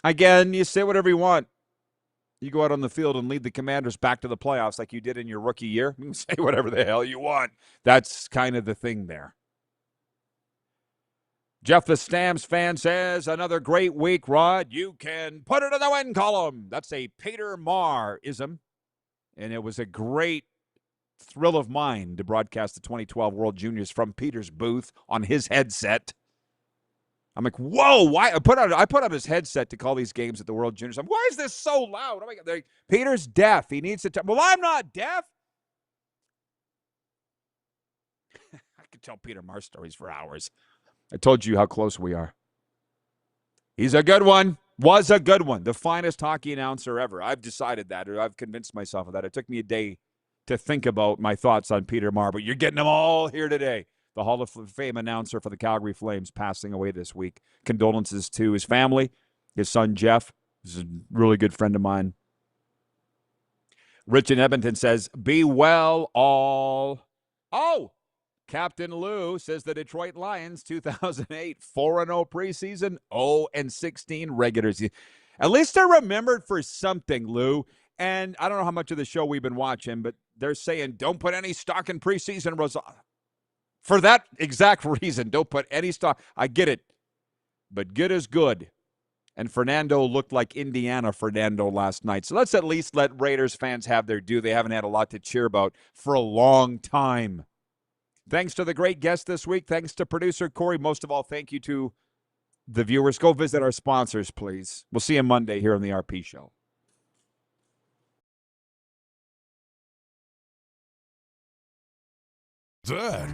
again, you say whatever you want. You go out on the field and lead the Commanders back to the playoffs like you did in your rookie year. You can say whatever the hell you want. That's kind of the thing there. Jeff the Stamps fan says, another great week, Rod. You can put it in the win column. That's a Peter Marr-ism. And it was a great thrill of mine to broadcast the 2012 World Juniors from Peter's booth on his headset. I'm like, whoa, why? I put on his headset to call these games at the World Juniors. Why is this so loud? Oh my God, Peter's deaf. He needs to well, I'm not deaf. I could tell Peter Marr stories for hours. I told you how close we are. He's a good one. Was a good one. The finest hockey announcer ever. I've decided that, or I've convinced myself of that. It took me a day to think about my thoughts on Peter Marr, but you're getting them all here today. The Hall of Fame announcer for the Calgary Flames passing away this week. Condolences to his family, his son Jeff, who's a really good friend of mine. Rich in Edmonton says, be well all. Oh, Captain Lou says the Detroit Lions 2008 4-0 preseason, 0-16 regulars. At least they're remembered for something, Lou. And I don't know how much of the show we've been watching, but they're saying don't put any stock in preseason results. For that exact reason, don't put any stock. I get it, but good is good. And Fernando looked like Indiana Fernando last night. So let's at least let Raiders fans have their due. They haven't had a lot to cheer about for a long time. Thanks to the great guest this week. Thanks to producer Corey. Most of all, thank you to the viewers. Go visit our sponsors, please. We'll see you Monday here on the RP Show. That.